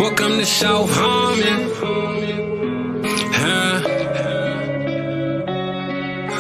Welcome to South Harmon.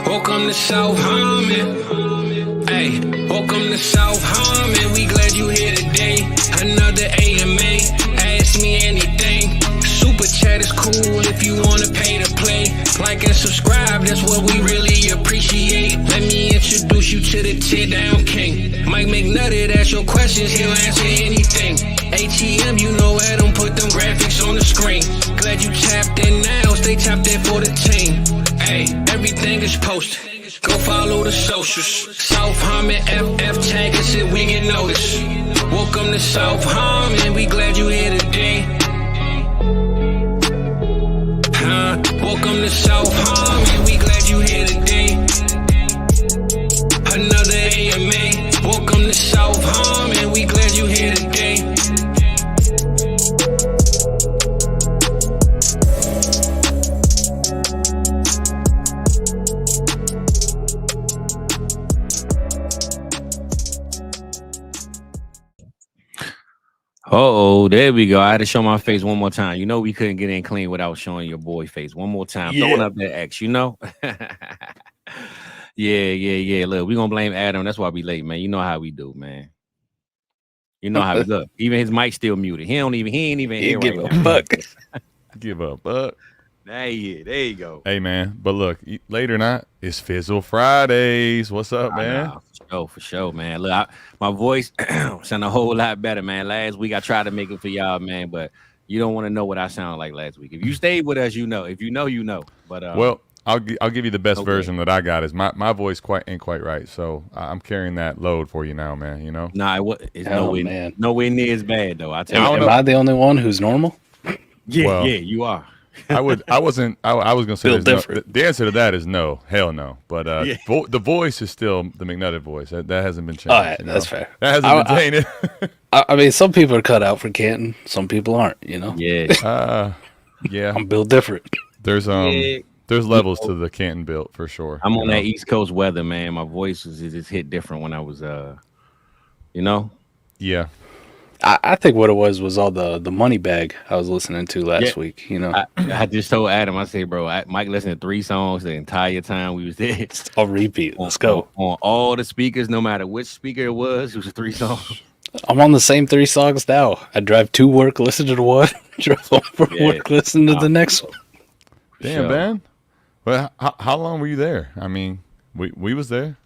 Welcome to South Harmon. Hey, welcome to South Harmon. We glad you here today. Another AMA. Ask me anything. Super chat is cool if you wanna pay to play. Like and subscribe, that's what we really appreciate. Let me introduce you to the tear down king. Mike McNutty, ask your questions, he'll answer anything. ATM, you know Adam, put them graphics on the screen. Glad you tapped in now, stay tapped in for the team. Hey, everything is posted. Go follow the socials. South Harmon FF tag us if we get noticed. Welcome to South Harmon, we glad you here today. Welcome to South Harmon, we glad you here today. Another AMA. Welcome to South Harmon, we glad you here today. Oh, there we go. I had to show my face one more time. You know we couldn't get in clean without showing your boy face one more time. Yeah. Throwing up that X, you know? Yeah. Look, we gonna blame Adam. That's why we late, man. You know how we do, man. You know how we look. Even his mic still muted. He ain't even here right now. Give a fuck. There you go. Hey, man. But look, late or not, it's Fizzle Fridays. What's up, man? For sure, man. Look, my voice sound a whole lot better, man. Last week I tried to make it for y'all, man, but you don't want to know what I sound like last week. If you stayed with us, you know. If you know, you know. But well, I'll give you the best version that I got. Is my voice ain't quite right, so I'm carrying that load for you now, man. You know. Nah, it's nowhere near as bad though. I tell you. Am I the only one who's normal? Yeah, you are. I was gonna say the answer to that is no, hell no. But the voice is still the McNutty voice. That hasn't been changed. All right, that's fair. That hasn't been tainted. I mean, some people are cut out for Canton, some people aren't. You know. Yeah. Yeah. I'm built different. There's levels to the Canton built for sure. I'm on that East Coast weather, man. My voice is hit different when I was you know. Yeah. I think what it was all the money bag I was listening to last week. You know, I just told Adam, I said, bro, Mike listened to 3 songs the entire time we was there. I'll repeat. Let's go on all the speakers, no matter which speaker it was 3 songs. I'm on the same 3 songs now. I drive to work, listen to the one, drive home from work, listen to the next one. Damn, man. Well, how long were you there? I mean, we was there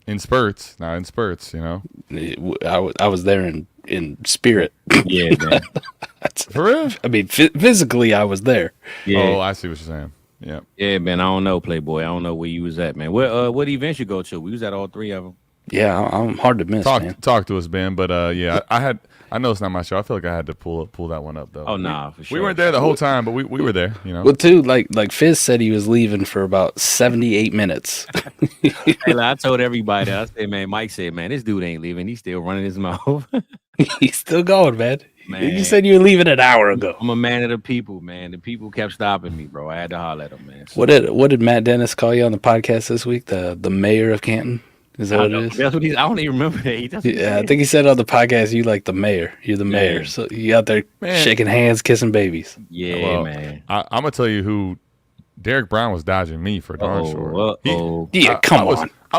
in spurts, not in spurts. You know, I was there in spirit. Yeah, man. For real? I mean, physically, I was there. Yeah. Oh, I see what you're saying. Yeah. Yeah, man. I don't know, Playboy. I don't know where you was at, man. What events you go to? We was at all 3 of them. Yeah, I'm hard to miss. Talk to us, Ben. But yeah, I know it's not my show. I feel like I had to pull that one up though. Oh nah, for sure. We weren't there the whole time, but we were there. You know. Well, too, like Fizz said, he was leaving for about 78 minutes. Hey, I told everybody that. I said, man, Mike said, man, this dude ain't leaving. He's still running his mouth. He's still going, man. You said you were leaving an hour ago. I'm a man of the people, man. The people kept stopping me, bro. I had to holler at them, man. So, what did Matt Dennis call you on the podcast this week? The mayor of Canton? Is that what it is? That's what I don't even remember that. Yeah, I think he said on the podcast, you like the mayor. You're the mayor. So you out there shaking hands, kissing babies. Yeah, man. I'm going to tell you who Derek Brown was dodging me for darn sure. Come on. I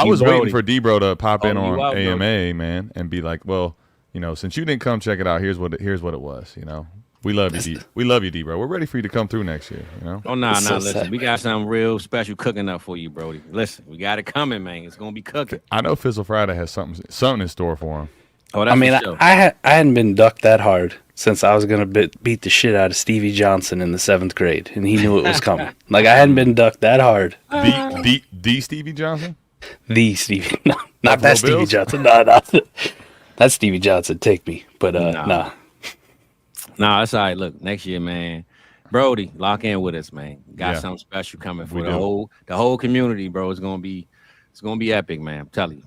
was waiting for D-Bro to pop in on AMA, man, and be like, well, you know, since you didn't come check it out, here's what it was, you know. We love you, D. We love you, D-Bro. We're ready for you to come through next year, you know? Oh, listen. We got something real special cooking up for you, Brody. Listen, we got it coming, man. It's going to be cooking. I know Fizzle Friday has something in store for him. Oh, that's I hadn't been ducked that hard since I was going to beat the shit out of Stevie Johnson in the 7th grade, and he knew it was coming. Like, I hadn't been ducked that hard. The Stevie Johnson? The Stevie. No, not that Stevie Johnson. No. That's Stevie Johnson. Take me. But, nah. Nah, that's all right. Look, next year, man. Brody, lock in with us, man. Got something special coming for the whole community, bro. It's gonna be epic, man. I'm telling you.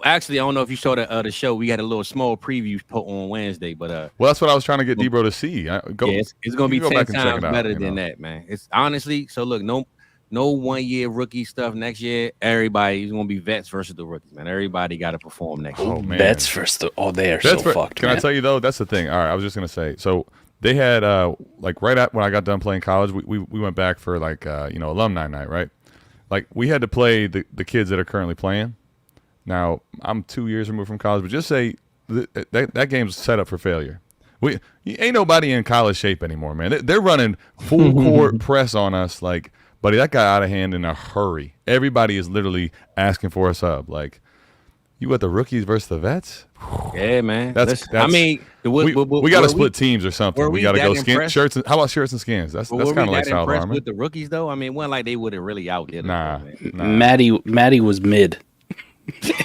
Actually, I don't know if you saw the show. We had a little small preview on Wednesday, but well, that's what I was trying to get D-Bro to see. It's gonna be 10 times better than that, man. It's honestly so. Look, no no 1 year rookie stuff next year. Everybody's gonna be vets versus the rookies, man. Everybody got to perform next year. Man. Vets versus they are so fucked. Can I tell you though? That's the thing. All right, I was just gonna say. So they had like right at when I got done playing college, we went back for like alumni night, right? Like we had to play the kids that are currently playing. Now I'm 2 years removed from college, but just say that game's set up for failure. Ain't nobody in college shape anymore, man. They're running full court press on us, like, buddy, that got out of hand in a hurry. Everybody is literally asking for a sub. Like, you got the rookies versus the vets? Yeah, man. That's I mean, we got to split teams or something. We got to go shirts. How about shirts and skins? That's kind of like South Harmon. With the rookies, though, I mean, it wasn't like they would have really out there. Nah. Maddie was mid.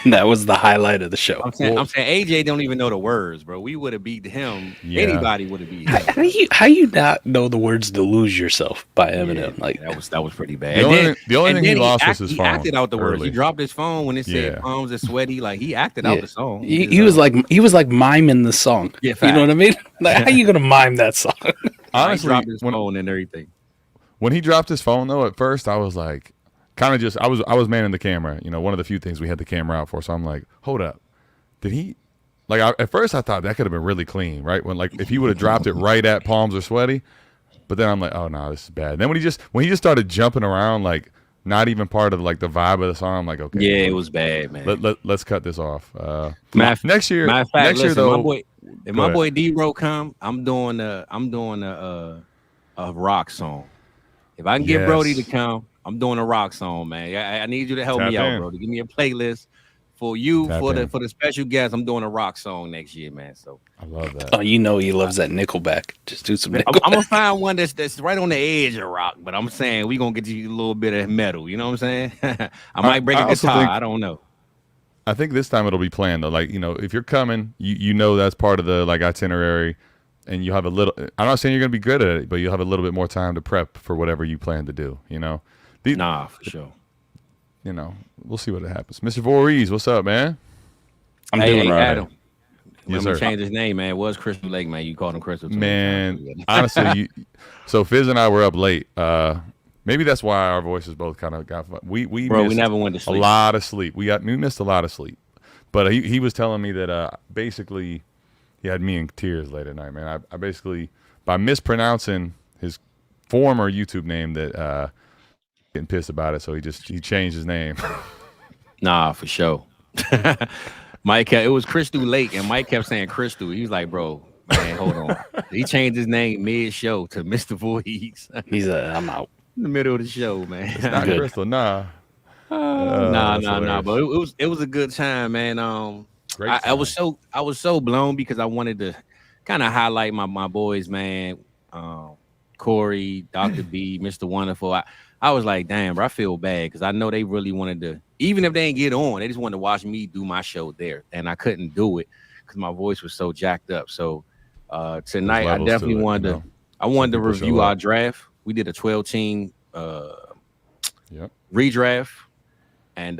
And that was the highlight of the show. I'm saying AJ don't even know the words, bro. We would have beat him. Yeah. Anybody would have beat him. How you not know the words to Lose Yourself by Eminem? Yeah, like that was pretty bad. The only thing he lost was his phone. He acted out the words. He dropped his phone when it said palms are sweaty. Like he acted out the song. He was like miming the song. Yeah, you know what I mean? Like how you gonna mime that song? Honestly, he dropped his phone and everything. When he dropped his phone though, at first I was like, kind of just I was manning the camera. One of the few things we had the camera out for. So I'm like, hold up, did he? Like at first I thought that could have been really clean, right? When like if he would have dropped it right at palms are sweaty, but then I'm like, oh no, this is bad. And then when he just started jumping around, like not even part of like the vibe of the song, I'm like, okay, yeah, it was bad, man. Let's cut this off. Next year, though, if my boy D-Ro come, I'm doing a rock song. If I can get Brody to come, I'm doing a rock song, man. I need you to help me out, bro. To give me a playlist for you for the special guest. I'm doing a rock song next year, man. So I love that. Oh, he loves that Nickelback. Just do some Nickelback. I'm gonna find one that's right on the edge of rock, but I'm saying we gonna get you a little bit of metal. You know what I'm saying? I might break a guitar. I don't know. I think this time it'll be planned though. Like if you're coming, you know that's part of the like itinerary, and you have a little. I'm not saying you're gonna be good at it, but you'll have a little bit more time to prep for whatever you plan to do. For sure. We'll see what happens. Mr. Voorhees, what's up, man? I'm doing right. Adam. Yes, sir. Change his name, man. It was Crystal Lake, man. You called him Crystal. Man, honestly, so Fizz and I were up late. Maybe that's why our voices both kind of got. We never went to sleep. A lot of sleep. We missed a lot of sleep. But he was telling me that basically he had me in tears late at night, man. I basically by mispronouncing his former YouTube name that. Getting pissed about it, so he changed his name. Nah, for sure. Mike, it was Crystal Lake, and Mike kept saying Crystal. He was like, "Bro, man, hold on." He changed his name mid-show to Mr. Voorhees. He's I'm out in the middle of the show, man. It's not Crystal, nah. Nah. But it was a good time, man. I was so blown because I wanted to kind of highlight my boys, man. Corey, Dr. B, Mr. Wonderful. I was like, damn, bro, I feel bad because I know they really wanted to, even if they didn't get on, they just wanted to watch me do my show there. And I couldn't do it because my voice was so jacked up. So tonight I definitely wanted to review our draft. We did a 12-team redraft. And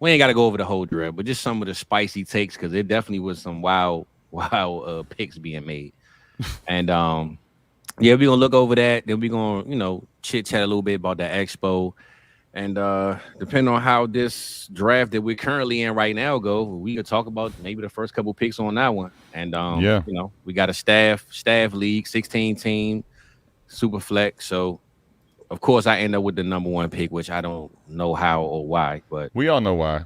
we ain't got to go over the whole draft, but just some of the spicy takes because there definitely was some wild picks being made. And we're gonna look over that. Then we're gonna, chit chat a little bit about the Expo. And depending on how this draft that we're currently in right now go, we could talk about maybe the first couple picks on that one. And we got a staff league, 16 team, super flex. So of course I end up with the number one pick, which I don't know how or why, but we all know why.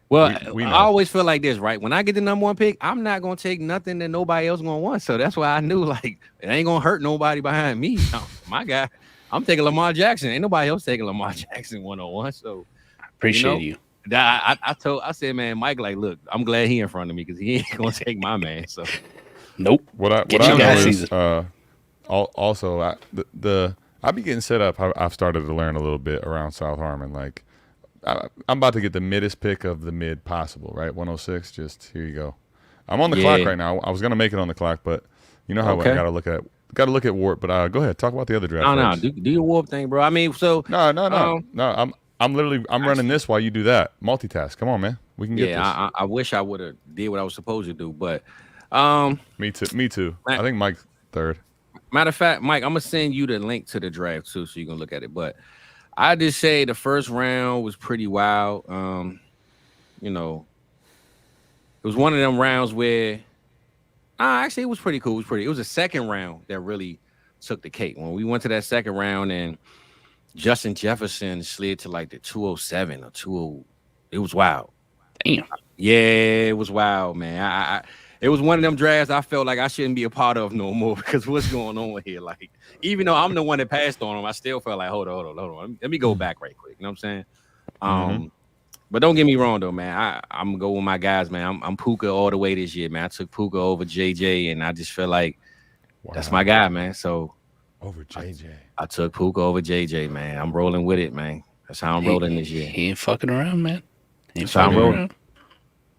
Well, we know. I always feel like this, right? When I get the number one pick, I'm not gonna take nothing that nobody else gonna want. So that's why I knew like it ain't gonna hurt nobody behind me. My guy, I'm taking Lamar Jackson. Ain't nobody else taking Lamar Jackson 101. So appreciate you. I said, man, Mike, like, look, I'm glad he in front of me because he ain't gonna take my man. So nope. What I know is also I be getting set up. I've started to learn a little bit around South Harmon. Like I'm about to get the middest pick of the mid possible, right? 106. Just here you go. I'm on the clock right now. I was gonna make it on the clock, but you know how I gotta look at warp. But go ahead, talk about the other draft. No, do your warp thing, bro. I mean, so no. I'm running this while you do that. Multitask. Come on, man. We can get this. I wish I would have did what I was supposed to do, but me too. I think Mike's third. Matter of fact, Mike, I'm gonna send you the link to the draft too, so you can look at it. But I just say the first round was pretty wild. You know, it was one of them rounds where, actually, it was pretty cool. It was a second round that really took the cake. When we went to that second round and Justin Jefferson slid to like the 207 or 20, it was wild. Damn. Yeah, it was wild, man. It was one of them drafts I felt like I shouldn't be a part of no more because what's going on here? Like, even though I'm the one that passed on him, I still felt like, hold on. Let me go back right quick. You know what I'm saying? But don't get me wrong though, man. I'm gonna go with my guys, man. I'm Puka all the way this year, man. I took Puka over JJ, and I just feel like that's my guy, man. So over JJ, I took Puka over JJ, man. I'm rolling with it, man. That's how I'm rolling this year. He ain't fucking around, man. That's how I'm rolling.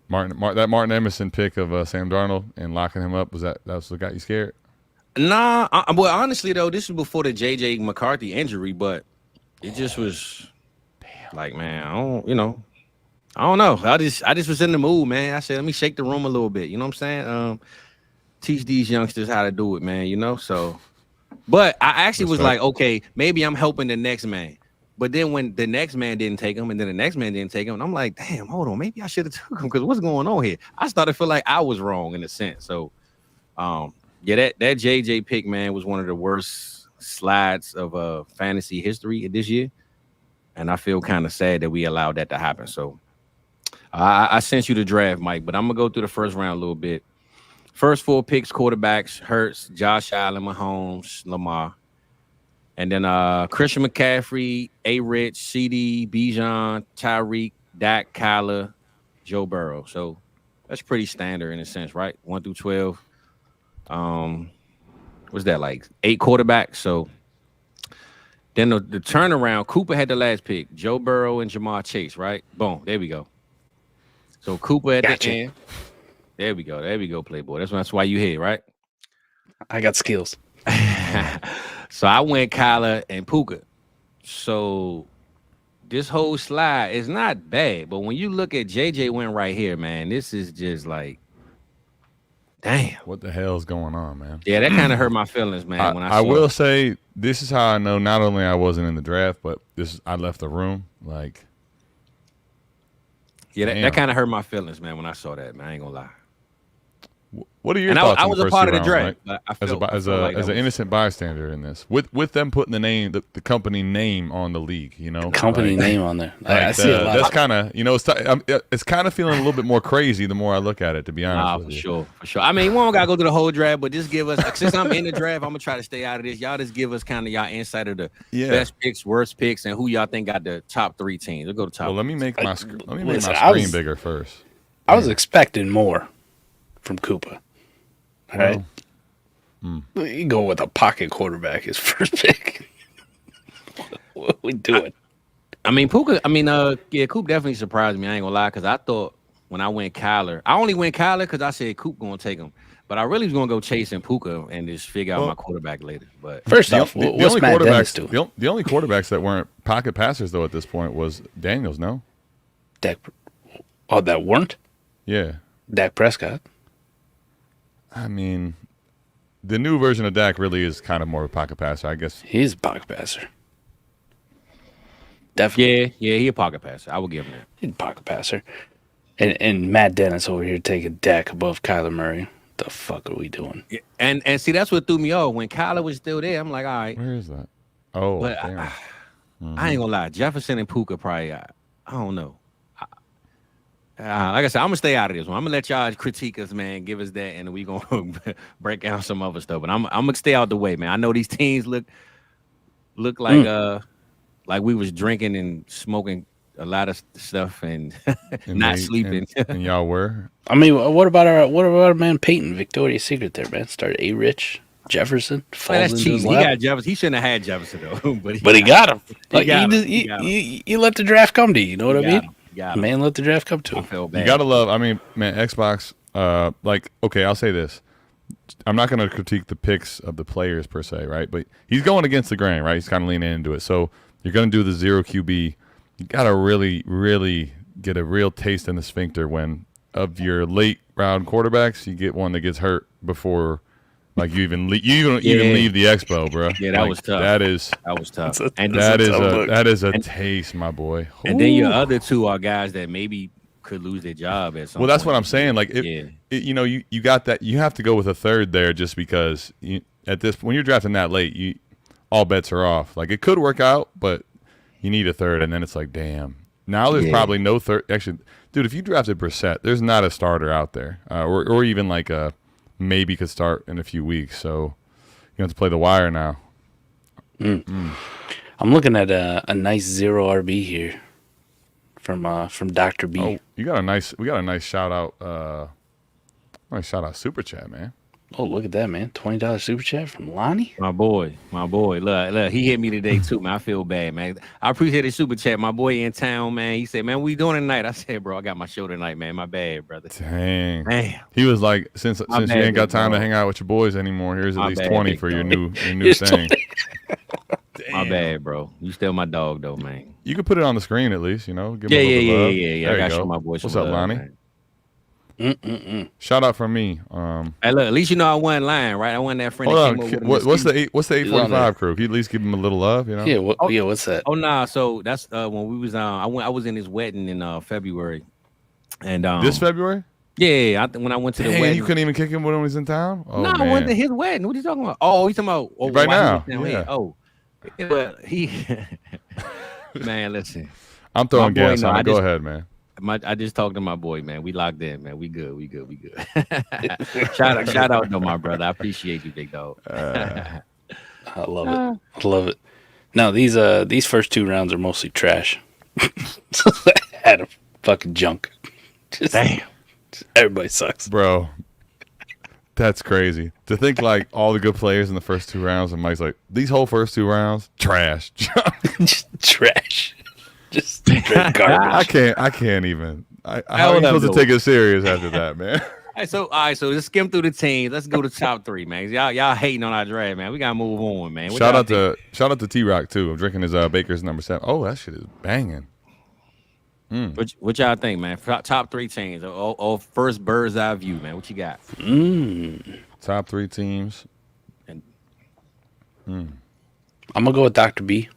That Martin Emerson pick of Sam Darnold and locking him up, that was what got you scared? Nah, well, honestly though, this was before the JJ McCarthy injury, but it just was like, man, I don't know. I just was in the mood, man. I said, let me shake the room a little bit. You know what I'm saying? Teach these youngsters how to do it, man. You know, so. But I actually was like, okay, maybe I'm helping the next man. But then when the next man didn't take him, and then the next man didn't take him, and I'm like, damn, hold on, maybe I should have took him because what's going on here? I started to feel like I was wrong in a sense. So, yeah, that JJ pick, man, was one of the worst slides of fantasy history this year, and I feel kind of sad that we allowed that to happen. So, I sent you the draft, Mike, but I'm gonna go through the first round a little bit. First 4 picks, quarterbacks: Hurts, Josh Allen, Mahomes, Lamar. And then Christian McCaffrey, A-Rich, CD, Bijan, Tyreek, Dak, Kyler, Joe Burrow. So that's pretty standard in a sense, right? 1 through 12. What's that, like 8 quarterbacks? So then the turnaround, Cooper had the last pick. Joe Burrow and Jamar Chase, right? Boom, there we go. So Cooper at the end. There we go, Playboy. That's why you here, right? I got skills. So I went Kyler and Puka. So this whole slide is not bad, but when you look at JJ went right here, man, this is just like, damn. What the hell's going on, man? Yeah, that kind of hurt my feelings, man. I will say this is how I know not only I wasn't in the draft, but I left the room. Like, yeah, that kind of hurt my feelings, man, when I saw that, man. I ain't gonna lie. What are your thoughts? I was a part of the draft, right? As an innocent bystander in this, with them putting the company name on the league, you know, company name on there. I see a lot. That's kind of, you know, it's kind of feeling a little bit more crazy the more I look at it. To be honest, with you. For sure. I mean, we don't gotta go through the whole draft, but just give us. Since I'm in the draft, I'm gonna try to stay out of this. Y'all just give us kind of y'all insight of the best picks, worst picks, and who y'all think got the top 3 teams. We'll go to top. Well, let me make my screen bigger first. I was expecting more from Koopa. All right. You go with a pocket quarterback his first pick. What are we doing? I mean, Puka. I mean, Coop definitely surprised me. I ain't gonna lie, because I thought when I went Kyler, I only went Kyler because I said Coop gonna take him, but I really was gonna go chasing Puka and just figure out my quarterback later. But first off, the only quarterbacks that weren't pocket passers though at this point was Daniels. No, Dak. Oh, that weren't. Yeah, Dak Prescott. I mean, the new version of Dak really is kind of more of a pocket passer, I guess. He's a pocket passer. Definitely. Yeah, he's a pocket passer. I will give him that. He's a pocket passer. And Matt Dennis over here taking Dak above Kyler Murray. The fuck are we doing? Yeah, and see, that's what threw me off. When Kyler was still there, I'm like, all right. Where is that? Oh, but I ain't gonna lie. Jefferson and Puka probably, I don't know. Like I said, I'm gonna stay out of this one. I'm gonna let y'all critique us, man. Give us that, and we gonna break down some other stuff. But I'm gonna stay out the way, man. I know these teams look like we was drinking and smoking a lot of stuff and not sleeping. And y'all were. I mean, what about our man Peyton, Victoria's Secret there, man? Started A-Rich, Jefferson. Well, that's cheating. He got Jefferson. He shouldn't have had Jefferson though, but he got him. Like you let the draft come to you. You know what I mean? Man, let the draft come to him. I feel bad. You gotta love. I mean, man, Xbox. Okay, I'll say this. I'm not gonna critique the picks of the players per se, right? But he's going against the grain, right? He's kind of leaning into it. So you're gonna do the 0 QB. You gotta really, really get a real taste in the sphincter when of your late round quarterbacks, you get one that gets hurt before Like you don't even leave the expo, bro. Yeah, that was tough. That was tough. That is a taste, my boy. And then your other two are guys that maybe could lose their job at some point. Well, that's what I'm saying. Like, you got that. You have to go with a third there just because when you're drafting that late, all bets are off. Like, it could work out, but you need a third, and then it's like, damn. Now there's probably no third. Actually, dude, if you drafted Brissett, there's not a starter out there, or even like a maybe could start in a few weeks. So you have to play the wire now. I'm looking at a nice 0 RB here from Dr. B. Oh, we got a nice shout out. Nice shout out super chat, man. Oh, look at that, man. $20 super chat from Lonnie. My boy. Look, he hit me today too, man. I feel bad, man. I appreciate the super chat. My boy in town, man. He said, man, what we doing tonight? I said, bro, I got my show tonight, man. My bad, brother. Dang. Damn. He was like, since you ain't got time to hang out with your boys anymore, here's at least 20 for your new thing. My bad, bro. You still my dog, though, man. You could put it on the screen at least, Give him a little Yeah. There I got you go. my boy. What's up, Lonnie? Man. Shout out from me. Hey, look, at least you know I wasn't lying, right? I wasn't that friend that came over with what's the 845 crew? Can you at least give him a little love, Yeah, what's that? Oh nah, so that's when we was I was in his wedding in February. And this February? Yeah, when I went to the wedding. You couldn't even kick him when he was in town? Oh, no, I went to his wedding. What are you talking about? Oh, he's talking about right now. Yeah. Oh. Well, man, listen. I'm throwing gas on it. Go ahead, man. I just talked to my boy, man. We locked in, man. We good. shout out to my brother. I appreciate you, big dog. I love it. No, these first 2 rounds are mostly trash. Had a fucking junk. Damn. Everybody sucks, bro. That's crazy to think. Like all the good players in the first 2 rounds, and Mike's like, these whole first 2 rounds, trash. Just trash. Just straight garbage. I can't even. How are you supposed to take it serious after that, man? All right, so let's skim through the teams. Let's go to top 3, man. Y'all hating on our draft, man. We gotta move on, man. Shout out to T-Rock too. I'm drinking his Baker's number 7. Oh, that shit is banging. What y'all think, man? Top 3 teams. Or first bird's eye view, man. What you got? Top 3 teams. I'm gonna go with Dr. B.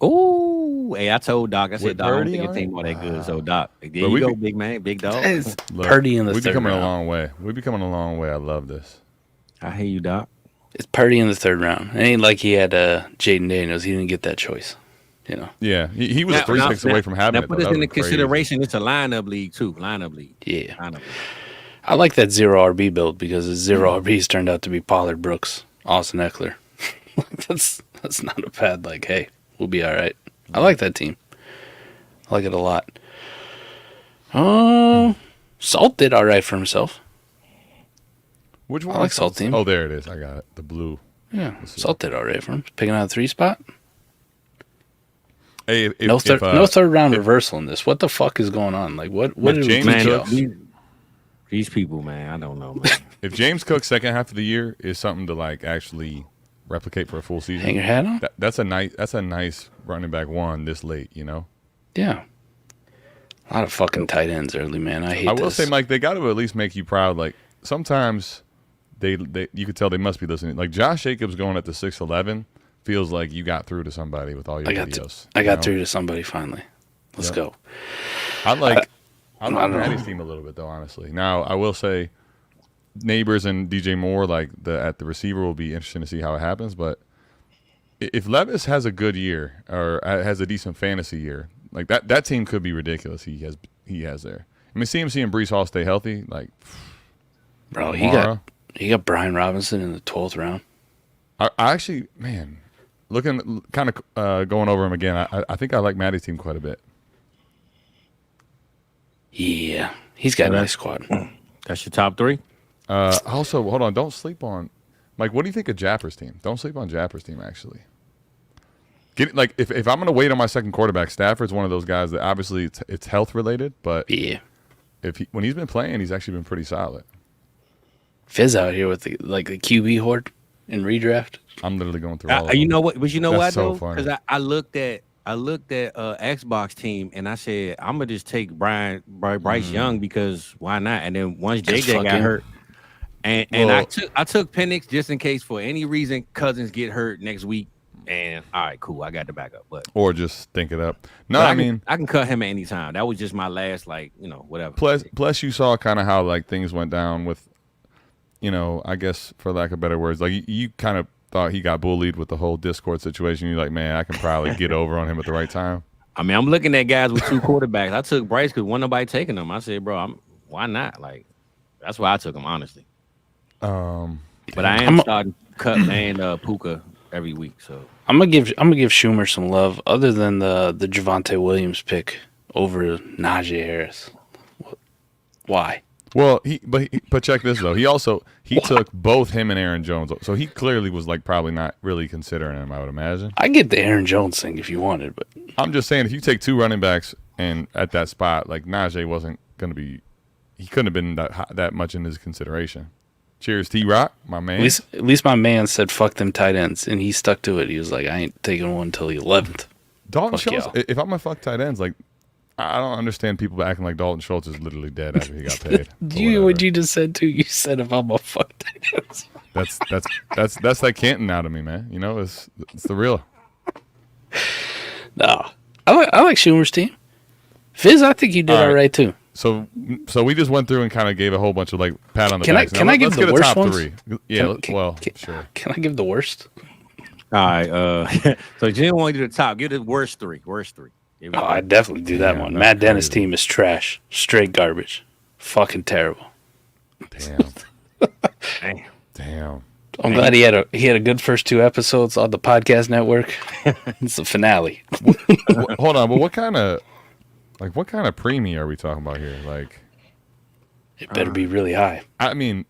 Oh, hey, I told Doc. I said, Doc, I don't think your team all that good. So, Doc, there you go, big man, big dog. Look, Purdy in the third round. We're becoming a long way. We're becoming a long way. I love this. I hear you, Doc. It's Purdy in the 3rd round. It ain't like he had Jaden Daniels. He didn't get that choice. Yeah, he was 3 picks away from having it. Now, put this into consideration. It's a lineup league, too. Lineup league. Yeah. Lineup league. I like that 0 RB build because the 0 RBs turned out to be Pollard, Brooks, Austin Eckler. That's not a bad, like, hey, we'll be all right. I like that team. I like it a lot. Salt did all right for himself. Which one? I like Salt team. Oh, there it is. I got it. The blue. Yeah, Salt did all right for him. Picking out a 3 spot. Hey, no 3rd round reversal in this. What the fuck is going on? Like, what did James Cook? These people, man, I don't know, man. If James Cook's second half of the year is something to like actually replicate for a full season, hang your hat on. That's a nice running back 1 this late, Yeah. A lot of fucking tight ends early, man. I will say, Mike, they got to at least make you proud. Like sometimes they you could tell they must be listening. Like Josh Jacobs going at the 6'11" feels like you got through to somebody with all your videos. I got through to somebody finally. Let's go. I like Maddie's team a little bit though, honestly. Now I will say, Neighbors and DJ Moore at the receiver will be interesting to see how it happens. But if Levis has a good year or has a decent fantasy year, like that team could be ridiculous. He has there. I mean, CMC and Breece Hall stay healthy. Like, bro, he got Brian Robinson in the 12th round. I actually, man, looking kind of going over him again. I think I like Maddie's team quite a bit. Yeah, he's got a nice squad. That's your top 3. Also, hold on, don't sleep on Mike. What do you think of Japper's team? Don't sleep on Japper's team. Actually, if I'm going to wait on my second quarterback, Stafford's one of those guys that obviously it's health related, but yeah, when he's been playing, he's actually been pretty solid. Fizz out here with the QB horde in redraft. I'm literally going through all of you them. know what? But you know what, so though? Because I looked at Xbox team and I said I'm gonna just take Bryce Young because why not? And then once JJ got hurt, And I took Penix just in case for any reason Cousins get hurt next week. And all right, cool, I got the backup. But or just think it up. No, I mean I can cut him at any time. That was just my last, like, whatever. Plus you saw kind of how like things went down with, I guess for lack of better words, like you kind of thought he got bullied with the whole Discord situation. You're like, man, I can probably get over on him at the right time. I mean, I'm looking at guys with 2 quarterbacks. I took Bryce because wasn't nobody taking him. I said, bro, why not? Like, that's why I took him, honestly. But I am starting Cut and Puka every week. So I'm gonna give Schumer some love, other than the Javonte Williams pick over Najee Harris. Why? Well, but check this though. He took both him and Aaron Jones, so he clearly was like probably not really considering him. I would imagine. I get the Aaron Jones thing if you wanted, but I'm just saying if you take 2 running backs and at that spot, like Najee wasn't gonna be, he couldn't have been that much in his consideration. Cheers, T-Rock, my man. At least my man said fuck them tight ends, and he stuck to it. He was like, I ain't taking one until the 11th. Dalton Schultz. If I'm gonna fuck tight ends, like. I don't understand people acting like Dalton Schultz is literally dead after he got paid. What you just said too? You said if I'm a fuck tight ends. That's like Canton out of me, man. It's the real. No, I like Schumer's team. Fizz, I think you did all right too. So we just went through and kind of gave a whole bunch of like pat on the back. Can I give the worst ones? 3. Yeah, sure. Can I give the worst? All right. So Jim wanted to do the top. Give the worst 3. Oh, I definitely do that one. Matt Dennis' team is trash. Straight garbage. Fucking terrible. Damn. I'm glad he had a good first 2 episodes on the podcast network. It's the finale. Hold on, but what kind of premium are we talking about here? Like, it better be really high. I mean,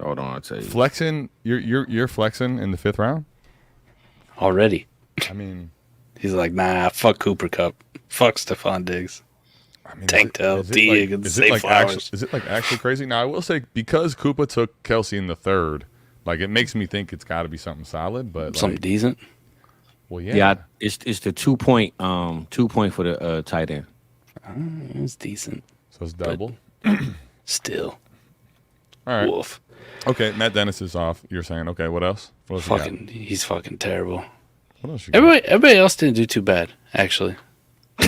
hold on, I'll tell you. Flexing, you're flexing in the 5th round already. I mean. He's like, nah, fuck Cooper Kupp. Fuck Stephon Diggs. I mean, Tank Dell, D. Is it like actually crazy? Now, I will say, because Koopa took Kelsey in the 3rd, like, it makes me think it's got to be something solid, but something decent. Well, yeah. Yeah, it's the 2 point for the tight end. It's decent. So it's double. Still. All right. Wolf. Okay, Matt Dennis is off. You're saying, okay, what else? He's fucking terrible. What else Everybody else didn't do too bad, actually.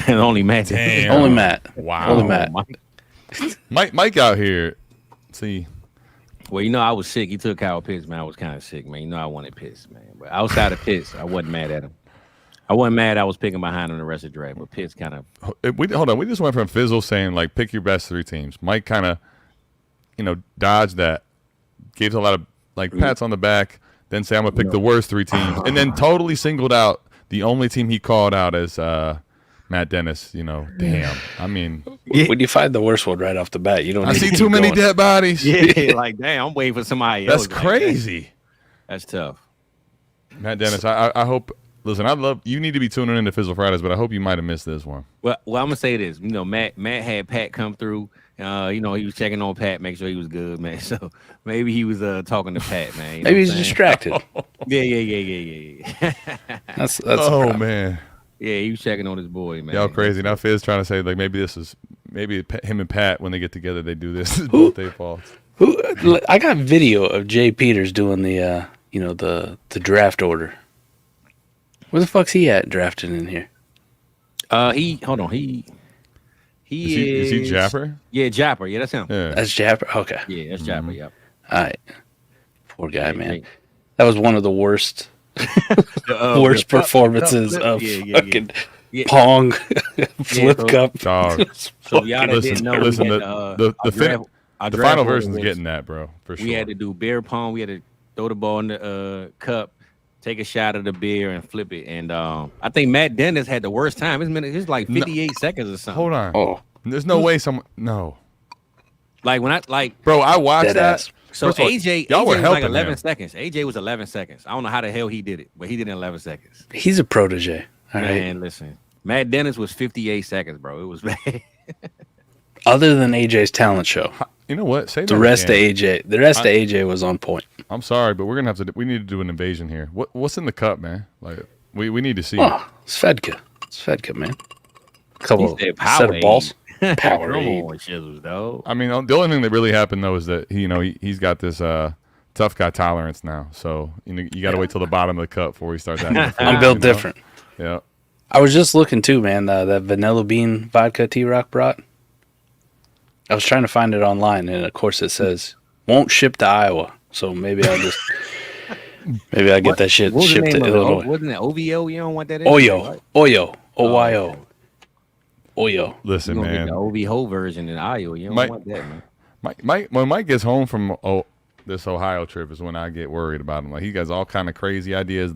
Only Matt. Damn. Only Matt. Wow. Only Matt. Mike out here. See. Well, I was sick. He took Kyle Pitts, man. I was kind of sick, man. I wanted Pitts, man. But outside of Pitts, I wasn't mad at him. I wasn't mad. I was picking behind him the rest of the draft, but Pitts kind of. Hold on. We just went from Fizzle saying, like, pick your best 3 teams. Mike kind of, dodged that. Gave a lot of, like, pats on the back. Then say, I'm going to pick the worst 3 teams. And then totally singled out the only team he called out as Matt Dennis. Damn. I mean. When you find the worst one right off the bat, you don't. I see too many dead bodies. Yeah, like, damn, I'm waiting for somebody else. That's crazy. That's tough. Matt Dennis, I hope. Listen, you need to be tuning into Fizzle Fridays, but I hope you might have missed this one. Well, I'm going to say this. Matt had Pat come through. He was checking on Pat, make sure he was good, man. So maybe he was talking to Pat, man. Maybe he's distracted. Yeah. That's man. Yeah, he was checking on his boy, man. Y'all crazy. Now Fizz trying to say, like, maybe him and Pat, when they get together, they do this. It's both their faults. I got video of Jay Peters doing the the draft order. Where the fuck's he at drafted in here? Hold on. Is he Japper? Yeah, Japper. Yeah, that's him. Yeah. That's Japper? Okay. Yeah, that's Japper, yep. All right. Poor guy, man. That was one of the worst performances of fucking Pong, Flip Cup. Dog. So y'all didn't know. Listen, the final version's getting that, bro, for sure. We had to do beer pong. We had to throw the ball in the cup, take a shot of the beer, and flip it. And I think Matt Dennis had the worst time. It's like 58 seconds or something. Hold on. Oh. There's no way someone. No. Like when I bro, I watched that. So AJ y'all were was like helping 11 him. seconds. AJ was 11 seconds. I don't know how the hell he did it, but he did it in 11 seconds. He's a protege. All right. Man, listen. Matt Dennis was 58 seconds, bro. It was bad. Other than AJ's talent show. You know what? Say the rest again. Of AJ was on point. I'm sorry, but we're gonna have to. We need to do an invasion here. What's in the cup, man? Like we need to see. Oh, it's Fedka. It's Fedka, man. Couple set of balls. Powerade shizzles, though. I mean, the only thing that really happened though is that he's got this tough guy tolerance now. So you got to wait till the bottom of the cup before he starts acting. I'm built different. Yeah. I was just looking too, man. That vanilla bean vodka T-Rock brought. I was trying to find it online, and of course it says won't ship to Iowa. So maybe I'll just get that shit shipped to Illinois. Wasn't it OVO? You don't want that? Oyo, OYO. Oyo. Listen, man. The OVO version in Iowa. You don't want that, man. When Mike gets home from this Ohio trip is when I get worried about him. Like, he got all kind of crazy ideas.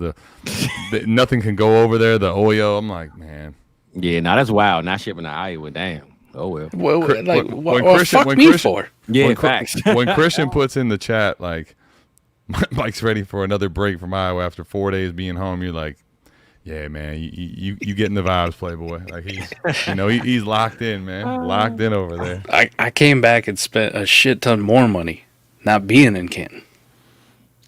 Nothing can go over there. The Oyo. I'm like, man. Yeah, that's wild. Not shipping to Iowa. Damn. Oh well. Fuck me for? Yeah, facts. When Christian puts in the chat like Mike's ready for another break from Iowa after 4 days being home, you're like, yeah, man, you getting the vibes, Playboy. Like he's locked in, man. Locked in over there. I came back and spent a shit ton more money not being in Canton.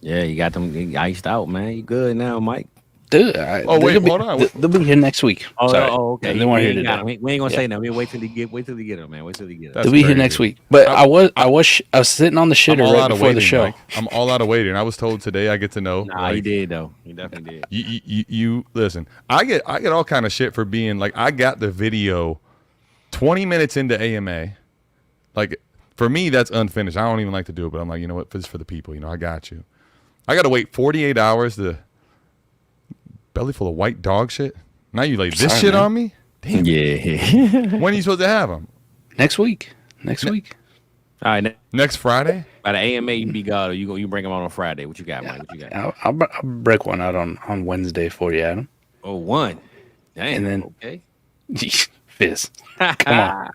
Yeah, you got them iced out, man. You good now, Mike? Dude, hold on. They'll be here next week. Sorry. Okay. They weren't here today. We ain't gonna say that. We'll wait till he get them, man. Wait till he get them. They'll be here next week. But I was sitting on the shitter right before the show. Mike. I'm all out of waiting. I was told today I get to know. Nah, he did though. He definitely did. You listen. I get all kind of shit for being like, I got the video 20 minutes into AMA. Like, for me, that's unfinished. I don't even like to do it, but I'm like, you know what? This is for the people. I got you. I got to wait 48 hours to. Belly full of white dog shit. Now you lay this shit on me? Damn. Yeah. When are you supposed to have them? Next week. All right. Next Friday? By the AMA, you be God, or you bring them out on Friday. What you got, Mike? What you got? I'll break one out on Wednesday for you, Adam. Oh, one. Damn. And then okay. Fizz. Come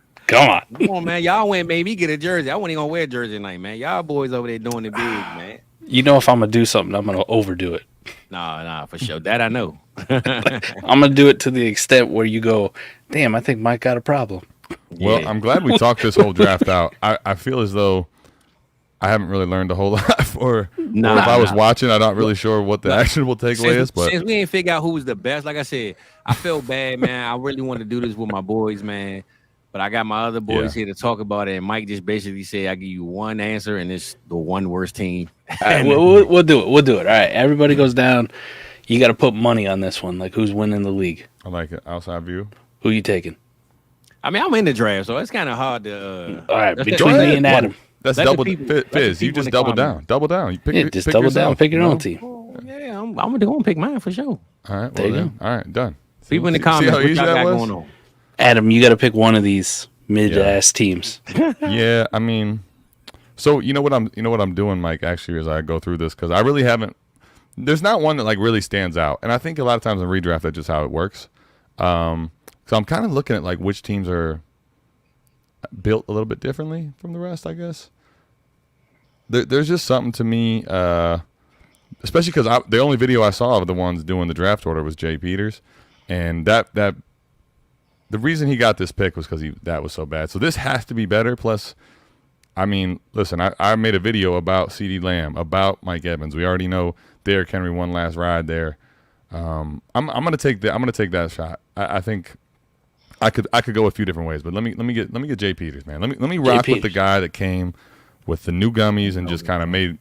on, man. Y'all went, baby. Get a jersey. I wasn't even gonna wear a jersey tonight, man. Y'all boys over there doing the big, man. You know, if I'm gonna do something, I'm gonna overdo it. Nah, for sure. That I know. I'm gonna do it to the extent where you go, damn, I think Mike got a problem. Well, yeah. I'm glad we talked this whole draft out. I feel as though I haven't really learned a whole lot. Or if I was watching, I'm not really sure what the actionable takeaway is. But since we ain't figure out who was the best, like I said, I felt bad, man. I really wanted to do this with my boys, man. But I got my other boys here to talk about it, and Mike just basically said, I give you one answer, and it's the one worst team. All right, we'll do it. We'll do it. All right, everybody goes down. You got to put money on this one, like who's winning the league. I like it. Outside view. Who you taking? I mean, I'm in the draft, so it's kind of hard to. All right, between me and Adam. That's double. Fizz, you just double down. Double down. You pick, just pick double yourself, down. Pick your own team. Yeah, I'm gonna pick mine for sure. All right, well then. All right, done. People in the comments, what y'all got going on? Adam, you got to pick one of these mid-ass teams. Yeah, I mean, so you know what I'm doing, Mike, actually, as I go through this, because I really haven't. There's not one that like really stands out, and I think a lot of times in redraft that's just how it works. So I'm kind of looking at like which teams are built a little bit differently from the rest, I guess. There's just something to me, especially because the only video I saw of the ones doing the draft order was Jay Peters, and that the reason he got this pick was because that was so bad. So this has to be better. Plus, I mean, listen, I made a video about CeeDee Lamb, about Mike Evans. We already know Derrick Henry one last ride there. I'm gonna take that shot. I think I could go a few different ways, but let me get Jay Peters, man. Let me rock with the guy that came with the new gummies and just kind of made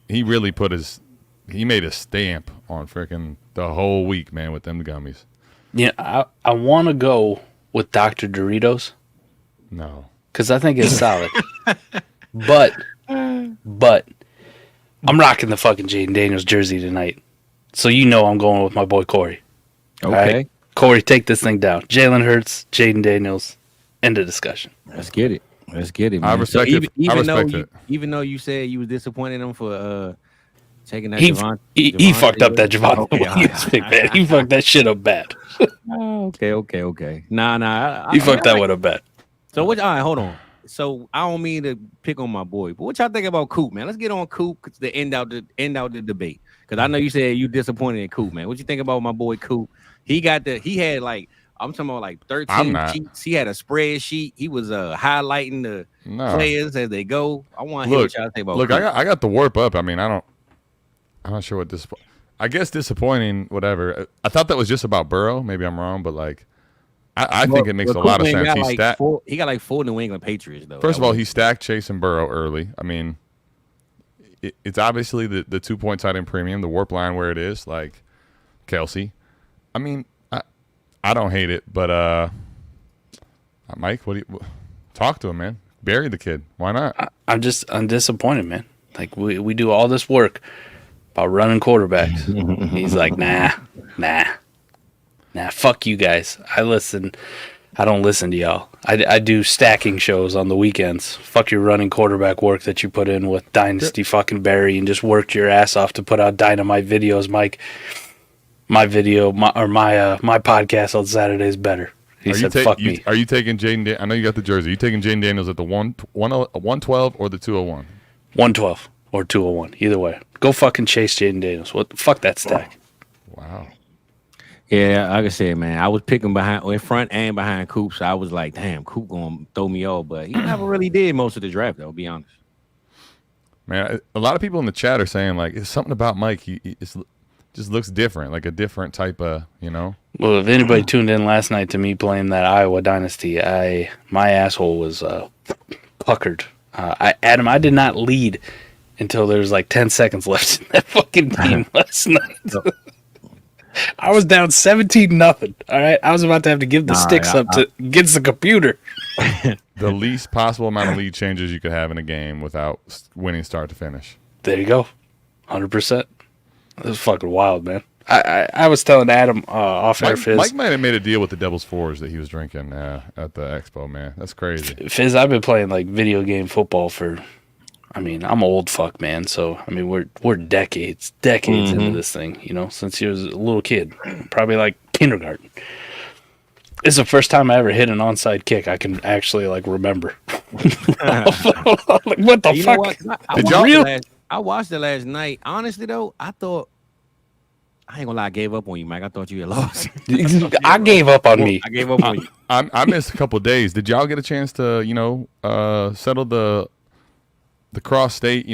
a stamp on freaking the whole week, man, with them gummies. Yeah, I want to go with Dr. Doritos. No. Because I think it's solid. but I'm rocking the fucking Jaden Daniels jersey tonight. So you know I'm going with my boy Corey. Okay. Right? Corey, take this thing down. Jalen Hurts, Jaden Daniels, end of discussion. Let's get it, man. I respect it. Even though you said you was disappointed in him for taking that he fucked up that Javonte Williams pick, man. He fucked that shit up bad. Okay. Nah. He fucked that one up bad. So all right, hold on. So I don't mean to pick on my boy, but what y'all think about Coop, man? Let's get on Coop to end out the debate. Because I know you said you disappointed in Coop, man. What you think about my boy Coop? He had like, I'm talking about like 13 sheets. He had a spreadsheet. He was highlighting the players as they go. I want to hear what y'all think about Coop. Coop. I got the warp up. I mean, I'm not sure what I guess disappointing, whatever. I thought that was just about Burrow. Maybe I'm wrong, but like, I think it makes a lot of sense. He got like 4 New England Patriots though. First of all, he stacked Chase and Burrow early. I mean, it's obviously the 2-point tight end premium, the warp line where it is, like Kelsey. I mean, I don't hate it, but Mike, talk to him, man. Bury the kid. Why not? I'm disappointed, man. Like we do all this work about running quarterbacks. He's like, nah. Fuck you guys. I don't listen to y'all. I do stacking shows on the weekends. Fuck your running quarterback work that you put in with Dynasty fucking Barry and just worked your ass off to put out dynamite videos, Mike. My podcast on Saturday is better. He said, fuck me. Are you taking Jaden? I know you got the jersey. Are you taking Jaden Daniels at the 112 or the 201? 112 or 201. Either way. Go fucking chase Jaden Daniels. Fuck that stack. Wow. Yeah, like I said, man, I was picking in front and behind Coop, so I was like, damn, Coop gonna throw me off, but he never really did most of the draft, though, to be honest. Man, a lot of people in the chat are saying, like, it's something about Mike. He just looks different, like a different type of, Well, if anybody tuned in last night to me playing that Iowa Dynasty, my asshole was puckered. Adam, I did not lead until there was like 10 seconds left in that fucking game last night. I was down 17-0. All right, I was about to have to give the sticks up against the computer. The least possible amount of lead changes you could have in a game without winning start to finish. There you go, 100%. This is fucking wild, man. I was telling Adam off air, Fizz. Mike might have made a deal with the Devil's Forge that he was drinking at the Expo, man. That's crazy. Fizz, I've been playing like video game football for. I mean, I'm an old fuck, man. So I mean, we're decades into this thing. Since he was a little kid, probably like kindergarten. It's the first time I ever hit an onside kick I can actually like remember. Like, what the fuck? Did y'all? I watched it last night. Honestly, though, I thought I ain't gonna lie, I gave up on you, Mike. I thought you had lost. I gave up on me. I gave up on you. I missed a couple of days. Did y'all get a chance to, settle the cross state?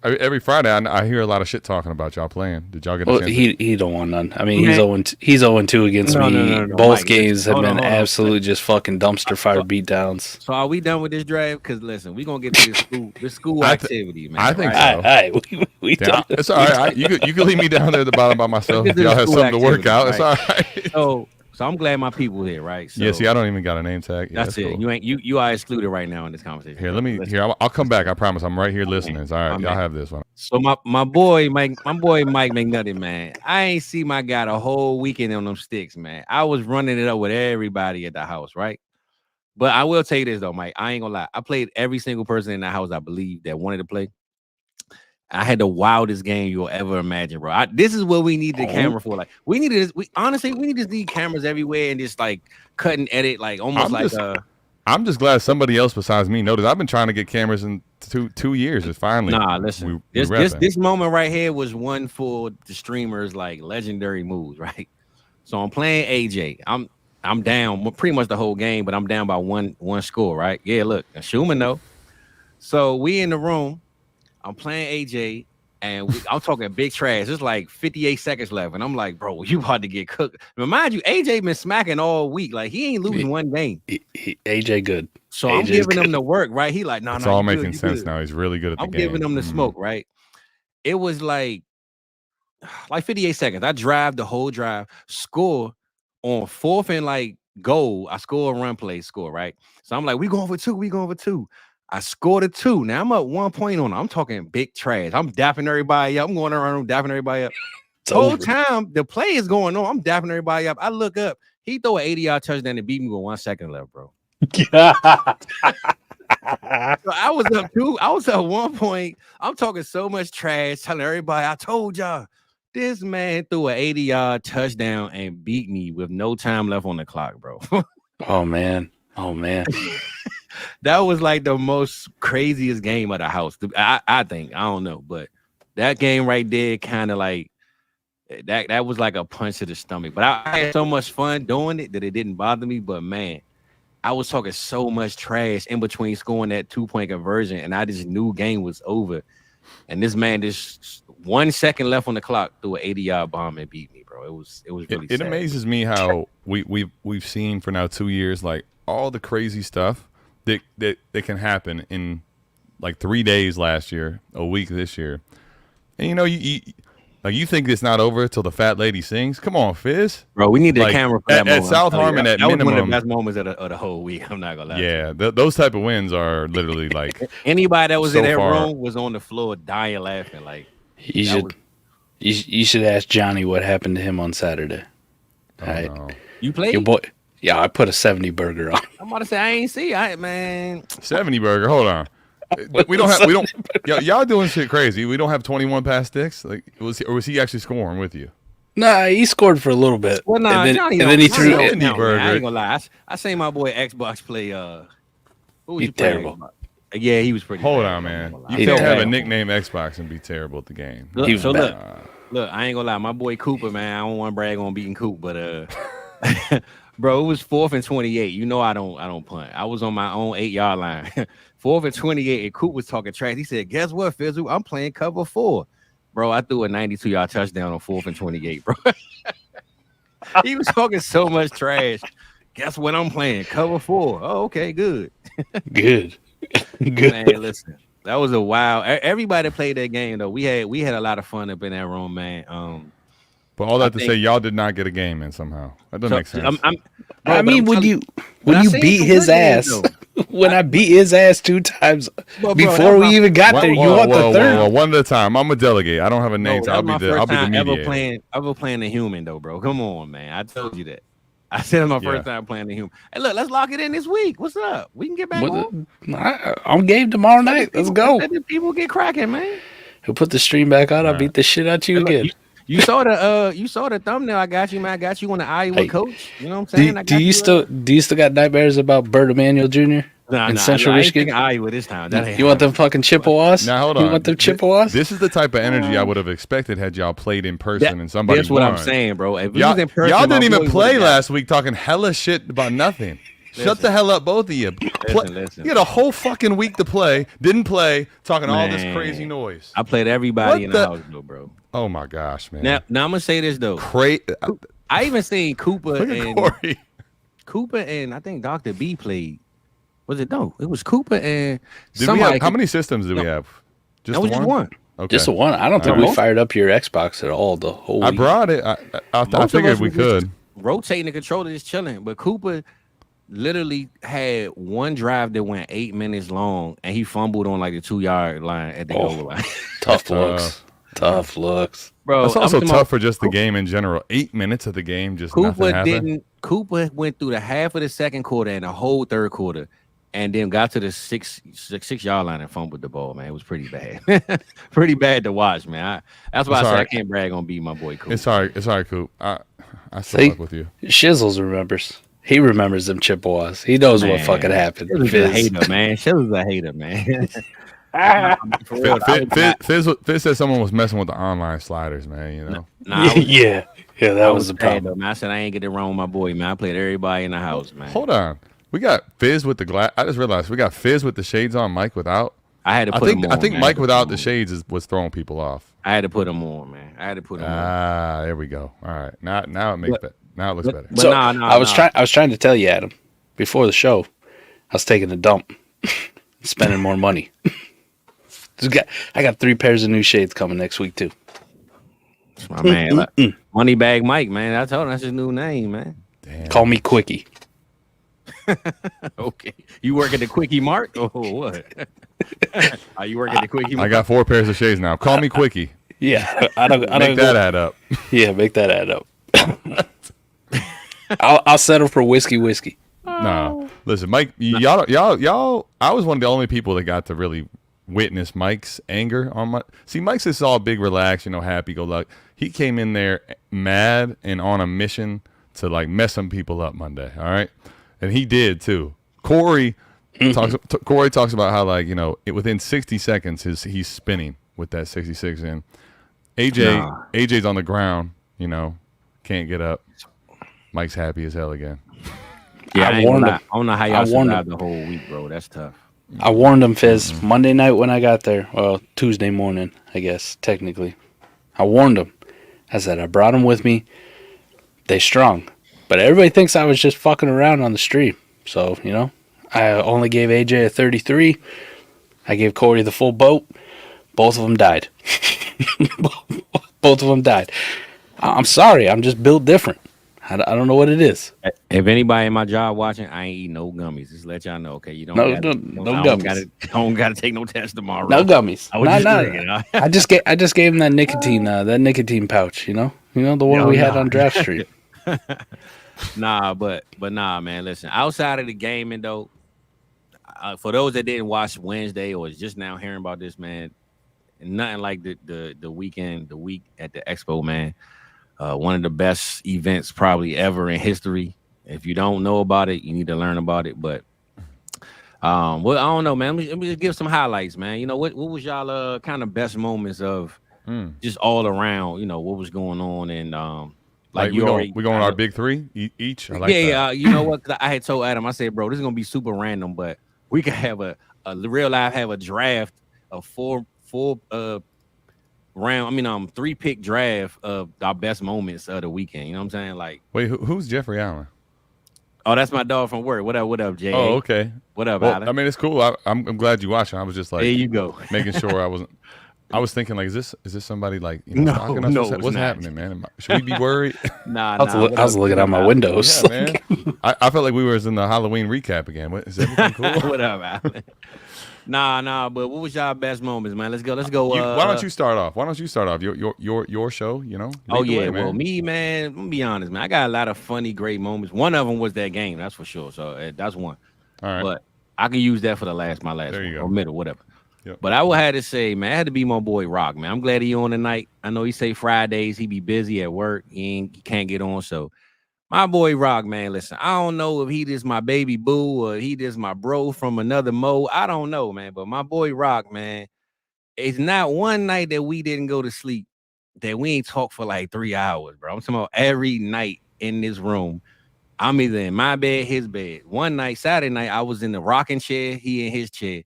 Every Friday I hear a lot of shit talking about y'all playing. Did y'all get a chance? He don't want none. I mean, he's 0-2 against me. No, both Mike, games have been absolutely just fucking dumpster fire beatdowns. So are we done with this drive? Because listen, we're gonna get to this school activity, man. I think so. All right. We done. It's all right. You can leave me down there at the bottom by myself if y'all have something to work out. It's all right. So I'm glad my people here, right? So, yeah, see, I don't even got a name tag. Yeah, that's it. Cool. You are excluded right now in this conversation. Here, I'll come back. I promise. I'm right here listening. It's all right. Y'all have this one. So my boy Mike McNutty, man. I ain't see my guy the whole weekend on them sticks, man. I was running it up with everybody at the house, right? But I will tell you this though, Mike. I ain't gonna lie. I played every single person in the house, I believe, that wanted to play. I had the wildest game you'll ever imagine, bro. This is what we need the camera for. Like, we need this. We just need cameras everywhere and just like cut and edit, like almost I'm just glad somebody else besides me noticed. I've been trying to get cameras in two years. It's finally. Nah, listen. This moment right here was one for the streamers, like legendary moves, right? So I'm playing AJ. I'm down pretty much the whole game, but I'm down by one score, right? Yeah, look, Schumann though. So we in the room. I'm playing AJ, and I'm talking big trash. It's like 58 seconds left, and I'm like, bro, you about to get cooked. Remind you, AJ been smacking all week. Like, he ain't losing one game. AJ good. So I'm giving him the work, right? He like, no. It's all making sense now. He's really good at the game. I'm giving him the smoke, right? It was like 58 seconds. I drive the whole drive, score on 4th and like goal. I score a run play, score, right? So I'm like, we going for two. I scored a 2. Now I'm up 1 point on it. I'm talking big trash. I'm dapping everybody up. I'm going around dapping everybody up. The whole time the play is going on. I'm dapping everybody up. I look up. He throw an 80-yard touchdown and beat me with 1 second left, bro. So I was up 2. I was up 1 point. I'm talking so much trash, telling everybody, I told y'all. This man threw an 80-yard touchdown and beat me with no time left on the clock, bro. Oh, man. That was like the most craziest game of the house. I think. I don't know. But that game right there kind of like that was like a punch to the stomach. But I had so much fun doing it that it didn't bother me. But man, I was talking so much trash in between scoring that 2-point conversion, and I just knew game was over. And this man just 1 second left on the clock threw an 80-yard bomb and beat me, bro. It was really it sad. amazes me how we've seen for now 2 years like all the crazy stuff that can happen in like 3 days last year, a week this year. And you think it's not over till the fat lady sings? Come on, Fizz. Bro, we need the camera for that moment. At South Harmon, at minimum. That was one of the best moments of the whole week. I'm not going to lie. Yeah, those type of wins are literally like... Anybody that was in that room was on the floor dying laughing. Like you should ask Johnny what happened to him on Saturday. Oh, no. You played? Your boy, yeah, I put a 70 burger on. I'm about to say, I ain't see. Man. 70 burger, hold on. Y'all doing shit crazy. We don't have 21 pass sticks. Like, was he actually scoring with you? Nah, he scored for a little bit. Well, nah, and then he threw it. I ain't gonna lie. I seen my boy Xbox play. Who was He's terrible. Yeah, he was pretty. Hold on, man. You can't have a nickname Xbox and be terrible at the game. Look, I ain't gonna lie. My boy Cooper, man. I don't want to brag on beating Coop, but bro, it was 4th and 28. You know I don't punt. I was on my own 8-yard line. 4th and 28, and Coop was talking trash. He said, "Guess what, Fizzle? I'm playing cover 4." Bro, I threw a 92-yard touchdown on 4th and 28, bro. He was talking so much trash. Guess what I'm playing? Cover 4. Oh, okay, good. Good. Man, listen. That was a wild. Everybody played that game though. We had a lot of fun up in that room, man. But all that to say, y'all did not get a game in somehow. That doesn't make sense. When you beat his ass, when I beat his ass 2 times before we even got there, you want the third? Well, one at a time. I'm gonna delegate. I don't have a name. I'll be the mediator. Ever playing the human though, bro. Come on, man. I told you that. I said it's my first time playing the human. Hey, look, let's lock it in this week. What's up? We can get back on. I'm game tomorrow night. Let's go. Let the people get cracking, man. He'll put the stream back on. I'll beat the shit out you again. You saw the thumbnail. I got you, man. I got you on the Iowa coach. You know what I'm saying? Do you still got nightmares about Bert Emanuel Jr.? Nah, Central Michigan? Iowa this time. You want them fucking Chippewas? Now hold on. You want them Chippewas? This is the type of energy I would have expected had y'all played in person and somebody. That's what I'm saying, bro. If y'all, was in person, y'all didn't even play last week talking hella shit about nothing. Shut the hell up, both of you. Listen. You had a whole fucking week to play. Didn't play. Talking all this crazy noise. I played everybody in the house, though, bro. Oh my gosh, man. Now I'm gonna say this though. I even seen Cooper and I think Dr. B played. Was it no? It was Cooper and somebody. How many systems do we have? Just one. Okay. Just the one. I don't think we fired up your Xbox at all the whole week. I brought it. I figured we could. Rotating the controller, just chilling. But Cooper literally had one drive that went 8 minutes long, and he fumbled on like the 2-yard line at the goal line. Tough looks. Bro, that's also tough for just the game in general. 8 minutes of the game, just nothing happened. Cooper went through the half of the second quarter and the whole third quarter, and then got to the 6-yard line and fumbled the ball. Man, it was pretty bad. Pretty bad to watch, man. That's why I said I can't brag on beating my boy Coop. It's all right, Coop. I still fuck with you. Shizzles remembers. He remembers them Chippewas. He knows what fucking happened. Fizz a hater, man. Shizzle's a hater, man. Fizz said someone was messing with the online sliders, man. You know. Yeah, that was the problem. Though, man. I said I ain't get it wrong with my boy, man. I played everybody in the house, man. Hold on, we got Fizz with the glass. I just realized we got Fizz with the shades on, Mike without. I had to put him on. I think Mike without the shades was throwing people off. I had to put him on, man. There we go. All right, now it makes better. Now it looks better. So I was trying to tell you, Adam, before the show, I was taking a dump, spending more money. I got 3 pairs of new shades coming next week too. That's my man, Moneybag Mike, man. I told him that's his new name, man. Damn. Call me Quickie. Okay, you work at the Quickie Mart or what? Are you working at the Quickie Mart? I got 4 pairs of shades now. Call me Quickie. Yeah, I don't make that add up. Yeah, make that add up. I'll settle for whiskey. No, listen, Mike. Y'all. I was one of the only people that got to really witness Mike's anger on my. See, Mike's is all big, relaxed, happy go lucky. He came in there mad and on a mission to like mess some people up Monday. All right, and he did too. Corey talks about how like within 60 seconds he's spinning with that 66 in. AJ's on the ground. Can't get up. Mike's happy as hell again. Yeah, I don't know how y'all survived the whole week, bro. That's tough. I warned him, Fizz, Monday night when I got there. Well, Tuesday morning, I guess, technically. I warned him. I said, I brought them with me. They strong. But everybody thinks I was just fucking around on the stream. So, you know, I only gave AJ a 33. I gave Corey the full boat. Both of them died. Both of them died. I'm sorry. I'm just built different. I don't know what it is. If anybody in my job watching, I ain't eating no gummies. Just let y'all know, okay? You don't No gummies. I don't gotta take no test tomorrow. No gummies. I I just gave him that nicotine pouch. You know the one we had on Draft Street. but nah, man. Listen, outside of the gaming though, for those that didn't watch Wednesday or is just now hearing about this, man, nothing like the week at the Expo, man. One of the best events probably ever in history. If you don't know about it, you need to learn about it. But well, I don't know, man. Let me just give some highlights, man. You know, what was y'all kind of best moments of just all around, you know, what was going on, and like we going our big three each. I like that. You know what? 'Cause I had told Adam, I said, bro, this is gonna be super random, but we could have a real life have a draft of four round. I mean, 3-pick draft of our best moments of the weekend. You know what I'm saying? Like, wait, who's Jeffrey Allen? Oh, that's my dog from work. What up, Jay? Oh, okay. What up, well, Allen? I mean, it's cool. I'm glad you watching. I was just like, there you go, making sure I wasn't. I was thinking like, is this somebody like, you know, stalking us? No, what's happening, man? Should we be worried? Nah. I was looking out my windows. Yeah, man. I felt like we were in the Halloween recap again. Is everything cool? What up, Allen? Nah. But what was y'all best moments, man? Let's go. Why don't you start off? Your show, you know? Well, me, man, I'm gonna be honest, man. I got a lot of funny, great moments. One of them was that game, that's for sure. So that's one. All right. But I can use that for my last there you one, go. or middle, whatever. Yep. But I would have to say, man, I had to be my boy Rock, man. I'm glad he on tonight. I know he say Fridays he be busy at work. He can't get on. So my boy Rock, man, listen, I don't know if he just my baby boo or he just my bro from another mode. I don't know, man. But my boy Rock, man, it's not one night that we didn't go to sleep that we ain't talk for like 3 hours, bro. I'm talking about every night in this room. I'm either in my bed, his bed. One night, Saturday night, I was in the rocking chair, he in his chair.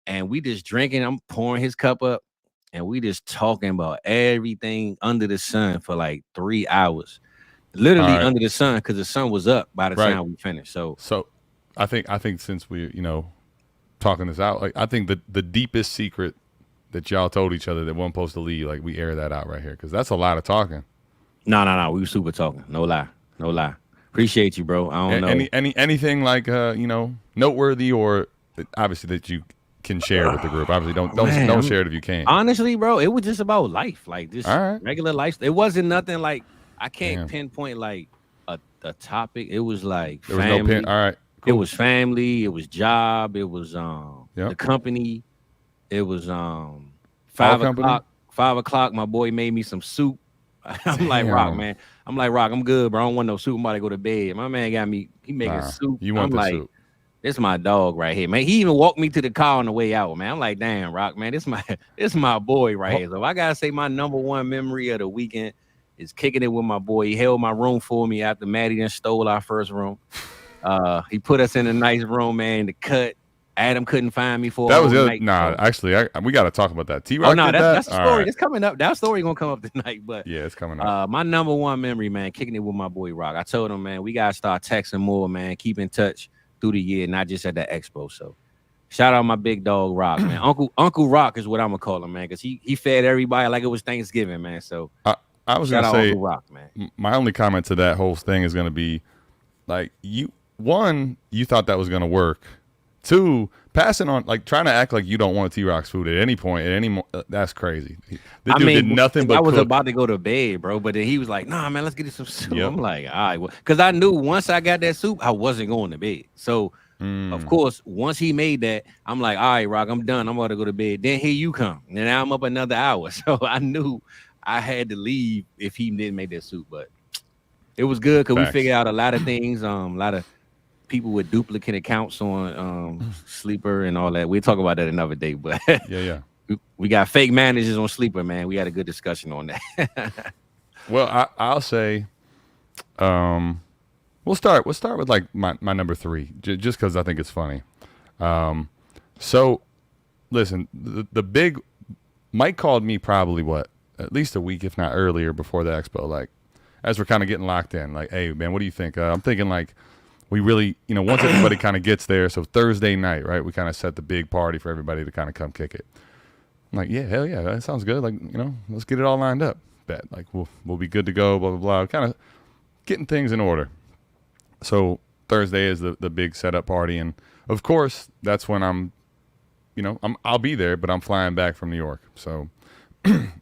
And we just drinking. I'm pouring his cup up, and we just talking about everything under the sun for like 3 hours, literally under the sun, because the sun was up by the time we finished. So I think since we, you know, talking this out, like I think the deepest secret that y'all told each other that wasn't supposed to leave, like we air that out right here, because that's a lot of talking. No, we were super talking. No lie. Appreciate you, bro. I don't know anything like you know, noteworthy or obviously that you can share with the group. Obviously, don't share it if you can't. Honestly, bro, it was just about life, like just regular life. It wasn't nothing like I can't pinpoint like a topic. It was like there family. was no pin. All right, cool. It was family. It was job. It was the company. It was 5 o'clock. 5 o'clock. My boy made me some soup. I'm like, Rock, man. I'm like, Rock, I'm good, bro. I don't want no soup. I'm about to go to bed. My man got me. He making soup. You want the soup? This my dog right here, man. He even walked me to the car on the way out, man. I'm like, damn, Rock, man. This my boy right here. So I gotta say, my number one memory of the weekend is kicking it with my boy. He held my room for me after Maddie done stole our first room. He put us in a nice room, man. The cut. Adam couldn't find me for that was the other night. Nah, actually, we got to talk about that. T-Rock that's the story. It's coming up. That story gonna come up tonight. But yeah, it's coming up. My number one memory, man, kicking it with my boy Rock. I told him, man, we gotta start texting more, man. Keep in touch through the year, not just at the Expo. So shout out my big dog Rock, man. Uncle Rock is what I'm gonna call him, man, because he fed everybody like it was Thanksgiving, man. So I was gonna say, Uncle Rock, man. My only comment to that whole thing is gonna be like you thought that was gonna work. 2, passing on, like trying to act like you don't want T-Rock's food at any point, that's crazy. The dude did nothing but I was cook. about to go to bed, bro, but then he was like, nah, man, let's get you some soup. Yep. I'm like, all right, because I knew once I got that soup, I wasn't going to bed. So, of course, once he made that, I'm like, all right, Rock, I'm done. I'm about to go to bed. Then here you come. And now I'm up another hour. So I knew I had to leave if he didn't make that soup. But it was good because we figured out a lot of things, a lot of people with duplicate accounts on Sleeper and all that. We'll talk about that another day, but yeah. We got fake managers on Sleeper, man. We had a good discussion on that. Well, I'll say we'll start with like my number 3, just because I think it's funny. So, listen, the big Mike called me probably at least a week, if not earlier, before the expo. Like, as we're kind of getting locked in, like, hey man, what do you think? I'm thinking like we really, once everybody kind of gets there, so Thursday night, right? We kind of set the big party for everybody to kind of come kick it. I'm like, yeah, hell yeah, that sounds good. Like, let's get it all lined up. Bet like we'll be good to go. Blah blah blah. Kind of getting things in order. So Thursday is the big setup party, and of course that's when I'll be there, but I'm flying back from New York. So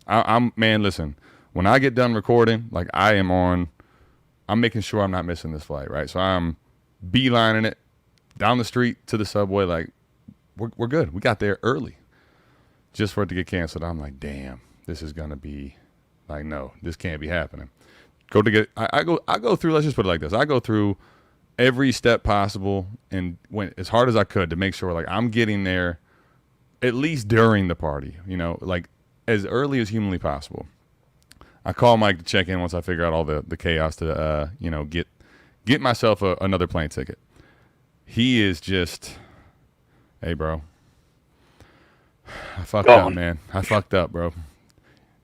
man, listen, when I get done recording, like I'm making sure I'm not missing this flight, right? So I'm beelining it down the street to the subway. Like we're good. We got there early just for it to get canceled. I'm like, damn, this is going to be like, no, this can't be happening. I go through, let's just put it like this. I go through every step possible and went as hard as I could to make sure like I'm getting there at least during the party, like as early as humanly possible. I call Mike to check in once I figure out all the chaos to, get myself another plane ticket. He is just, hey, bro, I fucked up, man. I fucked up, bro.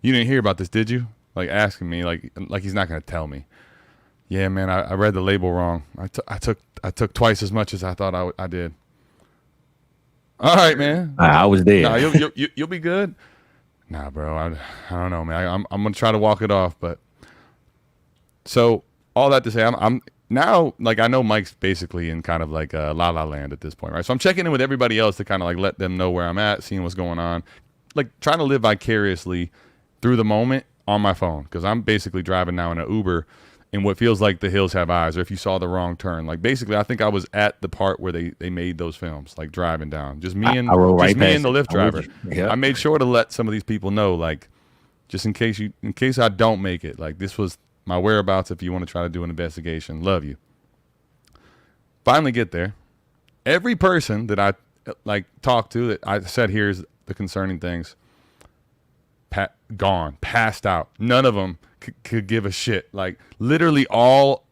You didn't hear about this, did you? Like asking me, like he's not gonna tell me. Yeah, man, I read the label wrong. I took twice as much as I thought I did. All right, man. I was there. Nah, you'll be good. Nah, bro. I don't know, man. I'm gonna try to walk it off, but so all that to say, I'm now like I know Mike's basically in kind of like La La Land at this point, right? So I'm checking in with everybody else to kind of like let them know where I'm at, seeing what's going on, like trying to live vicariously through the moment on my phone because I'm basically driving now in an Uber in what feels like The Hills Have Eyes, or if you saw the wrong turn. Like basically, I think I was at the part where they made those films, like driving down. Just me and the Lyft driver. Yep. I made sure to let some of these people know, like, just in case I don't make it, like this was my whereabouts. If you want to try to do an investigation, love you. Finally get there. Every person that I like talked to that I said here's the concerning things, gone, passed out. None of them could give a shit. Like literally all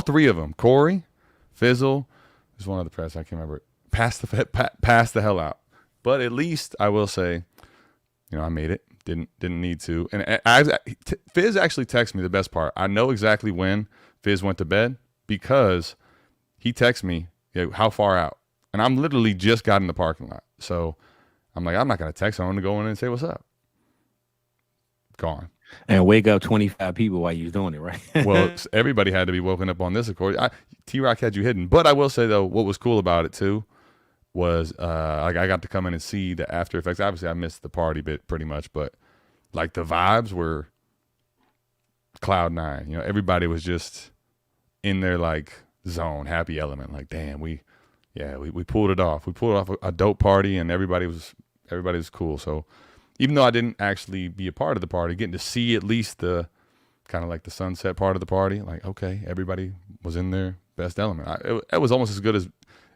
three of them, Corey, Fizzle, there's one other press I can't remember. Passed the hell out. But at least I will say, I made it. Didn't need to. And Fizz actually texted me the best part. I know exactly when Fizz went to bed because he texted me, how far out? And I'm literally just got in the parking lot. So I'm like, I'm not gonna text. I'm gonna go in and say what's up. Gone. And wake up 25 people while you're doing it, right? Well, everybody had to be woken up on this, of course. T-Rock had you hidden. But I will say, though, what was cool about it, too, was like I got to come in and see the after effects. Obviously, I missed the party bit pretty much, but like the vibes were cloud nine. Everybody was just in their like zone, happy element. Like, damn, we pulled it off. We pulled off a dope party, and everybody was cool. So even though I didn't actually be a part of the party, getting to see at least the kind of like the sunset part of the party, like, okay, everybody was in their best element. It was almost as good as,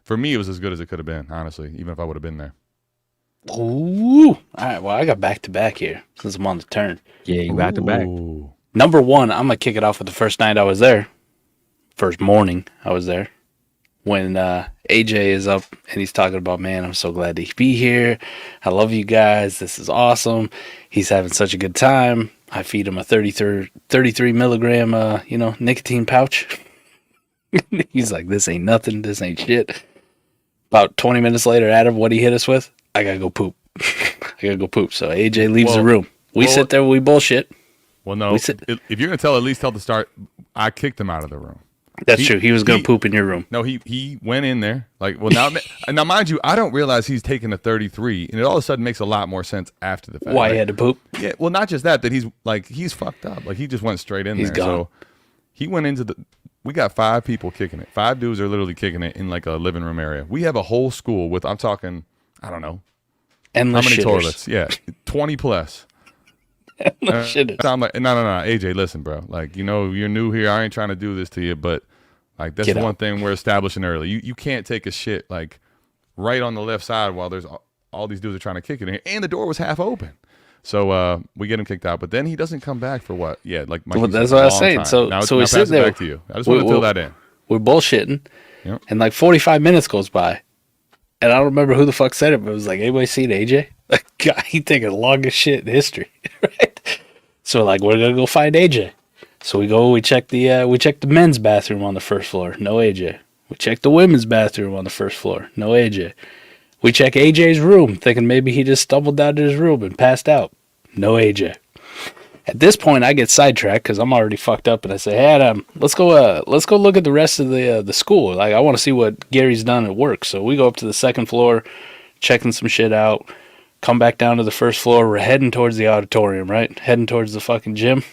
for me, it was as good as it could have been, honestly, even if I would have been there. Ooh. All right, well, I got back-to-back here since I'm on the turn. Yeah, you back-to-back. Number one, I'm going to kick it off with the first night I was there. First morning I was there. When AJ is up and he's talking about, man, I'm so glad to be here. I love you guys. This is awesome. He's having such a good time. I feed him a 33 milligram, nicotine pouch. He's like, this ain't nothing. This ain't shit. About 20 minutes later, Adam, what he hit us with? I gotta go poop. So AJ leaves the room. We sit there, we bullshit. Well, no. If you're gonna at least tell the start, I kicked him out of the room. That's true. He was going to poop in your room. No, he went in there. Like, well, now, mind you, I don't realize he's taking a 33, and it all of a sudden makes a lot more sense after the fact. Why he had to poop? Yeah, well, not just that he's fucked up. Like, he just went straight in there. He's gone. So he went into we got 5 people kicking it. 5 dudes are literally kicking it in like a living room area. We have a whole school with, I'm talking, I don't know. Endless how many shitters. toilets? Yeah, 20 plus. Shitters. I'm like, no, AJ, listen, bro. Like, you're new here. I ain't trying to do this to you, but like that's one thing we're establishing early. You can't take a shit like right on the left side while there's all these dudes are trying to kick it in here, and the door was half open. So we get him kicked out, but then he doesn't come back for what? Yeah, like Mike, that's what I was saying. Time. So now we sit there. Back to you. I just want to fill that in. We're bullshitting, and like 45 minutes goes by, And I don't remember who the fuck said it, but it was like, anybody seen AJ? Like, God, he thinking longest shit in history, right? So like, we're gonna go find AJ. So we check the men's bathroom on the first floor. No AJ. We check the women's bathroom on the first floor. No AJ. We check AJ's room, thinking maybe he just stumbled down to his room and passed out. No AJ. At this point, I get sidetracked because I'm already fucked up, and I say, "Hey, Adam, let's go look at the rest of the school. Like, I want to see what Gary's done at work." So we go up to the second floor, checking some shit out. Come back down to the first floor. We're heading towards the auditorium, right? Heading towards the fucking gym.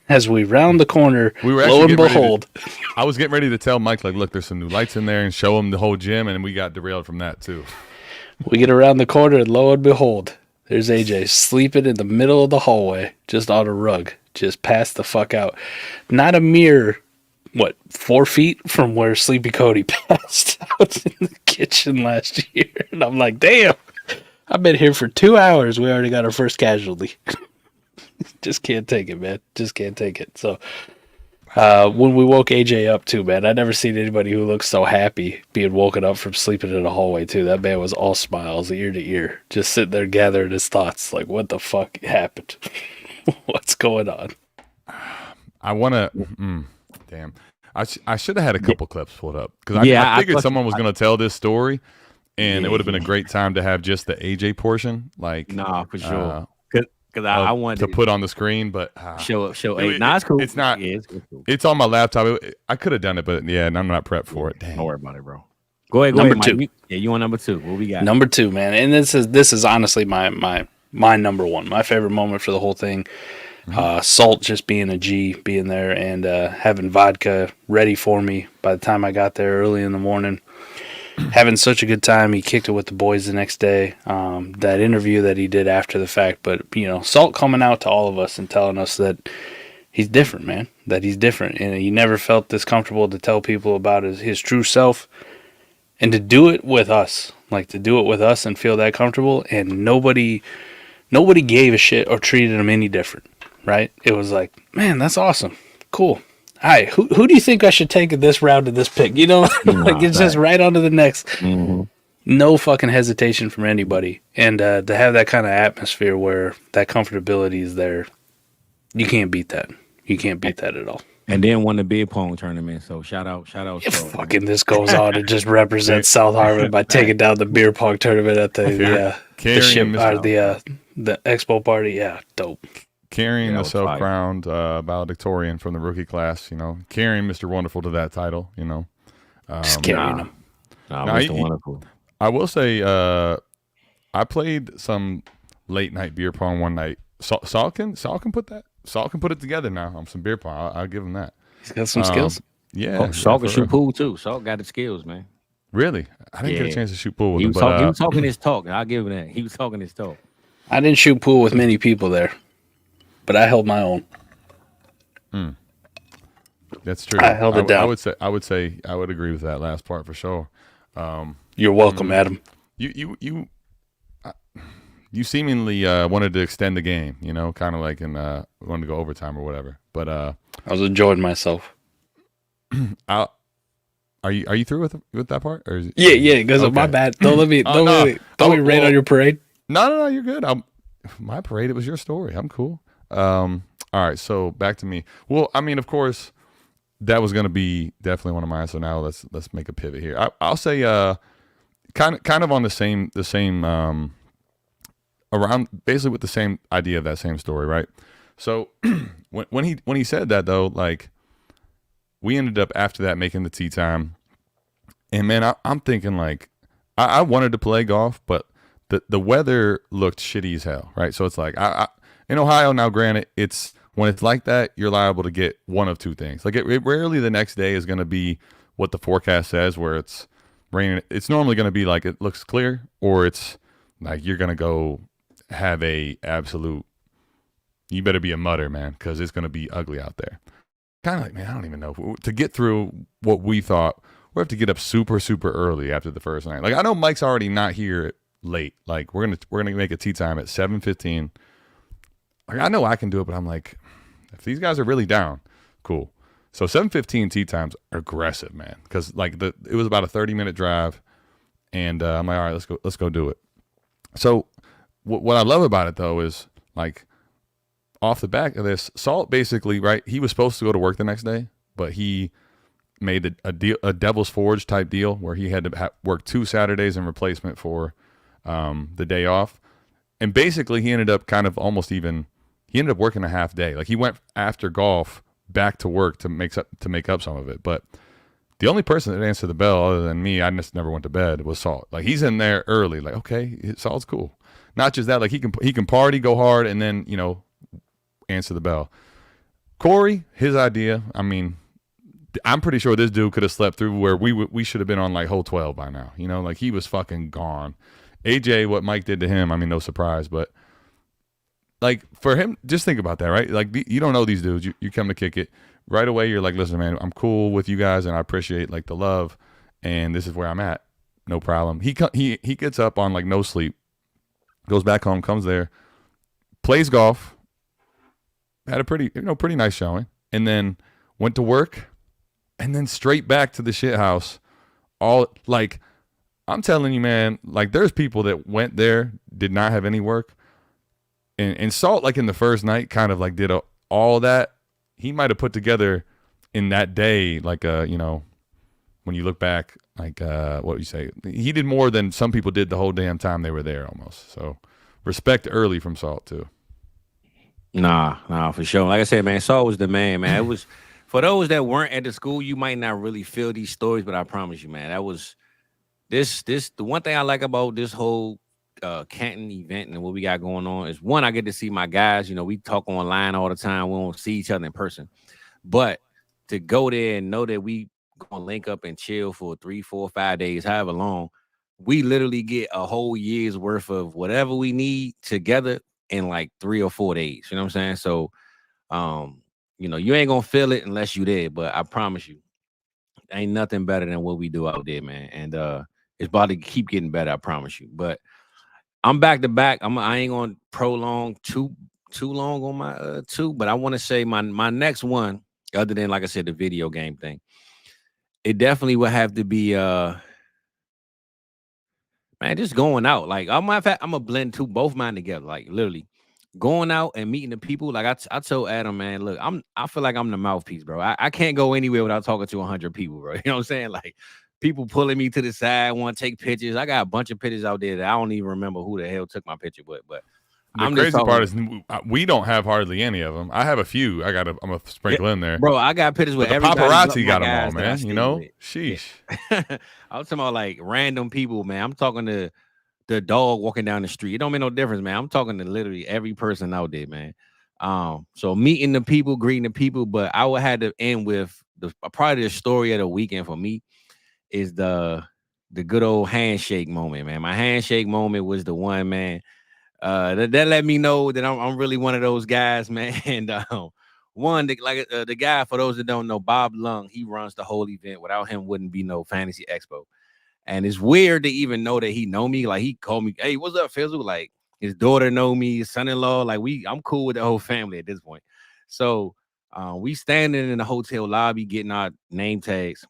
As we round the corner, lo and behold, I was getting ready to tell Mike, like, look, there's some new lights in there, and show him the whole gym, and we got derailed from that too. We get around the corner, and lo and behold, there's AJ sleeping in the middle of the hallway, just on a rug, just passed the fuck out. Not a mere, 4 feet from where Sleepy Cody passed out in the kitchen last year. And I'm like, damn, I've been here for 2 hours. We already got our first casualty. Just can't take it, man. Just can't take it. So when we woke AJ up too, man, I never seen anybody who looked so happy being woken up from sleeping in a hallway too. That man was all smiles ear to ear, just sitting there gathering his thoughts. Like, what the fuck happened? What's going on? I want to. Damn. I should have had a couple clips pulled up because I figured someone was going to tell this story, and it would have been a great time to have just the AJ portion. Like, nah, for sure. Because I wanted to put on the screen, but show eight. Nah, it's cool. It's not. Yeah, it's cool. It's on my laptop. I could have done it, but yeah, and I'm not prepped for it. Dang. Don't worry about it, bro. Go ahead, Number two. Mike. You on number 2? What we got? Number 2, man, and this is honestly my number 1, my favorite moment for the whole thing. Salt just being a G, being there, and having vodka ready for me by the time I got there early in the morning. Having such a good time. He kicked it with the boys the next day. That interview that he did after the fact, but Salt coming out to all of us and telling us that he's different, man. That he's different, and he never felt this comfortable to tell people about his true self, and to do it with us, and feel that comfortable, and nobody gave a shit or treated him any different, right? It was like, man, that's awesome, cool. All right, who do you think I should take in this round of this pick? Like, it's just right on to the next. Mm-hmm. No fucking hesitation from anybody. And to have that kind of atmosphere where that comfortability is there, you can't beat that. You can't beat that at all. And then won the beer pong tournament. So shout out. Fucking this goes on to just represent South Harmon by taking down the beer pong tournament at the Expo party. Yeah, dope. Carrying the self-crowned valedictorian from the rookie class, carrying Mr. Wonderful to that title, Just carrying him. Mr. Wonderful. I will say, I played some late night beer pong one night. Saul can put it together now on some beer pong. I'll give him that. He's got some skills. Yeah. Saul can shoot pool too. Saul got the skills, man. Really? I didn't get a chance to shoot pool with him. He was talking his talk. I'll give him that. He was talking his talk. I didn't shoot pool with many people there, but I held my own. That's true. I held it down. I would agree with that last part for sure. You're welcome, Adam. You seemingly wanted to extend the game, kind of like wanted to go overtime or whatever. But I was enjoying myself. Are you through with that part? Or yeah. Because of my bad. Don't let me rain on your parade. No, you're good. My parade. It was your story. I'm cool. All right, so back to me. Well, I mean, of course, that was going to be definitely one of mine. So now let's make a pivot here. I'll say kind of on the same around basically with the same idea of that same story, right? So when he said that though, like we ended up after that making the tea time, and man, I'm thinking like I wanted to play golf, but the weather looked shitty as hell, right? So it's like I in Ohio now, granted, it's when it's like that, you're liable to get one of two things. Like it rarely the next day is going to be what the forecast says, where it's raining. It's normally going to be like it looks clear, or it's like you're going to go have a absolute. You better be a mutter, man, because it's going to be ugly out there. Kind of like, man, I don't even know. To get through what we thought, we have to get up super, super early after the first night. Like I know Mike's already not here late. Like we're gonna make a tea time at 7:15. Like I know I can do it, but I'm like, if these guys are really down, cool. So 7:15 tea times are aggressive, man, because like it was about a 30-minute drive, And I'm like, all right, let's go do it. So what I love about it though is like off the back of this, Salt basically, right? He was supposed to go to work the next day, but he made a Devil's Forge type deal where he had to work 2 Saturdays in replacement for the day off. And basically he ended up he ended up working a half day. Like he went after golf back to work to make up some of it. But the only person that answered the bell other than me, I just never went to bed, was Salt. Like he's in there early. Like, okay, Salt's cool. Not just that, like he can party, go hard, and then, answer the bell. Corey, his idea, I mean, I'm pretty sure this dude could have slept through where we should have been on like hole 12 by now. Like he was fucking gone. AJ, what Mike did to him, I mean, no surprise, but like for him, just think about that, right? Like you don't know these dudes. You come to kick it right away. You're like, listen, man, I'm cool with you guys, and I appreciate like the love, and this is where I'm at. No problem. He gets up on like no sleep, goes back home, comes there, plays golf, had a pretty nice showing, and then went to work, and then straight back to the shit house. All like, I'm telling you, man, like there's people that went there, did not have any work. And Salt, like in the first night, kind of like did all that. He might have put together in that day, like when you look back, like what would you say? He did more than some people did the whole damn time they were there almost. So respect early from Salt too. Nah, for sure. Like I said, man, Salt was the man, man. It was for those that weren't at the school, you might not really feel these stories, but I promise you, man, that was this the one thing I like about this whole Canton event and what we got going on is, one, I get to see my guys. We talk online all the time. We don't see each other in person, but to go there and know that we gonna link up and chill for 3, 4, 5 days, however long, we literally get a whole year's worth of whatever we need together in like 3 or 4 days. You know what I'm saying? So, you ain't gonna feel it unless you there, but I promise you, ain't nothing better than what we do out there, man. And it's about to keep getting better, I promise you. But I'm back to back. I ain't gonna prolong too long on my 2, but I want to say my next one, other than like I said, the video game thing, it definitely would have to be man, just going out. Like I'm gonna blend both mine together. Like literally going out and meeting the people. Like I told Adam, man, look, I feel like I'm the mouthpiece, bro. I can't go anywhere without talking to 100 people, bro. You know what I'm saying? Like people pulling me to the side, want to take pictures. I got a bunch of pictures out there that I don't even remember who the hell took my picture with. But the crazy part is we don't have hardly any of them. I have a few. I'm gonna sprinkle in there, bro. I got pictures with everybody. Paparazzi got them all, man. Sheesh. I was talking about like random people, man. I'm talking to the dog walking down the street. It don't make no difference, man. I'm talking to literally every person out there, man. So meeting the people, greeting the people, but I would have to end with probably the story of the weekend for me is the good old handshake moment, man. My handshake moment was the one, man. That let me know that I'm really one of those guys, man. And the guy, for those that don't know, Bob Lung, he runs the whole event. Without him, wouldn't be no Fantasy Expo. And it's weird to even know that he know me. Like he called me, hey, what's up, Fizzle? Like his daughter know me, his son-in-law. Like I'm cool with the whole family at this point. So we standing in the hotel lobby getting our name tags.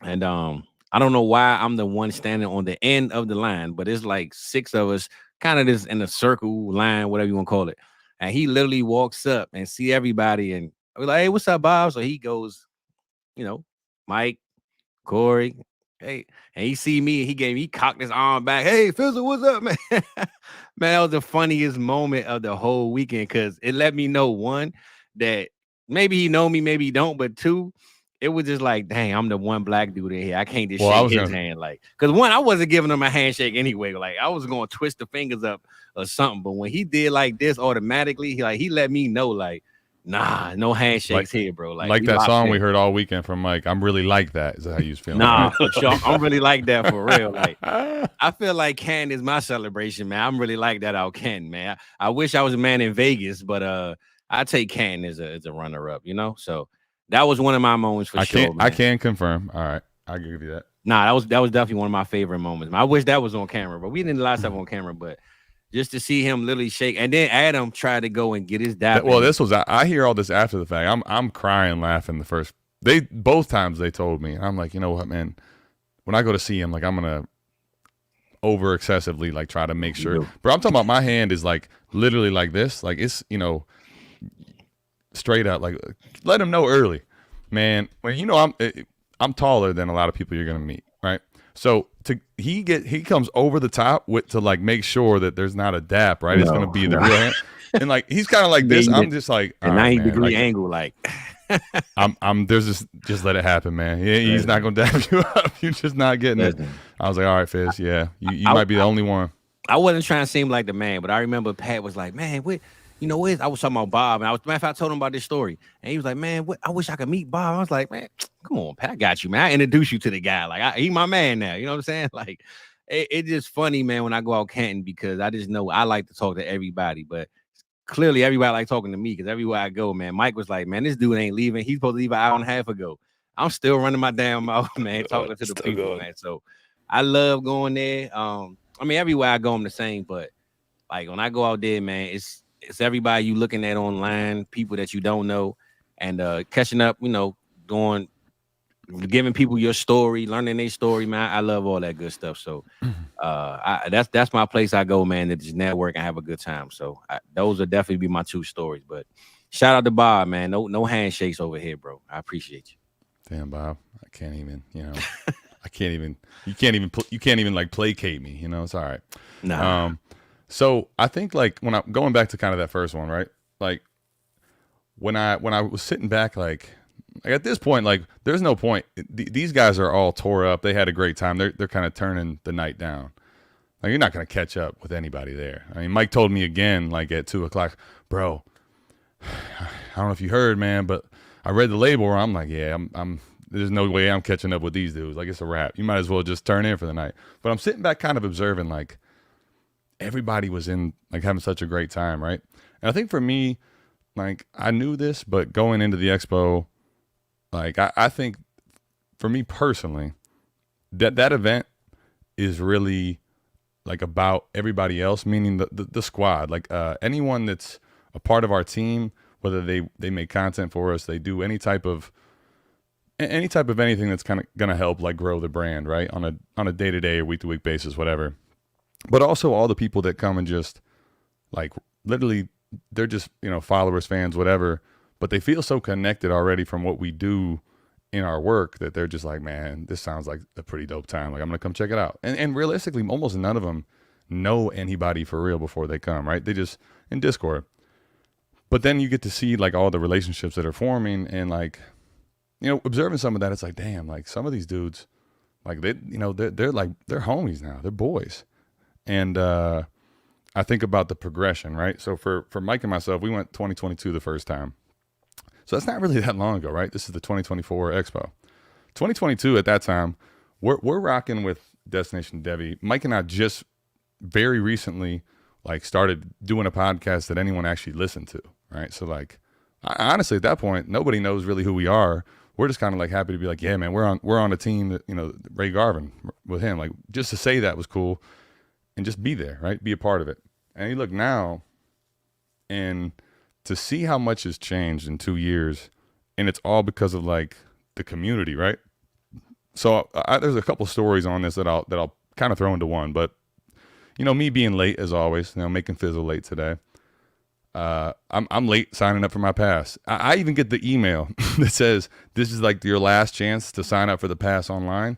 And I don't know why I'm the one standing on the end of the line, but it's like 6 of us kind of just in a circle line, whatever you want to call it. And he literally walks up and see everybody. And we're like, hey, what's up, Bob? So he goes, Mike, Corey, hey, and he see me and he cocked his arm back. Hey, Fizzle, what's up, man? Man, that was the funniest moment of the whole weekend because it let me know, one, that maybe he know me, maybe he don't, but 2, it was just like, dang, I'm the one black dude in here. I can't just shake his hand. Like, because 1, I wasn't giving him a handshake anyway. Like, I was going to twist the fingers up or something. But when he did like this automatically, he let me know, like, nah, no handshakes here, bro. Like that song we heard all weekend from Mike. I'm really like that. Is that how you was feeling? Nah, for sure. I'm really like that for real. Like, I feel like Canton is my celebration, man. I'm really like that out Canton, man. I wish I was a man in Vegas, but I take Canton as a runner-up, So that was one of my moments for sure. I can confirm. All right, I'll give you that. Nah, that was definitely one of my favorite moments. I wish that was on camera, but we didn't do a lot of stuff on camera. But just to see him literally shake, and then Adam tried to go and get his dap. Well, I hear all this after the fact. I'm crying, laughing. Both times they told me, and I'm like, you know what, man? When I go to see him, like I'm gonna over excessively like try to make sure. Bro, I'm talking about my hand is like literally like this. Like it's, you know, straight up. Like let them know early, man. When you know I'm taller than a lot of people you're gonna meet, right? So he comes over the top to like make sure that there's not a dap, right? It's gonna be the real hand. And like he's kind of like this. I'm just like a 90-degree angle, like I'm there's just let it happen, man. He's not gonna dap you up. You're just not getting it. I was like, all right, Fizz, yeah, you might be the only one. I wasn't trying to seem like the man, but I remember Pat was like, man, what? You know what? I was talking about Bob, and matter of fact, I told him about this story, and he was like, man, what? I wish I could meet Bob. I was like, man, come on, Pat, I got you, man. I introduced you to the guy. Like, he my man now. You know what I'm saying? Like, it's just funny, man, when I go out Canton, because I just know I like to talk to everybody, but clearly everybody like talking to me, because everywhere I go, man, Mike was like, man, this dude ain't leaving. He's supposed to leave an hour and a half ago. I'm still running my damn mouth, man, talking to the people, going. Man. So I love going there. I mean, everywhere I go, I'm the same, but like when I go out there, man, it's everybody you looking at online, people that you don't know, and catching up, you know, giving people your story, learning their story, man. I love all that good stuff. So that's my place I go, man, to just network and have a good time. So those will definitely be my two stories. But shout out to Bob, man. No handshakes over here, bro. I appreciate you. Damn, Bob. I can't even, you know, you can't even like placate me, you know, it's all right. Nah. So I think like when I'm going back to kind of that first one, right? Like when I was sitting back, like at this point, like there's no point. These guys are all tore up. They had a great time. They're kind of turning the night down. Like you're not going to catch up with anybody there. I mean, Mike told me again, like at 2:00, bro, I don't know if you heard, man, but I read the label where I'm like, yeah, I'm there's no way I'm catching up with these dudes. Like it's a wrap. You might as well just turn in for the night. But I'm sitting back kind of observing, like everybody was in like having such a great time, right? And I think for me, like I knew this, but going into the Expo, like I think for me personally, that event is really like about everybody else, meaning the squad. Like anyone that's a part of our team, whether they make content for us, they do any type of anything that's kind of gonna help like grow the brand, right? On a day-to-day or week-to-week basis, whatever. But also all the people that come and just like literally they're just, you know, followers, fans, whatever, but they feel so connected already from what we do in our work that they're just like, man, this sounds like a pretty dope time. Like I'm gonna come check it out. And realistically, almost none of them know anybody for real before they come, right? They just in Discord. But then you get to see like all the relationships that are forming and like, you know, observing some of that, it's like, damn, like some of these dudes, like they, you know, they're like, they're homies now, they're boys. And I think about the progression, right? So for Mike and myself, we went 2022 the first time. So that's not really that long ago, right? This is the 2024 Expo. 2022 at that time, we're rocking with Destination Devi. Mike and I just very recently like started doing a podcast that anyone actually listened to, right? So like, honestly, at that point, nobody knows really who we are. We're just kind of like happy to be like, yeah, man, we're on a team that, you know, Ray Garvin with him. Like just to say that was cool and just be there, right? Be a part of it. And you look now and to see how much has changed in 2 years, and it's all because of like the community, right? So there's a couple stories on this that I'll kind of throw into one, but you know, me being late as always, you know, making Fizzle late today. I'm late signing up for my pass. I even get the email that says this is like your last chance to sign up for the pass online,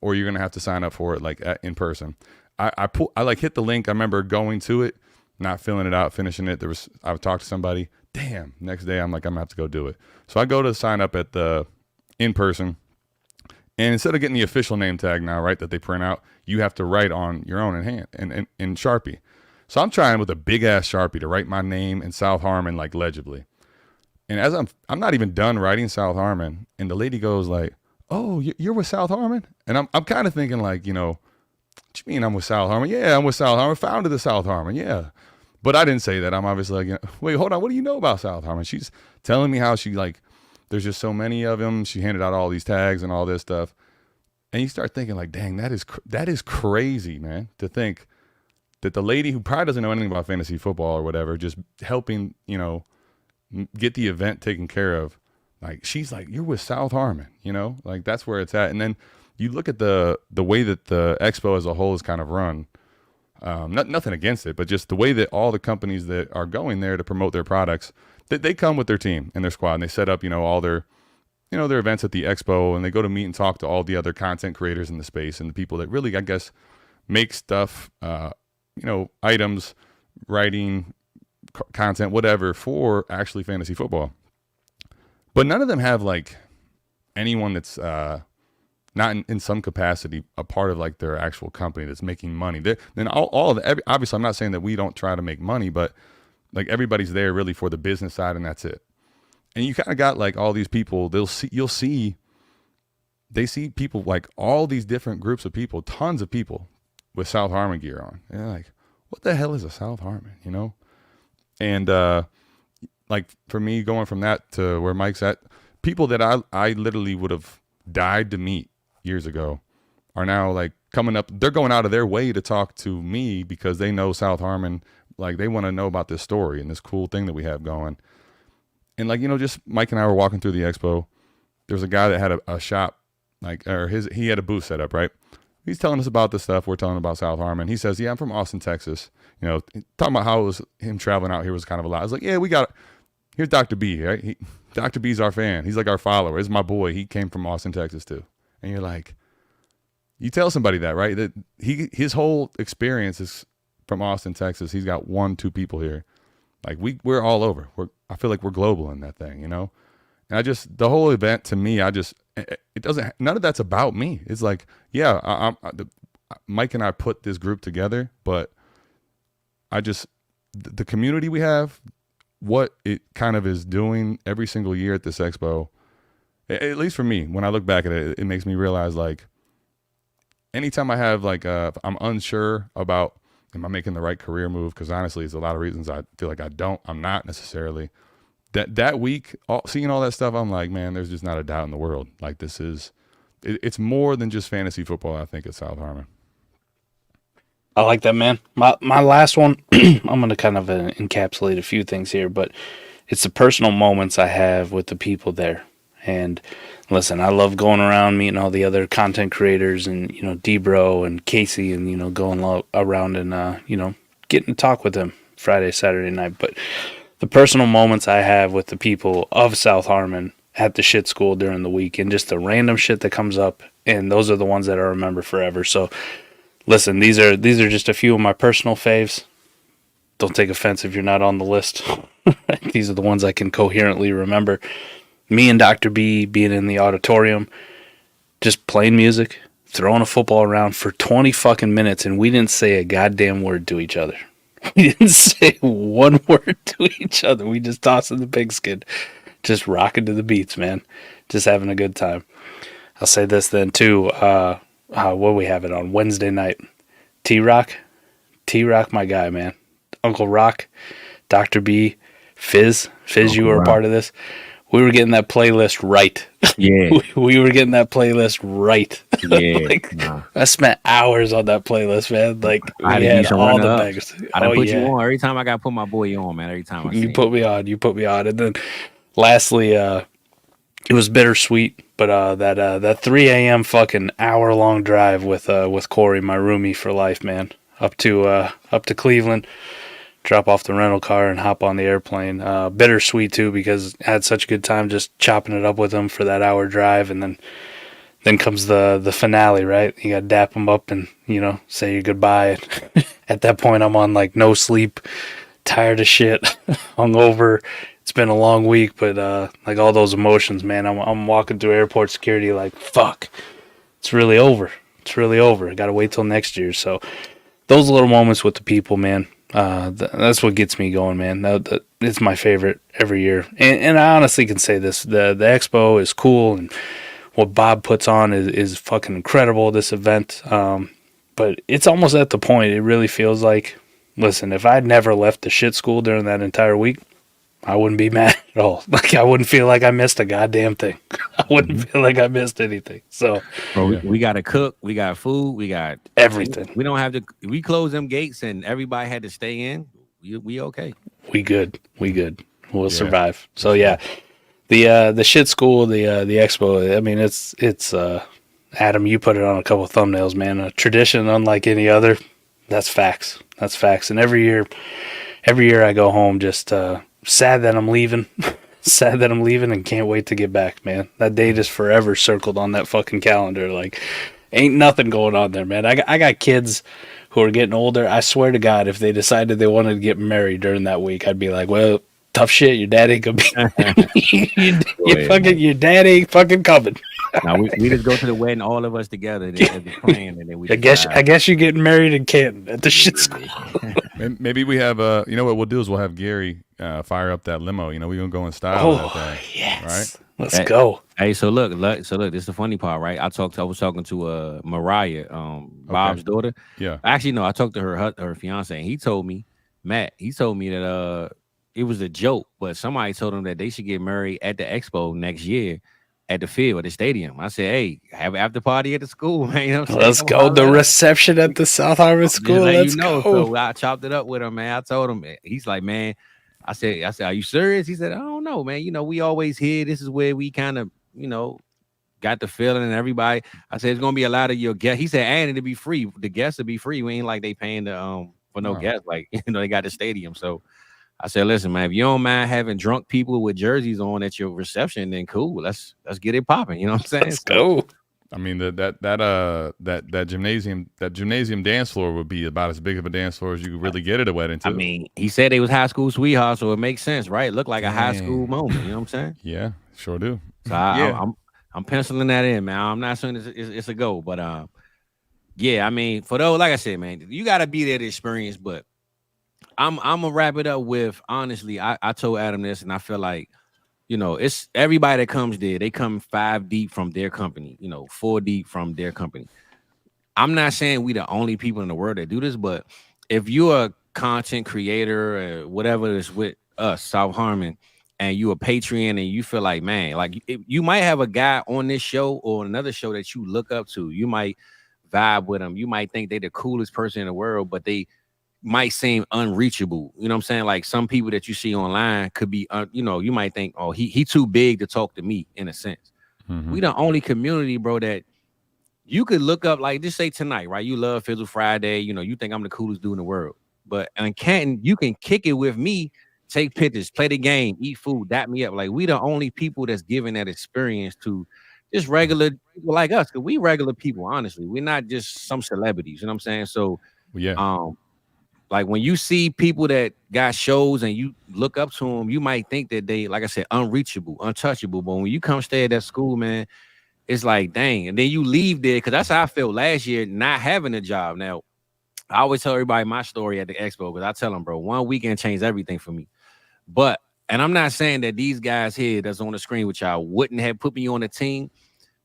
or you're gonna have to sign up for it like in person. I like hit the link. I remember going to it, not filling it out, finishing it. I would talk to somebody. Damn. Next day, I'm like, I'm gonna have to go do it. So I go to sign up at the in person, and instead of getting the official name tag now, right, that they print out, you have to write on your own in hand and in Sharpie. So I'm trying with a big ass Sharpie to write my name in South Harmon like legibly. And as I'm not even done writing South Harmon, and the lady goes like, "Oh, you're with South Harmon?" And I'm kind of thinking like, you know, what you mean I'm with South Harmon? Yeah, I'm with South Harmon. Founded the South Harmon. Yeah. But I didn't say that. I'm obviously like, you know, wait, hold on. What do you know about South Harmon? She's telling me how she like, there's just so many of them. She handed out all these tags and all this stuff. And you start thinking like, dang, that is crazy, man, to think that the lady who probably doesn't know anything about fantasy football or whatever, just helping, you know, get the event taken care of. Like, she's like, you're with South Harmon, you know, like that's where it's at. And then you look at the way that the Expo as a whole is kind of run. Nothing against it, but just the way that all the companies that are going there to promote their products, they come with their team and their squad, and they set up, all their events at the Expo, and they go to meet and talk to all the other content creators in the space and the people that really, I guess, make stuff, items, writing, content, whatever, for actually fantasy football. But none of them have like anyone that's not in some capacity a part of like their actual company that's making money. Then obviously, I'm not saying that we don't try to make money, but like everybody's there really for the business side, and that's it. And you kind of got like all these people. They see people, like all these different groups of people, tons of people with South Harmon gear on. And they're like, what the hell is a South Harmon? And like for me, going from that to where Mike's at, people that I literally would have died to meet years ago are now like coming up. They're going out of their way to talk to me because they know South Harmon. Like they want to know about this story and this cool thing that we have going. And like, just Mike and I were walking through the Expo. There was a guy that had a shop, he had a booth set up, right? He's telling us about this stuff. We're telling about South Harmon. He says, yeah, I'm from Austin, Texas. Talking about how it was him traveling out here was kind of a lot. I was like, yeah, here's Dr. B, right? Dr. B's our fan. He's like our follower. It's my boy. He came from Austin, Texas too. And you're like, you tell somebody that, right? That his whole experience is from Austin, Texas. He's got 1-2 people here. Like we're all over. I feel like we're global in that thing, And the whole event to me, none of that's about me. It's like, yeah, Mike and I put this group together, but the community we have, what it kind of is doing every single year at this Expo, at least for me, when I look back at it, it makes me realize like anytime I have like, I'm unsure about, am I making the right career move? Because honestly, it's a lot of reasons I feel like I'm not necessarily. That week, seeing all that stuff, I'm like, man, there's just not a doubt in the world. Like it's more than just fantasy football, I think, at South Harmon. I like that, man. My last one, I'm going to kind of encapsulate a few things here, but it's the personal moments I have with the people there. And listen, I love going around meeting all the other content creators and, D-Bro and Casey and, going around and, getting to talk with them Friday, Saturday night. But the personal moments I have with the people of South Harmon at the shit school during the week and just the random shit that comes up, and those are the ones that I remember forever. So listen, these are just a few of my personal faves. Don't take offense if you're not on the list. These are the ones I can coherently remember. Me and Dr. B being in the auditorium, just playing music, throwing a football around for 20 fucking minutes, and we didn't say a goddamn word to each other. We didn't say one word to each other. We just tossed in the pigskin, just rocking to the beats, man. Just having a good time. I'll say this then too. What we have it on Wednesday night. T-Rock, my guy, man. Uncle Rock, Dr. B, Fizz, you were a part of this. We were getting that playlist right. Yeah. we were getting that playlist right. Yeah. I spent hours on that playlist, man. Like, we had all the bangers. I done put you on. Every time I got to put my boy on, man. Every time you put me on. And then lastly, it was bittersweet, but that 3 a.m. fucking hour-long drive with Corey, my roomie for life, man, up to Cleveland. Drop off the rental car and hop on the airplane. Bittersweet too, because I had such a good time just chopping it up with him for that hour drive, and then comes the finale, right? You gotta dap him up and say your goodbye. At that point, I'm on like no sleep, tired of shit, hungover. It's been a long week, but like all those emotions, man. I'm walking through airport security like, fuck, it's really over. I gotta wait till next year. So those little moments with the people, man. That's what gets me going, man. It's my favorite every year, and I honestly can say this: the Expo is cool, and what Bob puts on is fucking incredible. This event, but it's almost at the point. It really feels like, listen, if I'd never left the shit school during that entire week, I wouldn't be mad at all. Like, I wouldn't feel like I missed a goddamn thing. I wouldn't feel like I missed anything. So, bro, we got to cook. We got food. We got everything. We don't have to. We close them gates and everybody had to stay in. We okay. We good. We'll survive. So yeah, the shit school, the Expo. I mean, Adam, you put it on a couple of thumbnails, man. A tradition unlike any other. That's facts. That's facts. And every year I go home just sad that I'm leaving. Sad that I'm leaving and can't wait to get back, man. That date is forever circled on that fucking calendar. Like, ain't nothing going on there, man. I got kids who are getting older. I swear to God, if they decided they wanted to get married during that week, I'd be like, well, tough shit. Your dad ain't gonna be. Your dad ain't fucking coming. Now we just go to the wedding, all of us together, and then plan, and then we. I guess you're getting married in Canton at the shit school. Maybe we have you know what we'll do is we'll have Gary fire up that limo. You know, we're gonna go in style with that thing. Yes. Right? Let's go. Hey, so look, this is the funny part, right? I was talking to Mariah, Bob's daughter. Yeah. Actually, no, I talked to her fiance, and he told me that it was a joke, but somebody told him that they should get married at the Expo next year at the field, at the stadium. I said, hey, have an after party at the school, man. You know what I'm Let's go. The reception at the South Harmon school. Let's go. So I chopped it up with him, man. I told him, he's like, man, I said, are you serious? He said, I don't know, man. You know, we always hear this is where we kind of, you know, got the feeling and everybody. I said, it's going to be a lot of your guests. He said, and it'll be free. The guests will be free. We ain't like they paying for no guests. Like, you know, they got the stadium. So I said, listen, man, if you don't mind having drunk people with jerseys on at your reception, then cool. Let's get it popping. You know what I'm saying? Let's go. I mean, that gymnasium dance floor would be about as big of a dance floor as you could really get at a wedding too. I mean, he said they was high school sweethearts, so it makes sense, right? It looked like a high school moment. You know what I'm saying? Yeah, sure do. So I'm penciling that in, man. I'm not saying it's a go, but yeah, I mean, for those, like I said, man, you got to be there to experience. But I'm gonna wrap it up with, honestly, I told Adam this, and I feel like, you know, it's everybody that comes there, they come 5 deep from their company, you know, 4 deep from their company. I'm not saying we the only people in the world that do this, but if you're a content creator or whatever is with us, South Harmon, and you a Patreon and you feel like, man, like you might have a guy on this show or another show that you look up to. You might vibe with them. You might think they're the coolest person in the world, but they might seem unreachable. You know what I'm saying? Like some people that you see online could be, you know, you might think, oh, he too big to talk to me, in a sense. Mm-hmm. We the only community, bro, that you could look up, like, just say tonight, right? You love Fizzle Friday. You know, you think I'm the coolest dude in the world. But in Canton, you can kick it with me, take pictures, play the game, eat food, dap me up. Like, we the only people that's giving that experience to just regular people like us. Because we regular people, honestly. We're not just some celebrities. You know what I'm saying? So, yeah. Like when you see people that got shows and you look up to them, you might think that they, like I said, unreachable, untouchable. But when you come stay at that school, man, it's like, dang. And then you leave there, because that's how I felt last year, not having a job. Now, I always tell everybody my story at the Expo, because I tell them, bro, one weekend changed everything for me. But, and I'm not saying that these guys here that's on the screen with y'all wouldn't have put me on the team,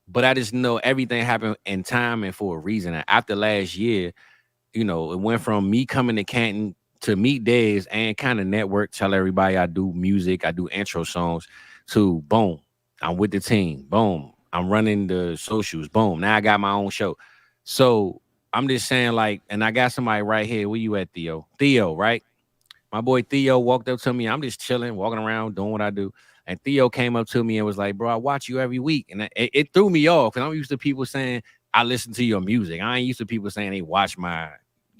but I just know everything happened in time and for a reason. And after last year, you know, it went from me coming to Canton to meet Dez and kind of network, tell everybody I do music, I do intro songs, to boom, I'm with the team. Boom, I'm running the socials. Boom, now I got my own show. So I'm just saying, like, and I got somebody right here. Where you at, Theo? Theo, right? My boy Theo walked up to me. I'm just chilling, walking around, doing what I do. And Theo came up to me and was like, bro, I watch you every week. And it threw me off, because I'm used to people saying, I listen to your music. I ain't used to people saying they watch my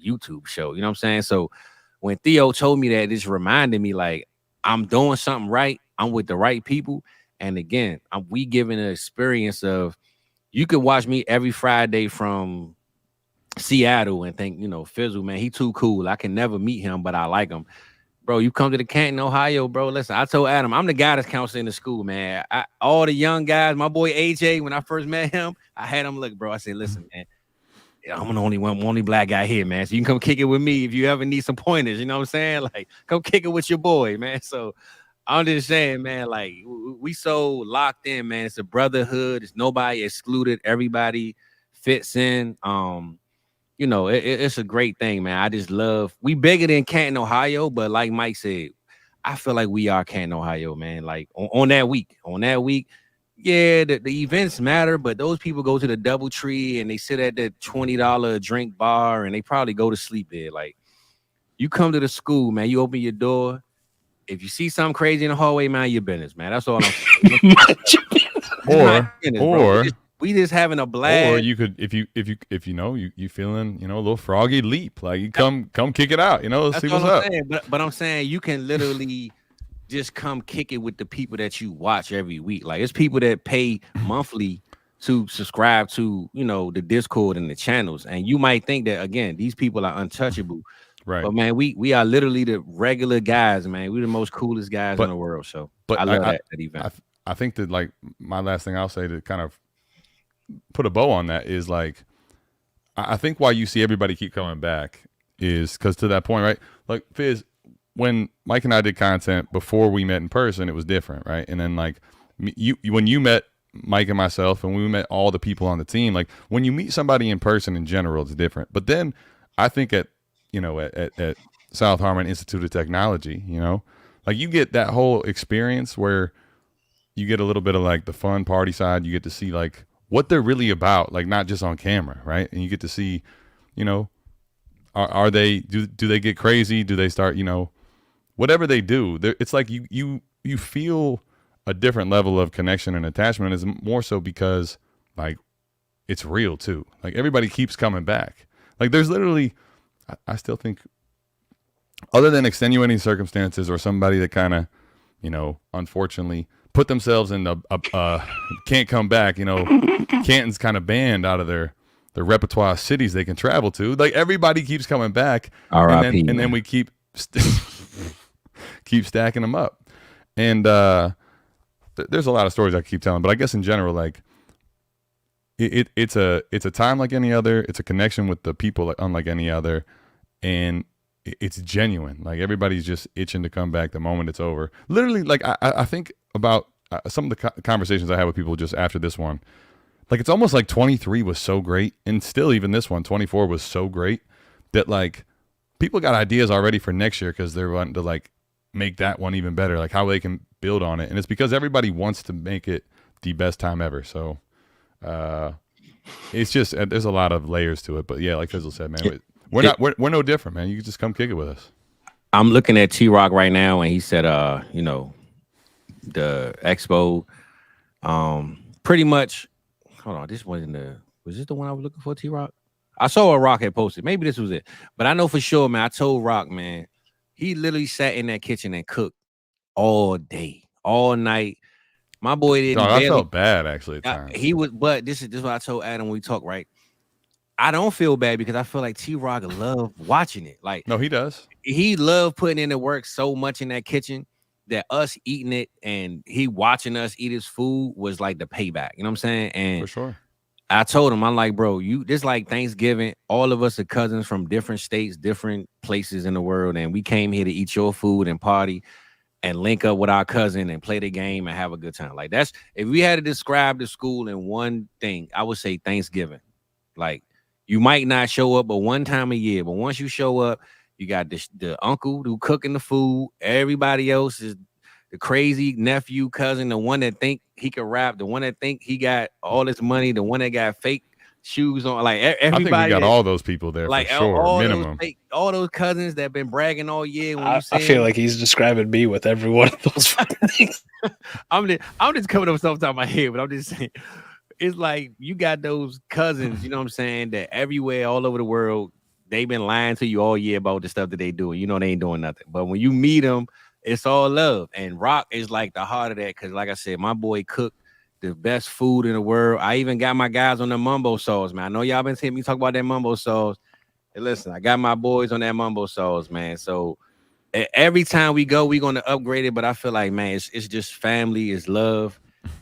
YouTube show. You know what I'm saying? So when Theo told me that, it just reminded me, like, I'm doing something right. I'm with the right people. And again, we giving an experience of, you could watch me every Friday from Seattle and think, you know, Fizzle, man, he too cool. I can never meet him, but I like him. Bro, you come to the Canton, Ohio, bro. Listen, I told Adam, I'm the guidance counselor in the school, man. All the young guys, my boy AJ, when I first met him, I had him look, bro. I said, listen, man, I'm the only black guy here, man. So you can come kick it with me if you ever need some pointers. You know what I'm saying? Like, come kick it with your boy, man. So I'm just saying, man, like, we so locked in, man. It's a brotherhood. It's nobody excluded. Everybody fits in. You know, it's a great thing, man. I just love, we bigger than Canton, Ohio, but like Mike said, I feel like we are Canton, Ohio, man. Like on that week, yeah, the events matter, but those people go to the DoubleTree and they sit at the $20 drink bar and they probably go to sleep there. Like, you come to the school, man, you open your door. If you see something crazy in the hallway, mind your business, man. That's all I'm saying. We just having a blast. Or you could, if you know you feeling a little froggy leap, like you come kick it out, let's see what's up. Saying. But I'm saying you can literally just come kick it with the people that you watch every week. Like it's people that pay monthly to subscribe to the Discord and the channels, and you might think that again these people are untouchable, right? But man, we are literally the regular guys, man. We're the most coolest guys in the world. So I love that event. I think that like my last thing I'll say to kind of put a bow on that is like I think why you see everybody keep coming back is because to that point, right? Like Fizz, when Mike and I did content before we met in person, it was different, right? And then like when you met Mike and myself, and we met all the people on the team, like when you meet somebody in person in general, it's different. But then I think at South Harmon Institute of Technology, like you get that whole experience where you get a little bit of like the fun party side. You get to see like what they're really about, like not just on camera, right? And you get to see, are they do they get crazy? Do they start, whatever they do? It's like you feel a different level of connection and attachment. Is more so because like it's real too. Like everybody keeps coming back. Like there's literally, I still think, other than extenuating circumstances or somebody that kind of, unfortunately put themselves in a can't come back, Canton's kind of banned out of their repertoire of cities they can travel to. Like everybody keeps coming back, and then we keep stacking them up. And there's a lot of stories I keep telling, but I guess in general, like it's a time like any other. It's a connection with the people like unlike any other, and it's genuine. Like everybody's just itching to come back the moment it's over. Literally, like I think about some of the conversations I had with people just after this one. Like it's almost like 23 was so great, and still even this one, 24 was so great that like people got ideas already for next year because they're wanting to like make that one even better, like how they can build on it. And it's because everybody wants to make it the best time ever. So it's just there's a lot of layers to it. But yeah, like Fizzle said, man, we're no different, man. You can just come kick it with us. I'm looking at T-Rock right now, and he said, the Expo, pretty much. Hold on, this wasn't was this the one I was looking for, T-Rock? I saw a Rock had posted. Maybe this was it, but I know for sure, man. I told Rock, man, he literally sat in that kitchen and cooked all day, all night. My boy didn't. I felt bad actually at times. He was, but this is what I told Adam when we talked, right? I don't feel bad because I feel like T-Rock loved watching it. Like, no, he does. He loved putting in the work so much in that kitchen that us eating it and he watching us eat his food was like the payback. You know what I'm saying? And for sure. I told him, I'm like, bro, this like Thanksgiving. All of us are cousins from different states, different places in the world, and we came here to eat your food and party and link up with our cousin and play the game and have a good time. Like that's, if we had to describe the school in one thing, I would say Thanksgiving. Like you might not show up but one time a year, but once you show up, you got the uncle who cooking the food. Everybody else is the crazy nephew, cousin, the one that think he can rap, the one that think he got all this money, the one that got fake shoes on. Like everybody, I think we got all those people there, like for sure, all minimum. All those cousins that been bragging all year. When I feel like he's describing me with every one of those fucking things. I'm just coming up with something on my head, but I'm just saying, it's like you got those cousins, you know what I'm saying, that everywhere, all over the world, they've been lying to you all year about the stuff that they do. You know they ain't doing nothing. But when you meet them, it's all love. And Rock is like the heart of that because, like I said, my boy cooked the best food in the world. I even got my guys on the mumbo sauce, man. I know y'all been seeing me talk about that mumbo sauce. Hey, listen, I got my boys on that mumbo sauce, man. So every time we go, we're going to upgrade it. But I feel like, man, it's just family, it's love.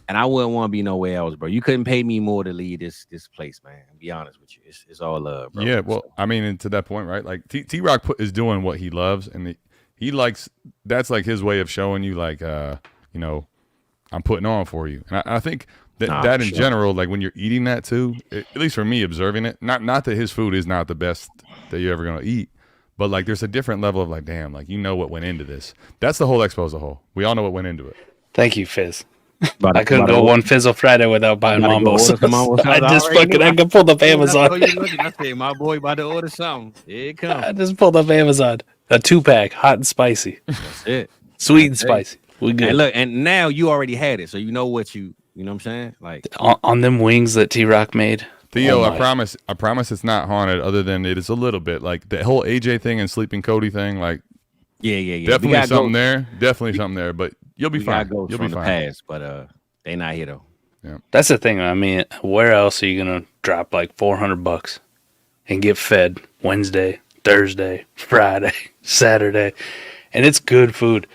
And I wouldn't want to be nowhere else, bro. You couldn't pay me more to lead this place, man. I'll be honest with you. It's all love, bro. Yeah, well, I mean, and to that point, right? Like T-Rock is doing what he loves, and he likes, that's like his way of showing you, like, I'm putting on for you. And I think that in general, like when you're eating that too, at least for me, observing it, not that his food is not the best that you're ever going to eat, but like there's a different level of like, damn, like you know what went into this. That's the whole Expo as a whole. We all know what went into it. Thank you, Fizz. I couldn't go one Fizzle Friday without buying Mambos. I can pull up Amazon. I say, my boy about to order something. Here it comes. I just pulled up Amazon. A 2-pack, hot and spicy. That's it. Sweet and spicy. We good. And look, and now you already had it, so you know what you You know what I'm saying? Like on them wings that T-Rock made. Theo, I promise it's not haunted. Other than it is a little bit like the whole AJ thing and Sleeping Cody thing. Like, yeah. Definitely something there. Definitely something there. But you'll be fine. You'll be fine. Past, but they not here though. Yeah, that's the thing. I mean, where else are you gonna drop like $400 and get fed Wednesday, Thursday, Friday, Saturday, and it's good food.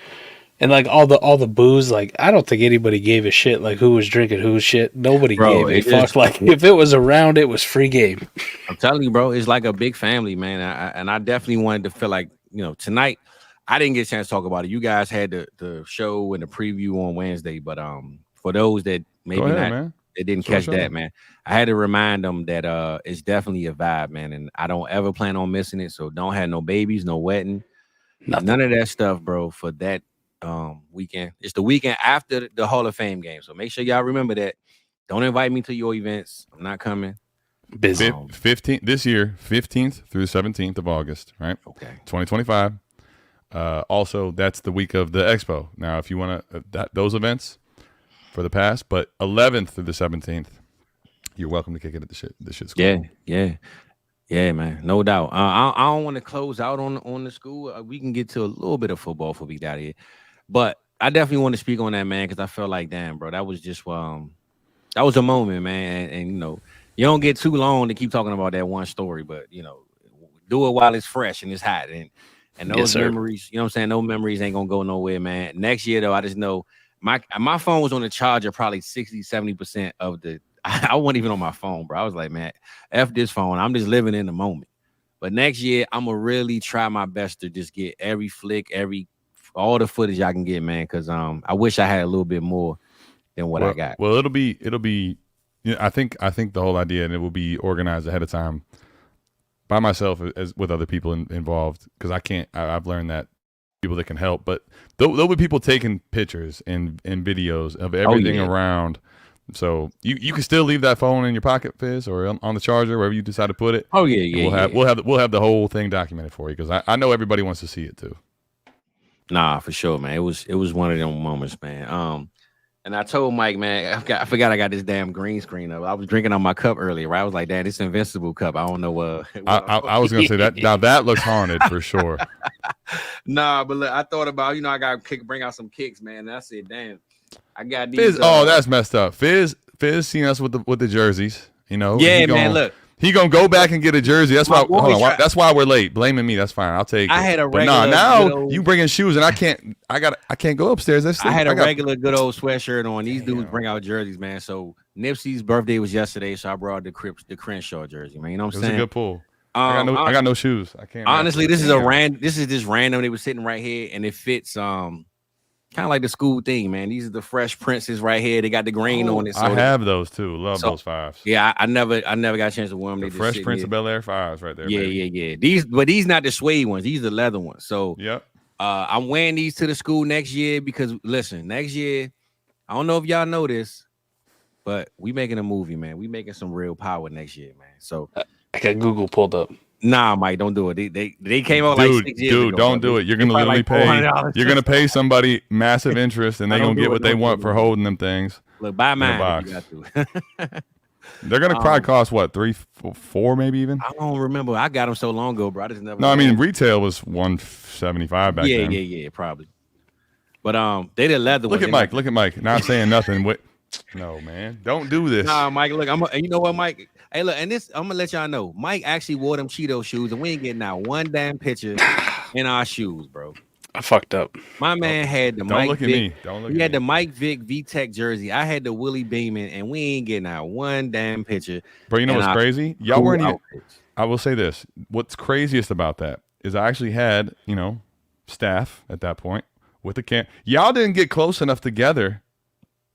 And like all the booze, like I don't think anybody gave a shit like who was drinking whose shit. Nobody gave a fuck. Like if it was around, it was free game. I'm telling you, bro, it's like a big family, man. And I definitely wanted to feel like, you know, tonight I didn't get a chance to talk about it. You guys had the show and the preview on Wednesday, but for those that maybe they didn't catch that, man, I had to remind them that it's definitely a vibe, man. And I don't ever plan on missing it. So don't have no babies, no wedding, none of that stuff, bro. For that weekend, it's the weekend after the Hall of Fame game, so make sure y'all remember that. Don't invite me to your events. I'm not coming. Busy. 15th this year, 15th through the 17th of August, right? Okay. 2025. Also, that's the week of the Expo. Now, if you want to those events for the past, but 11th through the 17th, you're welcome to kick it at the shit school. Yeah, man, no doubt. I don't want to close out on the school. We can get to a little bit of football for we got here. But I definitely want to speak on that, man, because I felt like, damn, bro, that was just that was a moment, man. And you know, you don't get too long to keep talking about that one story, but you know, do it while it's fresh and it's hot. And those memories, you know what I'm saying? Those memories ain't gonna go nowhere, man. Next year though, I just know my phone was on the charger probably 60-70% of the I wasn't even on my phone, bro. I was like, man, F this phone. I'm just living in the moment. But next year, I'm gonna really try my best to just get every flick, all the footage I can get, man, because I wish I had a little bit more than what I got. Well, it'll be you know, I think the whole idea, and it will be organized ahead of time by myself as with other people involved, because I've learned that people that can help, but there'll be people taking pictures and videos of everything around. So you can still leave that phone in your pocket, Fizz, or on the charger, wherever you decide to put it. Oh yeah. We'll have the whole thing documented for you, because I know everybody wants to see it too. Nah, for sure, man. It was one of them moments, man. And I told Mike, man, I forgot I got this damn green screen up. I was drinking on my cup earlier, right? I was like, damn, this Invincible cup. I don't know what I was gonna say that. Now that looks haunted for sure. Nah, but look, I thought about, you know, I got to bring out some kicks, man. And I said, damn, I got these. Fizz, that's messed up. Fizz seen us with the jerseys, you know. Yeah, man, look. He gonna go back and get a jersey. That's why. That's why we're late. Blaming me. That's fine. I'll take it. I had a regular. But now you bringing shoes, and I can't go upstairs. I had a regular good old sweatshirt on. These dudes bring out jerseys, man. So Nipsey's birthday was yesterday, so I brought the Crenshaw jersey, man. You know what I'm saying? It was a good pull. I got no shoes. I can't. Honestly, this is just random. They were sitting right here, and it fits kind of like the school thing, man. These are the Fresh Princes right here. They got the green on it. So I have those too. Love those fives. Yeah, I never got a chance to wear them. The Fresh Prince of Bel-Air fives right there. Yeah. These not the suede ones. These are the leather ones. So yep. I'm wearing these to the school next year because listen, next year, I don't know if y'all know this, but we making a movie, man. We making some real power next year, man. So I got Google pulled up. Nah, Mike, don't do it. They came out like 6 years ago. Dude, don't do it. You're gonna literally pay. You're gonna pay somebody massive interest, and they're gonna get what they want for holding them things. Look, buy mine. You got to. They're gonna probably cost what, 3, 4, maybe even. I don't remember. I got them so long ago, bro. I just never. No, I mean retail was $175 back then. Yeah, probably. But they the leather ones. Look at Mike. Not saying nothing. No, man, don't do this. Nah, Mike. Look, you know what, Mike? Hey, look, and this, I'm gonna let y'all know. Mike actually wore them Cheeto shoes, and we ain't getting out one damn picture in our shoes, bro. I fucked up. My man had the Mike Vick. Don't look at me. He had the Mike Vick VTech jersey. I had the Willie Beeman, and we ain't getting out one damn picture. Bro, you know what's crazy? Y'all weren't even. I will say this. What's craziest about that is I actually had, staff at that point with the camp. Y'all didn't get close enough together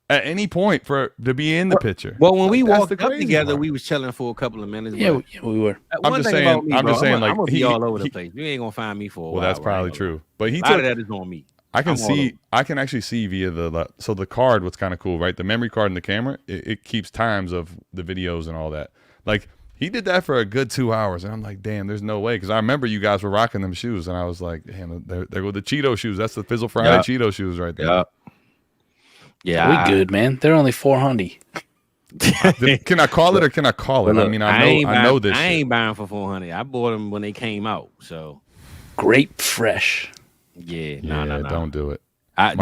at any point to be in the picture. Well, when we walked up together, we was chilling for a couple of minutes. Yeah, we were. I'm just saying, like I'm gonna be all over the place. You ain't gonna find me for a while. Well, that's probably true. But a lot of that is on me. I can actually see via the card. What's kind of cool, right? The memory card and the camera, it keeps times of the videos and all that. Like he did that for a good 2 hours, and I'm like, damn, there's no way. Because I remember you guys were rocking them shoes, and I was like, damn, there go the Cheeto shoes. That's the Fizzle Friday Cheeto shoes right there. Yeah, we good, man. They're only 400. Can I call it or can I call it? Look, I mean, I know this. I shit. ain't buying for 400. I bought them when they came out. So Grape fresh. yeah, no, don't do it. They're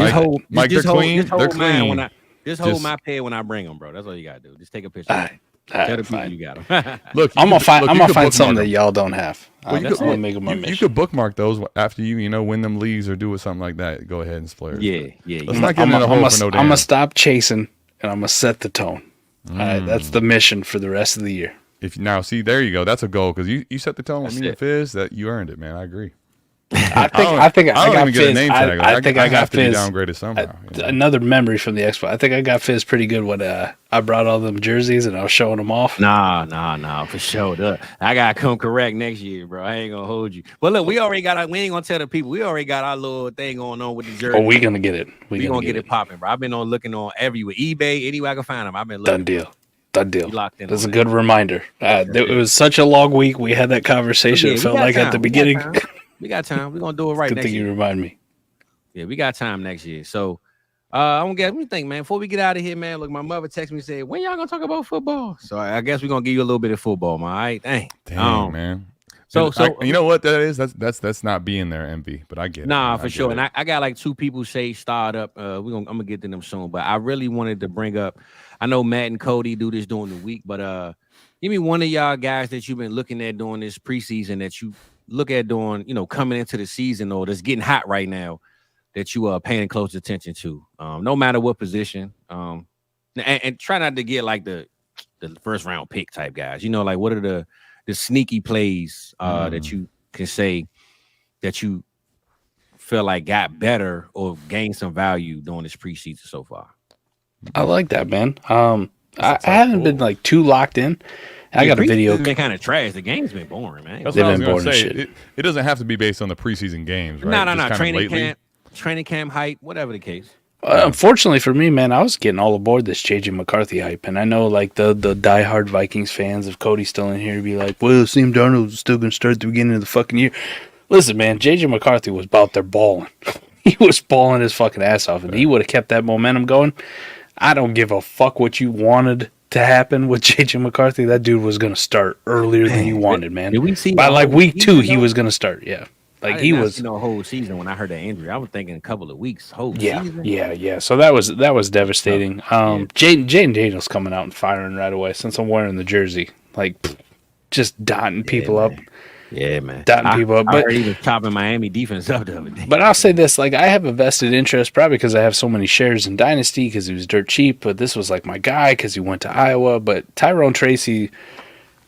clean. They're clean. Just hold my pair when I bring them, bro. That's all you gotta do. Just take a picture. Tell the people you got them. Look, I'm gonna find something that y'all don't have. Well, you could bookmark those after you win them leagues or do something like that. Go ahead and splurge. Yeah. Let's not get in a hole for no damn. I'm gonna stop chasing and I'm gonna set the tone. All right, that's the mission for the rest of the year. There you go. That's a goal because you set the tone with me and Fizz. That you earned it, man. I agree. I think I got Fizz. I think I got Fizz downgraded somehow. Another memory from the Expo. I think I got Fizz pretty good when I brought all them jerseys and I was showing them off. Nah, for sure. I gotta come correct next year, bro. I ain't gonna hold you. But look, we ain't gonna tell the people. We already got our little thing going on with the jersey. Oh, we gonna get it. We gonna get it popping, bro. I've been looking on everywhere, eBay, anywhere I can find them. I've been looking. Done deal. That's a good reminder. It was such a long week. We had that conversation. It felt like at the beginning. We got time. We're gonna do it right good next thing year. You remind me. Yeah, we got time next year. So let me think, man. Before we get out of here, man. Look, my mother texted me and said, when y'all gonna talk about football? So I guess we're gonna give you a little bit of football, man. All right. Dang, man. So you know what that is? That's not being there, MV, but I get it. Nah, for sure. And I got like 2 people say start up. I'm gonna get to them soon. But I really wanted to bring up, I know Matt and Cody do this during the week, but give me one of y'all guys that you've been looking at during this preseason that you look at doing, coming into the season or that's getting hot right now that you are paying close attention to, no matter what position. And try not to get like the first round pick type guys. Like what are the sneaky plays that you can say that you feel like got better or gained some value during this preseason so far? I like that, man. I haven't been like too locked in. I got a video. It's been kind of trash. The game's been boring, man. That's what I was going to say. It doesn't have to be based on the preseason games, right? No. Training camp hype, whatever the case. Unfortunately for me, man, I was getting all aboard this J.J. McCarthy hype, and I know like the diehard Vikings fans, if Cody's still in here, be like, "Well, Sam Darnold's still going to start at the beginning of the fucking year." Listen, man, J.J. McCarthy was out there balling. He was balling his fucking ass off, and he would have kept that momentum going. I don't give a fuck what you wanted to happen with J.J. McCarthy. That dude was going to start earlier than you wanted, man. Did we see by like week 2, he was going to start. Yeah, like he was. Whole season when I heard that injury, I was thinking a couple of weeks. Season. Yeah. So that was devastating. Jaden Daniels coming out and firing right away since I'm wearing the jersey, like just dotting people up. Yeah, man. Dotting people up. But I even chopping Miami defense up the other day. But I'll say this, like I have a vested interest probably because I have so many shares in Dynasty because he was dirt cheap, but this was like my guy because he went to Iowa. But Tyrone Tracy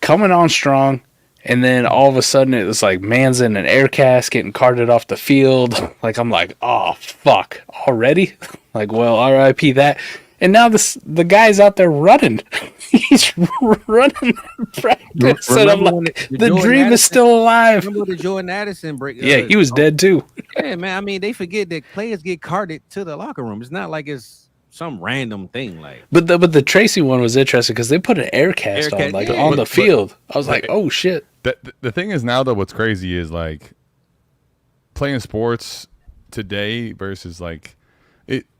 coming on strong, and then all of a sudden it was like man's in an air cast getting carted off the field. Like I'm like, oh fuck, already? Like, well, RIP that. And now the guy's out there running. He's running practice. And I'm like, the dream is still alive. Remember the Jordan Addison break? Yeah, he was dead too. Yeah, man. I mean, they forget that players get carted to the locker room. It's not like it's some random thing. Like, but the Tracy one was interesting because they put an air cast on on the field. I was like, oh shit. The thing is now though, what's crazy is like playing sports today versus like.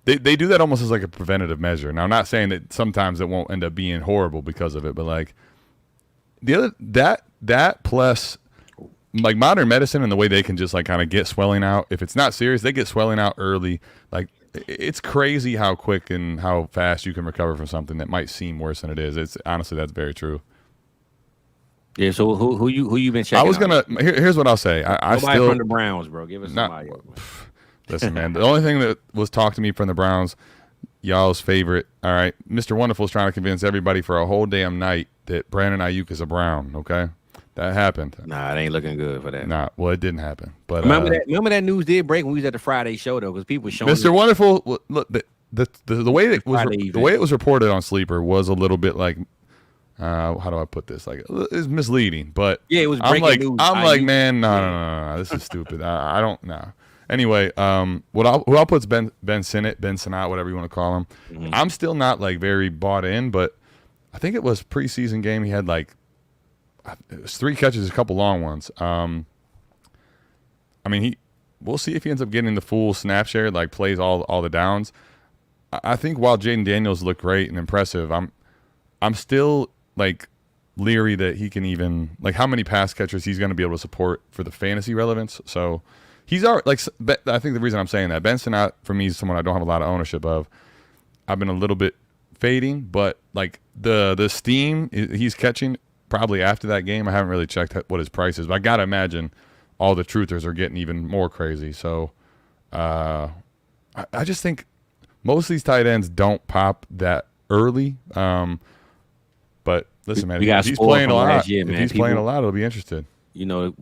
They do that almost as like a preventative measure. Now, I'm not saying that sometimes it won't end up being horrible because of it, but like that plus like modern medicine and the way they can just like kind of get swelling out. If it's not serious, they get swelling out early. Like it's crazy how quick and how fast you can recover from something that might seem worse than it is. It's honestly that's very true. Yeah. So who you been checking? I was gonna. Here's what I'll say. I still from the Browns, bro. Give us somebody. Listen, man, the only thing that was talked to me from the Browns, y'all's favorite, all right, Mr. Wonderful's trying to convince everybody for a whole damn night that Brandon Ayuk is a Brown, okay? That happened. Nah, it ain't looking good for that. Nah, well, it didn't happen. But remember that news did break when we was at the Friday show, though, because people were showing Mr. Wonderful, look, the way it was reported on Sleeper was a little bit like, how do I put this? Like, it's misleading, but yeah, it was breaking news. I'm like, man, no, this is stupid. I don't know. Anyway, who I'll put's Ben Sinnott, whatever you want to call him. Mm-hmm. I'm still not like very bought in, but I think it was preseason game. He had like it was 3 catches, a couple long ones. I mean, we'll see if he ends up getting the full snap share, like plays all the downs. I think while Jaden Daniels looked great and impressive, I'm still like leery that he can even like how many pass catchers he's going to be able to support for the fantasy relevance. So he's already like I think the reason I'm saying that Benson for me is someone I don't have a lot of ownership of. I've been a little bit fading, but like the steam he's catching probably after that game. I haven't really checked what his price is, but I gotta imagine all the truthers are getting even more crazy. So I just think most of these tight ends don't pop that early. But listen, man, if he's playing a lot, it'll be interesting. You know,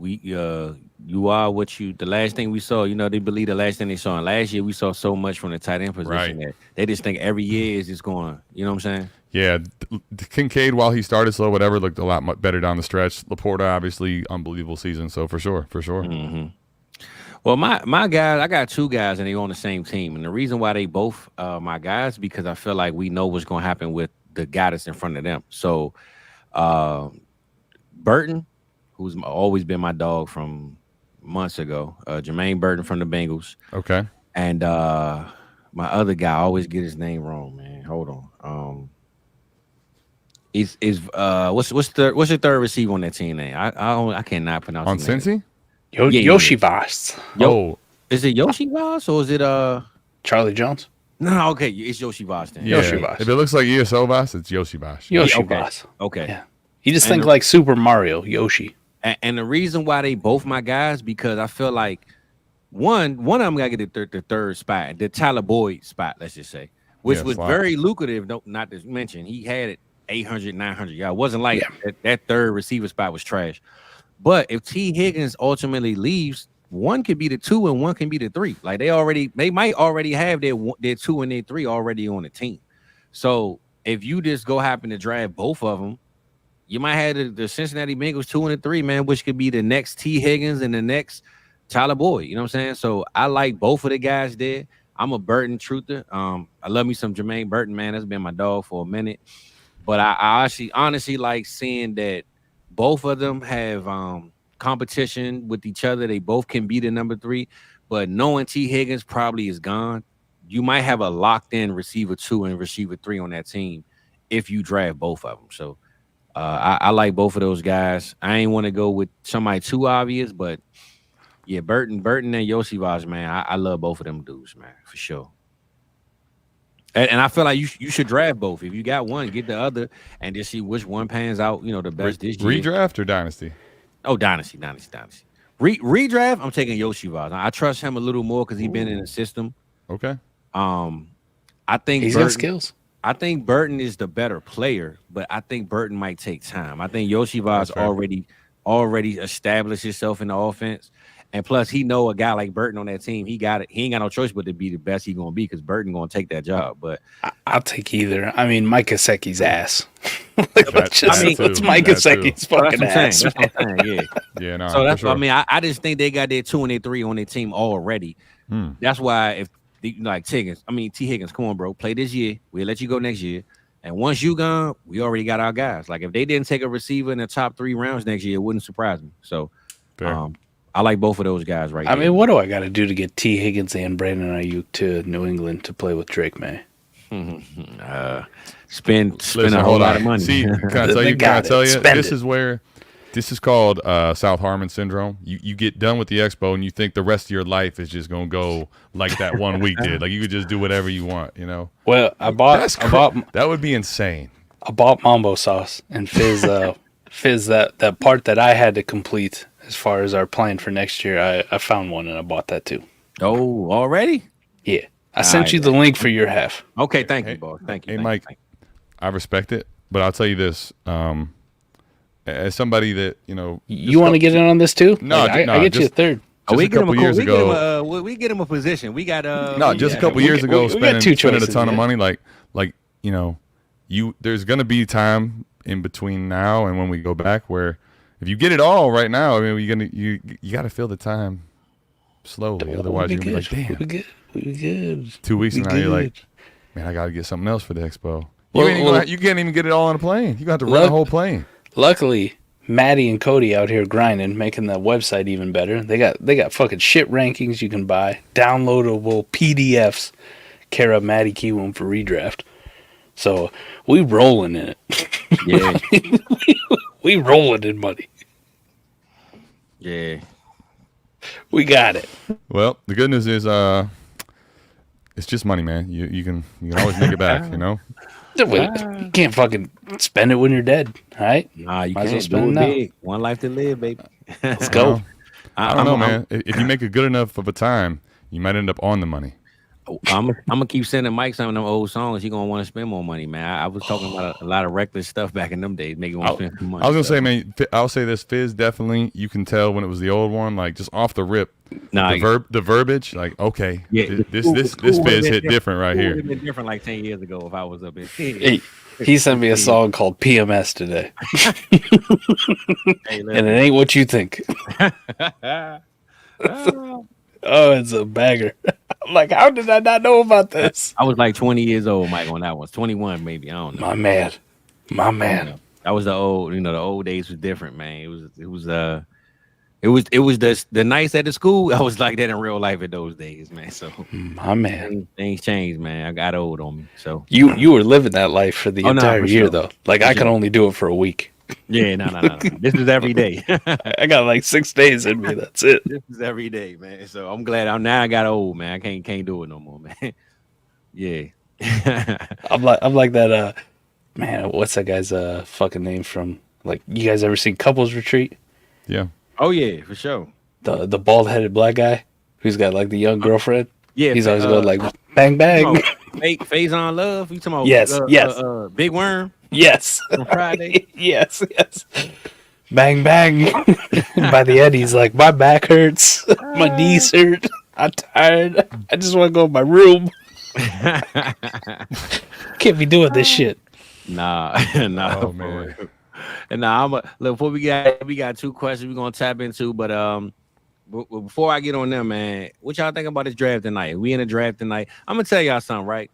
you are what you. The last thing we saw, you know, they believe the last thing they saw. And last year, we saw so much from the tight end position that they just think every year is just going. You know what I'm saying? Yeah, Kincaid, while he started slow, whatever, looked a lot better down the stretch. Laporta, obviously, unbelievable season. So for sure. Mm-hmm. Well, my guys, I got two guys, and they on the same team. And the reason why they both my guys because I feel like we know what's going to happen with the guy that's in front of them. So, Burton, who's always been my dog from months ago, Jermaine Burton from the Bengals. Okay. And my other guy, I always get his name wrong, man. Hold on. What's your third receiver on that team name? I cannot pronounce on Cincy? Yoshi Voss. Is it Yoshi Voss or is it Charlie Jones? No, okay, it's Yoshi Voss then. Yeah. Yoshi Voss. If it looks like ESO Voss, it's Yoshi Voss. Voss. Okay. Yeah. You just think like Super Mario, Yoshi. And the reason why they both my guys because I feel like one of them got to get the third spot, the Tyler Boyd spot, let's just say, which was very lucrative. Not to mention he had it 800, 900 yards. It wasn't like that third receiver spot was trash. But if T. Higgins ultimately leaves, one could be the 2 and one can be the 3. Like they might already have their 2 and their 3 already on the team. So if you just go happen to draft both of them, you might have the Cincinnati Bengals 2 and 3, man, which could be the next T. Higgins and the next Tyler Boyd. You know what I'm saying? So I like both of the guys there. I'm a Burton truther. I love me some Jermaine Burton, man. That's been my dog for a minute. But I actually honestly like seeing that both of them have competition with each other. They both can be the number 3. But knowing T. Higgins probably is gone, you might have a locked-in receiver 2 and receiver 3 on that team if you draft both of them. So I like both of those guys. I ain't want to go with somebody too obvious, but yeah, Burton and Yoshi Voss, man. I love both of them dudes, man, for sure. And I feel like you should draft both. If you got one, get the other, and just see which one pans out, you know, the best this year. Redraft or Dynasty? Oh, Dynasty. Redraft, I'm taking Yoshi Voss. I trust him a little more because he's been in the system. Okay. I think he's got skills. I think Burton is the better player, but I think Burton might take time. I think Yoshi Voss already established himself in the offense. And plus, he know a guy like Burton on that team. He got it. He ain't got no choice but to be the best he gonna be because Burton gonna take that job. But I'll take either. I mean, Mike Gesicki's ass. It's Mike Gesicki's fucking ass. That's what I'm saying. Yeah. No. So that's what I mean. I just think they got their 2 and their 3 on their team already. That's why if like T. Higgins, come on, bro, play this year. We'll let you go next year. And once you gone, we already got our guys. Like if they didn't take a receiver in the top 3 rounds next year, it wouldn't surprise me. So, I like both of those guys right now. I mean, what do I got to do to get T. Higgins and Brandon Ayuk to New England to play with Drake May? Spend a whole lot of money. See, can I tell you? This is called South Harmon syndrome. You get done with the Expo and you think the rest of your life is just gonna go like that one week did. Like you could just do whatever you want, you know. Well, I bought that would be insane. I bought Mambo sauce and Fizz that part that I had to complete. As far as our plan for next year, I found one and I bought that too. Oh, already? Yeah. I sent you the link for your half. Okay, thank you, boss. Thank you. Hey, Mike, I respect it, but I'll tell you this. As somebody that, you know... You want to get in on this too? No, I get you a third. We get him a position. We got... a couple years ago, spending a ton of money. Like you know, there's going to be time in between now and when we go back where... If you get it all right now, I mean, you got to fill the time slowly. Otherwise, you're gonna be like, damn. We good. 2 weeks from now, you're like, man, I got to get something else for the Expo. You can't even get it all on a plane. You got to run the whole plane. Luckily, Maddie and Cody out here grinding, making the website even better. They got fucking shit rankings you can buy, downloadable PDFs. Kara Maddie Kiwoom for redraft. So we rolling in it. Yeah. we rolling in money. Yeah. We got it. Well, the good news is it's just money, man. You can always make it back, you know? You can't fucking spend it when you're dead, all right? Nah, you Might as can't well spend do it it now. big. One life to live, baby. Let's go. I don't know, man. If you make it good enough of a time, you might end up on the money. I'm gonna keep sending Mike some of them old songs. He gonna want to spend more money, man. I was talking about a lot of reckless stuff back in them days, making want to spend some money. I was gonna say, man, I'll say this: Fizz definitely. You can tell when it was the old one, like just off the rip. Nah, the verbiage, like okay, yeah, this Fizz hit different right here. It would have been different like 10 years ago if I was up in. He sent me a song called PMS today, Hey, and it ain't what you think. Oh, it's a bagger. I'm like, how did I not know about this? I was like 20 years old, Mike, when that was 21, maybe. I don't know. My man. That was the old, the old days was different, man. It was the nights at the school. I was like that in real life in those days, man. So my man, things changed, man. I got old on me. So you were living that life for the entire year, though. Like I could only do it for a week. Yeah, no. This is every day. I got like 6 days in me. That's it. This is every day, man. So I'm glad I got old, man. I can't do it no more, man. Yeah. I'm like that. Man, what's that guy's fucking name from? Like, you guys ever seen Couples Retreat? Yeah. Oh yeah, for sure. The bald headed black guy who's got like the young girlfriend. Yeah, he's always going like bang bang. Phase on love. You talking about? Yes. Big Worm. Yes. On Friday. yes. Bang bang. By the end, he's like, my back hurts, my knees hurt. I'm tired. I just want to go to my room. Can't be doing this shit. Nah. Oh man. And now look. Before we got 2 questions we're gonna tap into, but before I get on them, man, what y'all think about this draft tonight? We in a draft tonight. I'm gonna tell y'all something, right,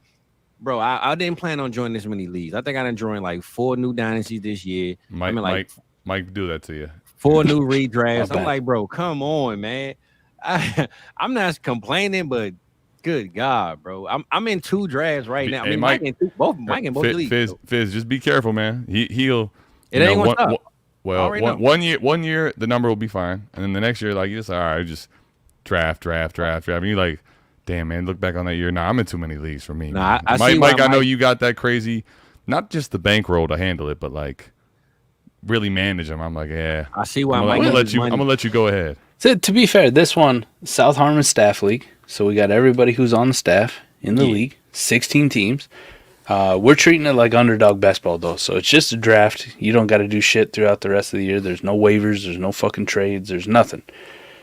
bro? I didn't plan on joining this many leagues. I think I done joined like 4 new dynasties this year. Mike do that to you. 4 new redrafts. I'm like, bro, come on, man. I'm not complaining, but good God, bro. I'm in 2 drafts right now. I mean, Mike in both leagues. Fizz, just be careful, man. He'll. It ain't gonna stop. Well, one year the number will be fine, and then the next year, like, it's all right, just draft. And you're like, damn, man, look back on that year. Nah, I'm in too many leagues for me. Nah, Mike, I know you got that crazy, not just the bankroll to handle it, but like really manage them. I'm like, yeah. I see why I'm gonna let you go ahead. So, to be fair, this one, South Harmon Staff League. So we got everybody who's on the staff in the league, 16 teams. We're treating it like underdog baseball, though. So it's just a draft. You don't got to do shit throughout the rest of the year. There's no waivers. There's no fucking trades. There's nothing.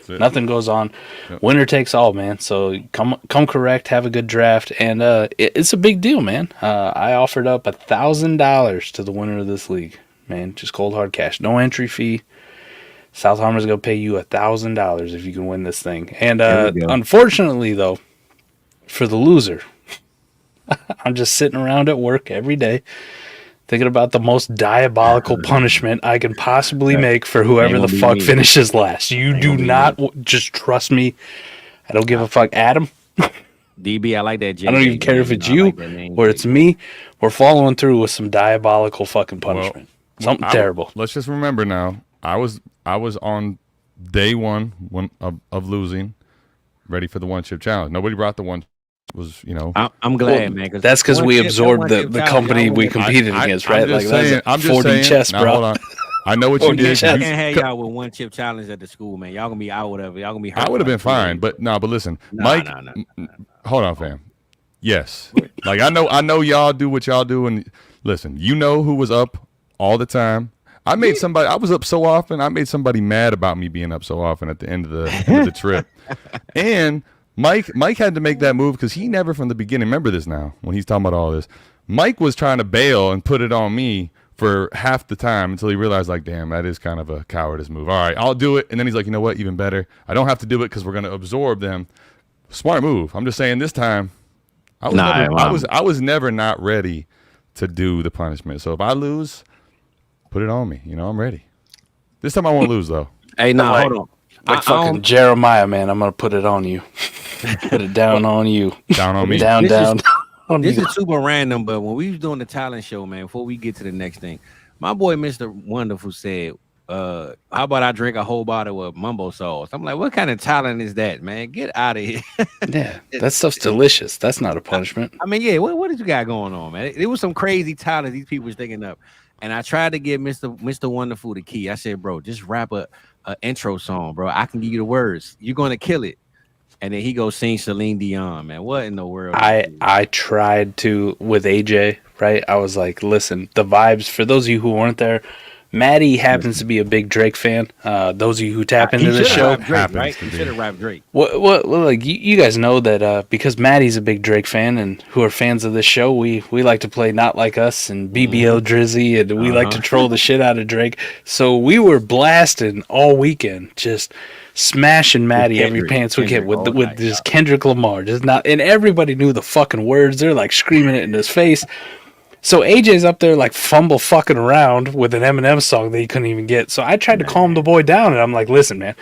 Nothing goes on. Yep. Winner takes all, man. So come correct. Have a good draft. And it's a big deal, man. I offered up $1,000 to the winner of this league, man. Just cold hard cash. No entry fee. South Harmon's going to pay you $1,000 if you can win this thing. And unfortunately, though, for the loser, I'm just sitting around at work every day thinking about the most diabolical punishment I can possibly make for whoever the fuck finishes last. You do not just trust me. I don't give a fuck. Adam? DB, I like that. I don't even care if it's you or it's me. We're following through with some diabolical fucking punishment. Something terrible. Let's just remember now, I was on day one of losing, ready for the 1-chip challenge. Nobody brought the one. Was I'm glad, man. That's because we absorbed the company we competed against, right? Like that's 40 chess, bro. Hold on. I know what you did. I can't have y'all with 1-chip challenge at the school, man. Y'all gonna be out, whatever. Y'all gonna be hurt. I would have been fine, but listen, Mike. Hold on, fam. Yes, like I know y'all do what y'all do, and listen, you know who was up all the time. I was up so often. I made somebody mad about me being up so often at the end of the trip, and. Mike had to make that move because he never from the beginning, remember this now, when he's talking about all this, Mike was trying to bail and put it on me for half the time until he realized, like, damn, that is kind of a cowardice move. All right, I'll do it. And then he's like, you know what, even better. I don't have to do it because we're going to absorb them. Smart move. I'm just saying this time, I was never not ready to do the punishment. So if I lose, put it on me. I'm ready. This time I won't lose, though. Hey, hold on. Like fucking Jeremiah, man, I'm going to put it on you. Put it down on you. Down on me. Down. This is super random, but when we was doing the talent show, man, before we get to the next thing, my boy Mr. Wonderful said, how about I drink a whole bottle of mumbo sauce? I'm like, what kind of talent is that, man? Get out of here. Yeah, that stuff's delicious. That's not a punishment. I mean, yeah, what did you got going on, man? It was some crazy talent these people was thinking up. And I tried to give Mr. Wonderful the key. I said, bro, just rap a intro song, bro. I can give you the words. You're going to kill it. And then he goes sing Celine Dion, man. What in the world? I tried to with AJ, right? I was like, listen, the vibes, for those of you who weren't there, Maddie happens to be a big Drake fan. Those of you who tap into the show, Drake, right? He should have rapped Drake. Well, like you guys know that because Maddie's a big Drake fan, and who are fans of this show, we like to play Not Like Us and BBL Drizzy, and we like to troll the shit out of Drake. So we were blasting all weekend, just smashing Maddie every chance we get with just Kendrick Lamar, just not, and everybody knew the fucking words. They're like screaming it in his face. So AJ's up there like fumble fucking around with an Eminem song that he couldn't even get. So I tried to calm the boy down, and I'm like, listen, man,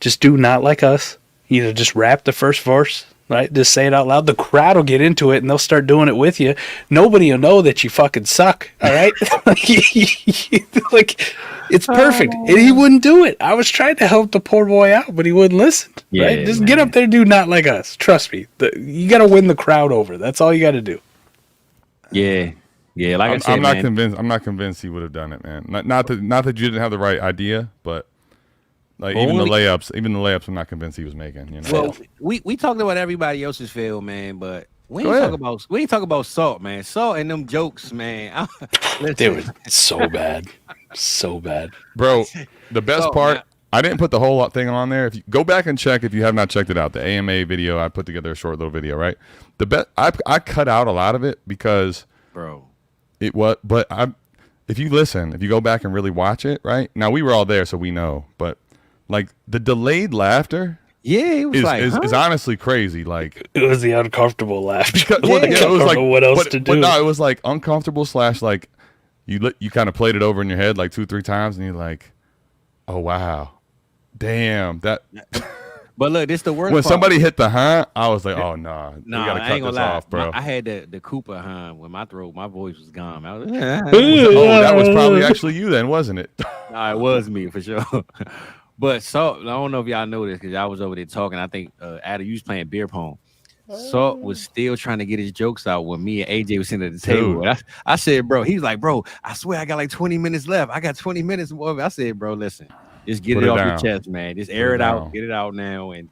just do Not Like Us. You know, just rap the first verse, right? Just say it out loud. The crowd will get into it, and they'll start doing it with you. Nobody will know that you fucking suck, all right? Like, it's perfect. And he wouldn't do it. I was trying to help the poor boy out, but he wouldn't listen, right? Just get up there and do Not Like Us. Trust me. You got to win the crowd over. That's all you got to do. Yeah. Yeah, like I said, I'm not convinced. I'm not convinced he would have done it, man. Not that you didn't have the right idea, but like even the layups, I'm not convinced he was making. You know. Well, we talked about everybody else's field, man, but we ain't talk about Salt, man. Salt and them jokes, man. They were so bad, bro. The best part. I didn't put the whole thing on there. If you go back and check, if you have not checked it out, the AMA video, I put together a short little video, right? I cut out a lot of it because, bro. It was, but if you go back and really watch it, right? Now we were all there, so we know. But like the delayed laughter, it was is honestly crazy. Like it was the uncomfortable laughter. It was like what else to do? But no, it was like uncomfortable / like you kind of played it over in your head like 2-3 times, and you're like, oh wow, damn that. But look, this the worst. When somebody hit the I was like, "Oh nah, we gotta cut this off, bro." I had the Cooper when my voice was gone. I was, that was probably actually you then, wasn't it? Nah, it was me for sure. But Salt, I don't know if y'all know this because I was over there talking. I think Adam, you was playing beer pong. Salt was still trying to get his jokes out when me and AJ was sitting at the table. I said, bro, he's like, bro, I swear I got like 20 minutes left. I got 20 minutes more. I said, bro, listen. Just get it off your chest, man. Just air it out. Get it out now, and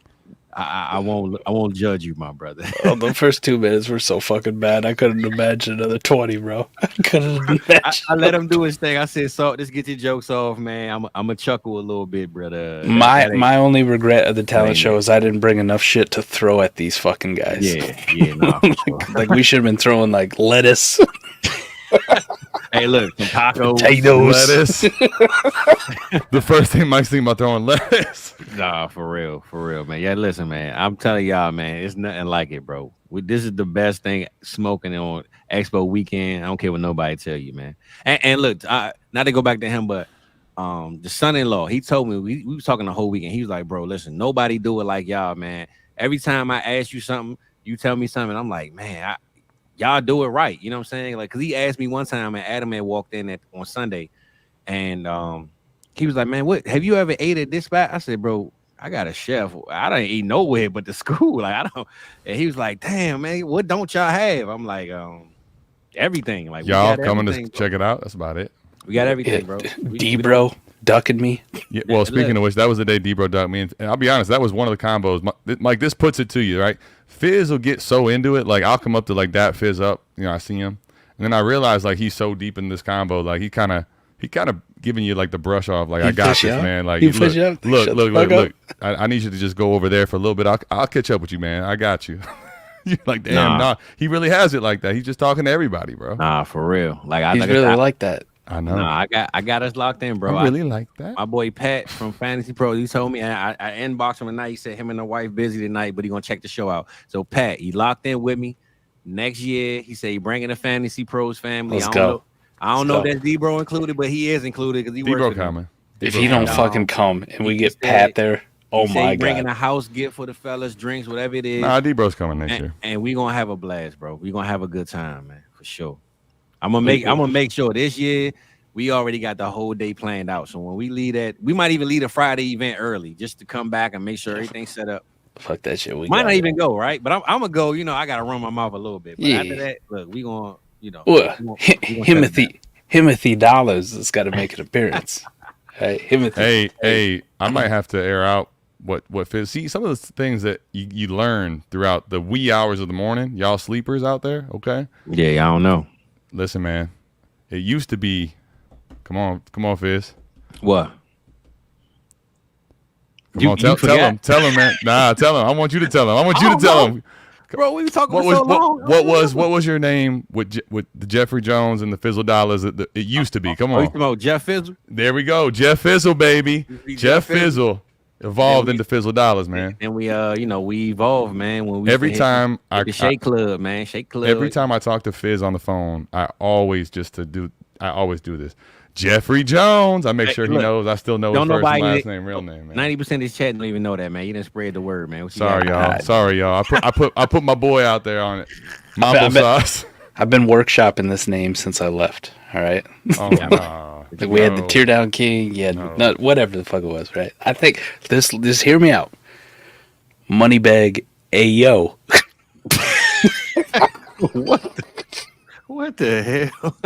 I won't judge you, my brother. The first 2 minutes were so fucking bad. I couldn't imagine another 20, bro. I couldn't imagine. I let him do his thing. I said, "Salt, just get your jokes off, man. I'm gonna chuckle a little bit, brother." My only regret of the talent show is I didn't bring enough shit to throw at these fucking guys. Yeah, no. like we should have been throwing like lettuce. Hey, look, some tacos, potatoes, lettuce. The first thing Mike's thinking about throwing lettuce. Nah, for real, man. Yeah, listen, man. I'm telling y'all, man, it's nothing like it, bro. This is the best thing smoking on Expo weekend. I don't care what nobody tell you, man. And look, not to go back to him, but the son-in-law, he told me we was talking the whole weekend. He was like, bro, listen, nobody do it like y'all, man. Every time I ask you something, you tell me something. I'm like, man, y'all do it right. You know what I'm saying? Like, cause he asked me one time, and Adam had walked in on Sunday, and he was like, man, what have you ever ate at this spot? I said, bro, I got a chef. I don't eat nowhere but the school. Like, I don't. And he was like, damn, man, what don't y'all have? I'm like, everything. Like, y'all coming to check it out. That's about it. We got everything, bro. D-bro ducking me. Yeah, well, speaking of which, that was the day D-bro ducked me. And I'll be honest, that was one of the combos. Like, this puts it to you, right? Fizz will get so into it. Like, I'll come up to, like, that Fizz up. You know, I see him. And then I realize, like, he's so deep in this combo. Like, he kind of giving you, like, the brush off. Like, I got this, man. Like, look. I need you to just go over there for a little bit. I'll catch up with you, man. I got you. You're like, damn, nah. He really has it like that. He's just talking to everybody, bro. Nah, for real. Like, he's really like that. I know. Nah, I got us locked in, bro. I really like that. My boy Pat from Fantasy Pro, he told me, I inboxed him tonight. He said him and the wife busy tonight, but he gonna check the show out. So Pat, he locked in with me. Next year, he said he bringing the Fantasy Pros family. Let's go. I don't know if that's D-Bro included, but he is included because he works with coming. If he don't fucking come and we get Pat there, Oh my God! Bringing a house gift for the fellas, drinks, whatever it is. Nah, D-Bro's coming next year, and we gonna have a blast, bro. We gonna have a good time, man, for sure. I'm gonna make sure this year we already got the whole day planned out. So when we leave we might even leave a Friday event early just to come back and make sure everything's set up. Fuck that shit. We might not even go, right? But I'm gonna go. You know, I gotta run my mouth a little bit. But after that, look, we gonna, you know, Timothy Dollars has got to make an appearance. Hey, Timothy. Hey, I might have to air out what Fizz. See, some of the things that you learn throughout the wee hours of the morning, y'all sleepers out there, okay? Yeah, I don't know. Listen, man, it used to be. Come on, Fizz. What? Come on, tell him, man. Nah, tell him. I want you to tell him. I want you to tell him. Bro, we were talking for so long. What was your name with the Jeffrey Jones and the Fizzle Dollars? It used to be. Come on. You talking about Jeff Fizzle? There we go. Jeff Fizzle, baby. Jeff Fizzle evolved into Fizzle Dollars, man. And we we evolved, man. When we every time the Shake Club, man. Shake Club. Every time I talk to Fizz on the phone, I always do this. Jeffrey Jones. I make sure he knows. I still know his first and last name, real name, man. 90% of his chat don't even know that, man. You didn't spread the word, man. Sorry, y'all. I put my boy out there on it. Mambo sauce. I've been workshopping this name since I left. All right. Oh no. Like we had the Tear Down King. Yeah, whatever the fuck it was. Right. I think this. Hear me out. Moneybag Ayo. What the hell?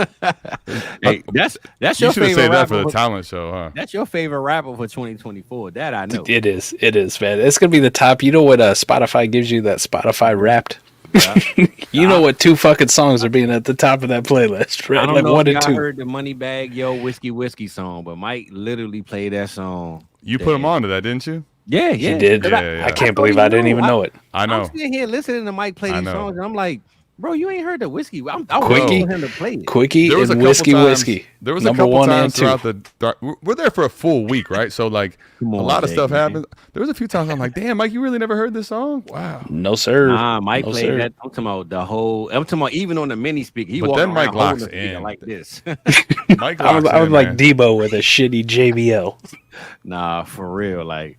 Hey, that's your you should favorite have said that rapper for the talent show, huh? That's your favorite rapper for 2024. That I know. It is, man. It's gonna be the top. You know what Spotify gives you? That Spotify Wrapped. Yeah. You know what? 2 fucking songs are being at the top of that playlist, right? I don't like know 1 if and 2. I heard the Moneybag Yo Whiskey song, but Mike literally played that song. You put him onto that, didn't you? Yeah, he did. Yeah. I can't believe I didn't even know it. I know. I'm sitting here listening to Mike play these songs, and I'm like, bro, you ain't heard the Whiskey. I Quickie, him to play it. Quickie and Whiskey. There was a couple times throughout we're there for a full week, right? So like a lot of stuff happened. There was a few times I'm like, damn, Mike, you really never heard this song? Wow. No, sir. Nah, Mike played that. I'm talking about the whole. I'm talking about even on the mini speaker. But then Mike locks in like this. Mike I was like Debo with a shitty JBL. Nah, for real. Like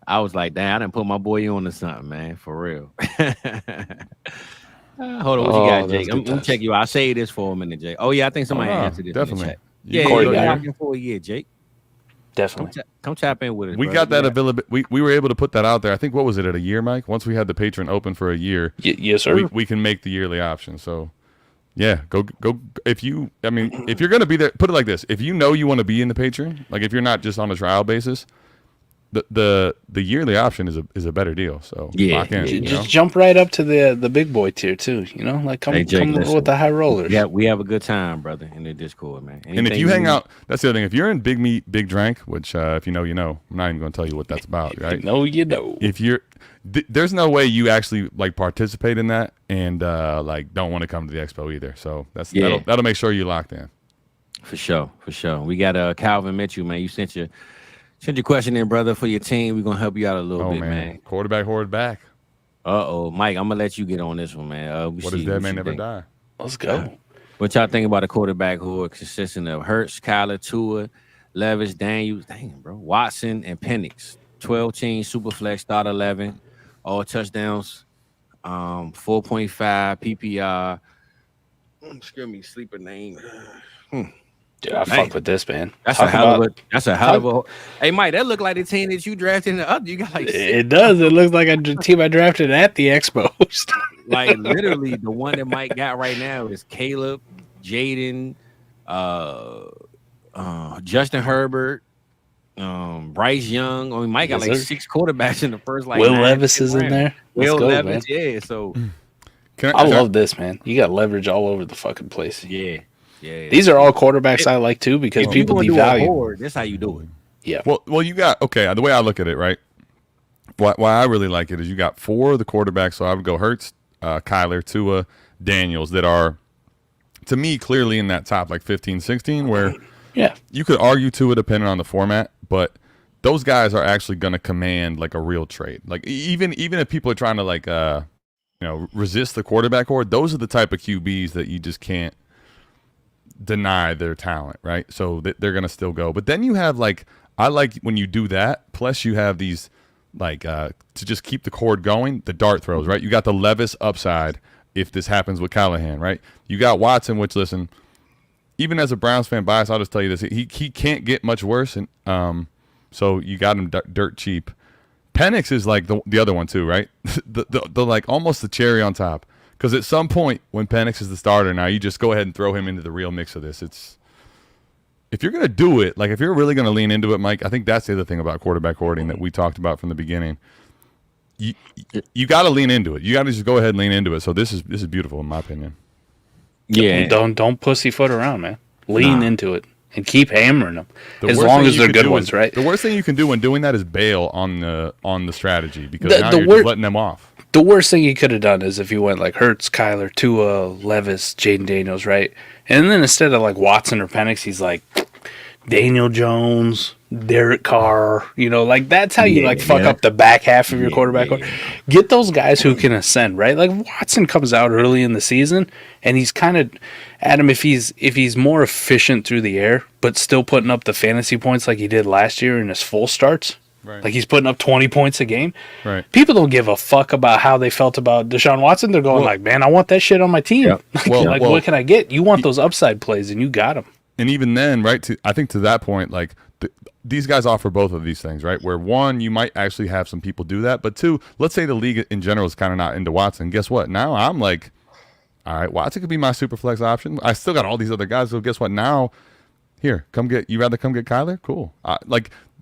I was like, damn, I didn't put my boy on to something, man. For real. Hold on, what you got, Jake? I'm gonna check you out. I'll say this for a minute, Jake. Oh yeah, I think somebody answered this. Definitely. In the chat. Yeah, you're knocking for a year, Jake. Definitely. Come tap in with us. We got that ability. We were able to put that out there. I think what was it at a year, Mike? Once we had the patron open for a year, yes, sir. We can make the yearly option. So yeah, go. If you're gonna be there, put it like this: if you know you want to be in the patron, like if you're not just on a trial basis. The yearly option is a better deal. So lock in, just jump right up to the big boy tier too. You know, like come with the high rollers. Yeah, we have a good time, brother, in the Discord, man. And if you hang out, that's the other thing. If you're in Big Meat, Big Drank, which if you know, you know. I'm not even going to tell you what that's about, right? You know. If you're, there's no way you actually like participate in that and like don't want to come to the expo either. So that'll make sure you're locked in. For sure. We got Calvin Mitchell, man. You sent your question in, brother, for your team. We're going to help you out a little bit, man. Quarterback, horde back. Uh-oh. Mike, I'm going to let you get on this one, man. What does Dead Man Never Die? Let's go. What y'all think about a quarterback who are consisting of Hurts, Kyler, Tua, Levis, Daniels, Watson, and Penix? 12-team Superflex, start 11, all touchdowns, 4.5 PPR. Excuse me, sleeper name. Dude, I fuck with this, man. That's a hell of a. Hey, Mike, that look like the team that you drafted in the other. You got like. It does. It looks like a team I drafted at the Expo. Like literally, the one that Mike got right now is Caleb, Jaden, Justin Herbert, Bryce Young. I mean, Mike got like 6 quarterbacks in the first. Like Will Levis is in there. Will Levis, yeah. So I love this, man. You got leverage all over the fucking place. Yeah. These are all quarterbacks I like too because people devalue. That's how you do it. Yeah. Well, you got the way I look at it, right? Why I really like it is you got 4 of the quarterbacks. So I would go Hurts, Kyler, Tua, Daniels that are, to me, clearly in that top like 15, 16, where you could argue Tua depending on the format, but those guys are actually going to command like a real trade. Like even if people are trying to like resist the quarterback horde, those are the type of QBs that you just can't deny their talent, right? So they're going to still go. But then you have like, I like when you do that, plus you have these to just keep the cord going, the dart throws, right? You got the Levis upside if this happens with Callahan, right? You got Watson, which, listen, even as a Browns fan bias, I'll just tell you this. He can't get much worse, and so you got him dirt cheap. Penix is like the other one too, right? the like almost the cherry on top. Because at some point when Penix is the starter now, you just go ahead and throw him into the real mix of this. If you're going to do it, like if you're really going to lean into it, Mike, I think that's the other thing about quarterback hoarding that we talked about from the beginning. You got to lean into it. You got to just go ahead and lean into it. So this is beautiful in my opinion. Yeah, don't pussyfoot around, man. Lean into it and keep hammering them as long as they're good ones, right? The worst thing you can do when doing that is bail on the strategy because now you're just letting them off. The worst thing he could have done is if he went like Hurts, Kyler, Tua, Levis, Jaden Daniels, right? And then instead of like Watson or Penix, he's like Daniel Jones, Derek Carr. Like that's how you fuck up the back half of your quarterback. Get those guys who can ascend, right? Like Watson comes out early in the season, and he's kind of Adam. If he's more efficient through the air, but still putting up the fantasy points like he did last year in his full starts. Right. Like he's putting up 20 points a game. Right. People don't give a fuck about how they felt about Deshaun Watson. They're going man, I want that shit on my team. Yeah. What can I get? You want those upside plays, and you got them. And even then, right, I think to that point, like these guys offer both of these things, right? Where one, you might actually have some people do that. But two, let's say the league in general is kind of not into Watson. Guess what? Now I'm like, all right, Watson could be my super flex option. I still got all these other guys. So guess what? Now, here, you rather come get Kyler? Cool.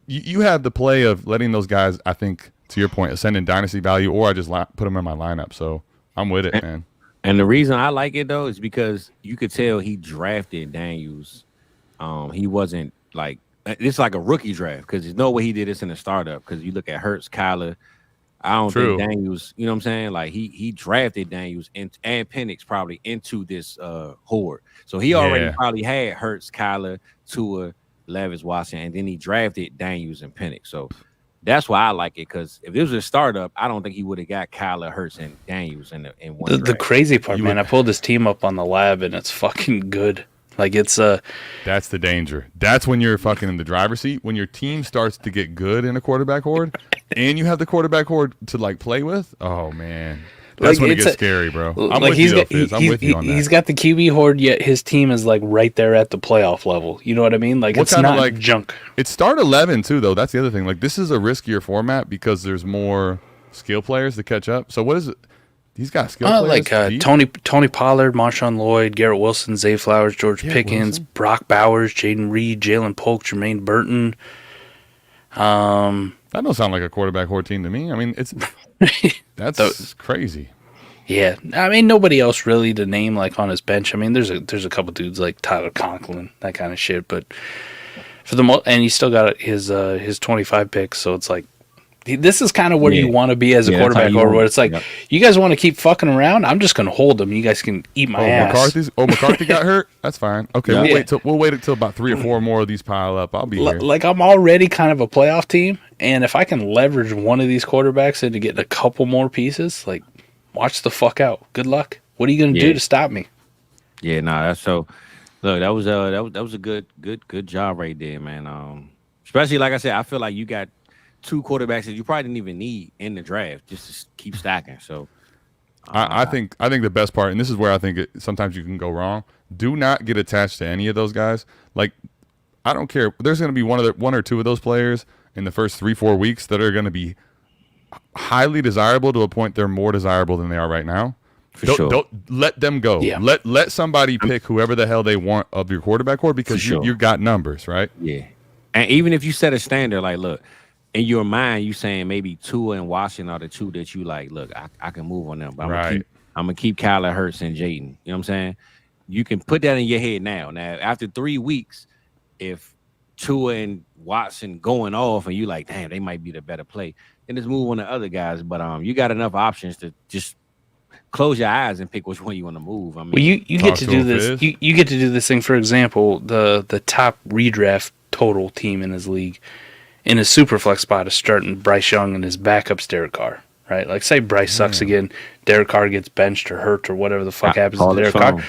You have the play of letting those guys, I think, to your point, ascend in dynasty value, or I just put them in my lineup. So I'm with it, man. And the reason I like it, though, is because you could tell he drafted Daniels. He wasn't like – it's like a rookie draft because there's no way he did this in a startup because you look at Hurts, Kyler. I don't think Daniels – you know what I'm saying? Like, he drafted Daniels and Penix probably into this horde. So he already probably had Hurts, Kyler, Tua, Levis, Watson, and then he drafted Daniels and Penix. So that's why I like it because if it was a startup, I don't think he would have got Kyler, Hurts, and Daniels in one draft. The crazy part, man, I pulled this team up on the lab, and it's fucking good. Like, it's That's the danger. That's when you're fucking in the driver's seat. When your team starts to get good in a quarterback horde, and you have the quarterback horde to, like, play with, oh, man. That's when it gets scary, bro. I'm with you, Fizz. I'm with you on that. He's got the QB horde, yet his team is like right there at the playoff level. You know what I mean? Like it's not like junk. It's start 11 too, though. That's the other thing. Like this is a riskier format because there's more skill players to catch up. So what is it? He's got skill players. Like Tony Pollard, Marshawn Lloyd, Garrett Wilson, Zay Flowers, George Pickens, Brock Bowers, Jaden Reed, Jalen Polk, Jermaine Burton. That don't sound like a quarterback horde team to me. I mean, that's crazy. Yeah, I mean nobody else really to name like on his bench. I mean, there's a couple dudes like Tyler Conklin, that kind of shit. But for the most, and he still got his 25 picks, so it's like this is kind of where you want to be as a quarterback, or where it's like you guys want to keep fucking around. I'm just gonna hold them. You guys can eat my ass. McCarthy got hurt. That's fine. Okay, we'll wait until about 3 or 4 more of these pile up. I'll be here. Like I'm already kind of a playoff team, and if I can leverage one of these quarterbacks into getting a couple more pieces, like. Watch the fuck out. Good luck. What are you gonna do to stop me? Yeah, that's so. Look, that was a good job right there, man. Especially like I said, I feel like you got 2 quarterbacks that you probably didn't even need in the draft just to keep stacking. So, I think the best part, and this is where I think sometimes you can go wrong. Do not get attached to any of those guys. Like, I don't care. There's going to be one or two of those players in the first 3-4 weeks that are going to be highly desirable to a point they're more desirable than they are right now. Don't let them go. Yeah. Let somebody pick whoever the hell they want of your quarterback core because you got numbers, right? Yeah. And even if you set a standard, like, look, in your mind, you saying maybe Tua and Washington are the 2 that you like, look, I can move on them. But I'm going to keep Kyler, Hurts, and Jaden. You know what I'm saying? You can put that in your head now. Now, after 3 weeks, if Tua and Watson going off and you like, damn, they might be the better play, then just move on to other guys. But you got enough options to just close your eyes and pick which one you want to move. I mean, well, you get to do this. You get to do this thing. For example, the top redraft total team in his league, in his super flex spot, is starting Bryce Young and his backup's Derek Carr. Right? Like, say Bryce sucks again, Derek Carr gets benched or hurt or whatever the fuck happens to Derek Carr.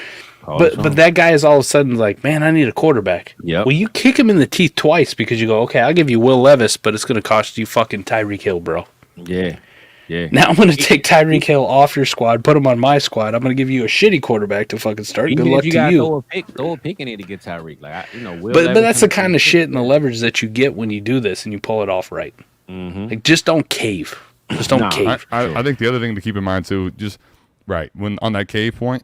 But that guy is all of a sudden like, man, I need a quarterback. Yep. Well, you kick him in the teeth twice because you go, okay, I'll give you Will Levis, but it's going to cost you fucking Tyreek Hill, bro. Yeah. Yeah. Now I'm going to take Tyreek Hill off your squad, put him on my squad. I'm going to give you a shitty quarterback to fucking start. Good luck to you. Throw a pick in it to get Tyreek. But that's the kind of shit and the leverage that you get when you do this and you pull it off right. Mm-hmm. Like, just don't cave. Just don't cave. I think the other thing to keep in mind too, just right when on that cave point,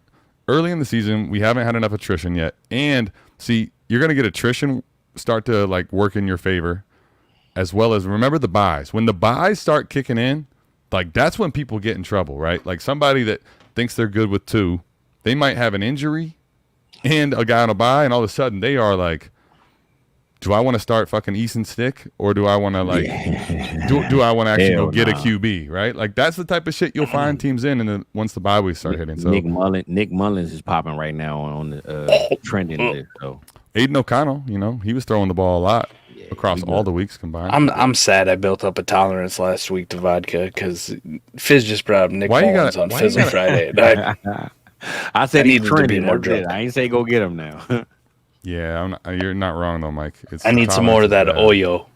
early in the season we haven't had enough attrition yet, and see you're going to get attrition start to like work in your favor, as well as remember the buys. When the buys start kicking in. Like, that's when people get in trouble, right? Like, somebody that thinks they're good with 2, they might have an injury and a guy on a bye, and all of a sudden they are like, do I want to start fucking Easton Stick, or do I want to, like, do I want to actually go get a QB, right? Like, that's the type of shit you'll find teams in, and then once the bye weeks start hitting. So Nick Mullins is popping right now on the trending list. So Aiden O'Connell, he was throwing the ball a lot. Across all the weeks combined. I'm sad I built up a tolerance last week to vodka because Fizz just brought up Nick Mullins on Fizzle Friday. I said he needed to be more drunk. I ain't say go get him now. Yeah, you're not wrong though, Mike. I need some more of that Oyo.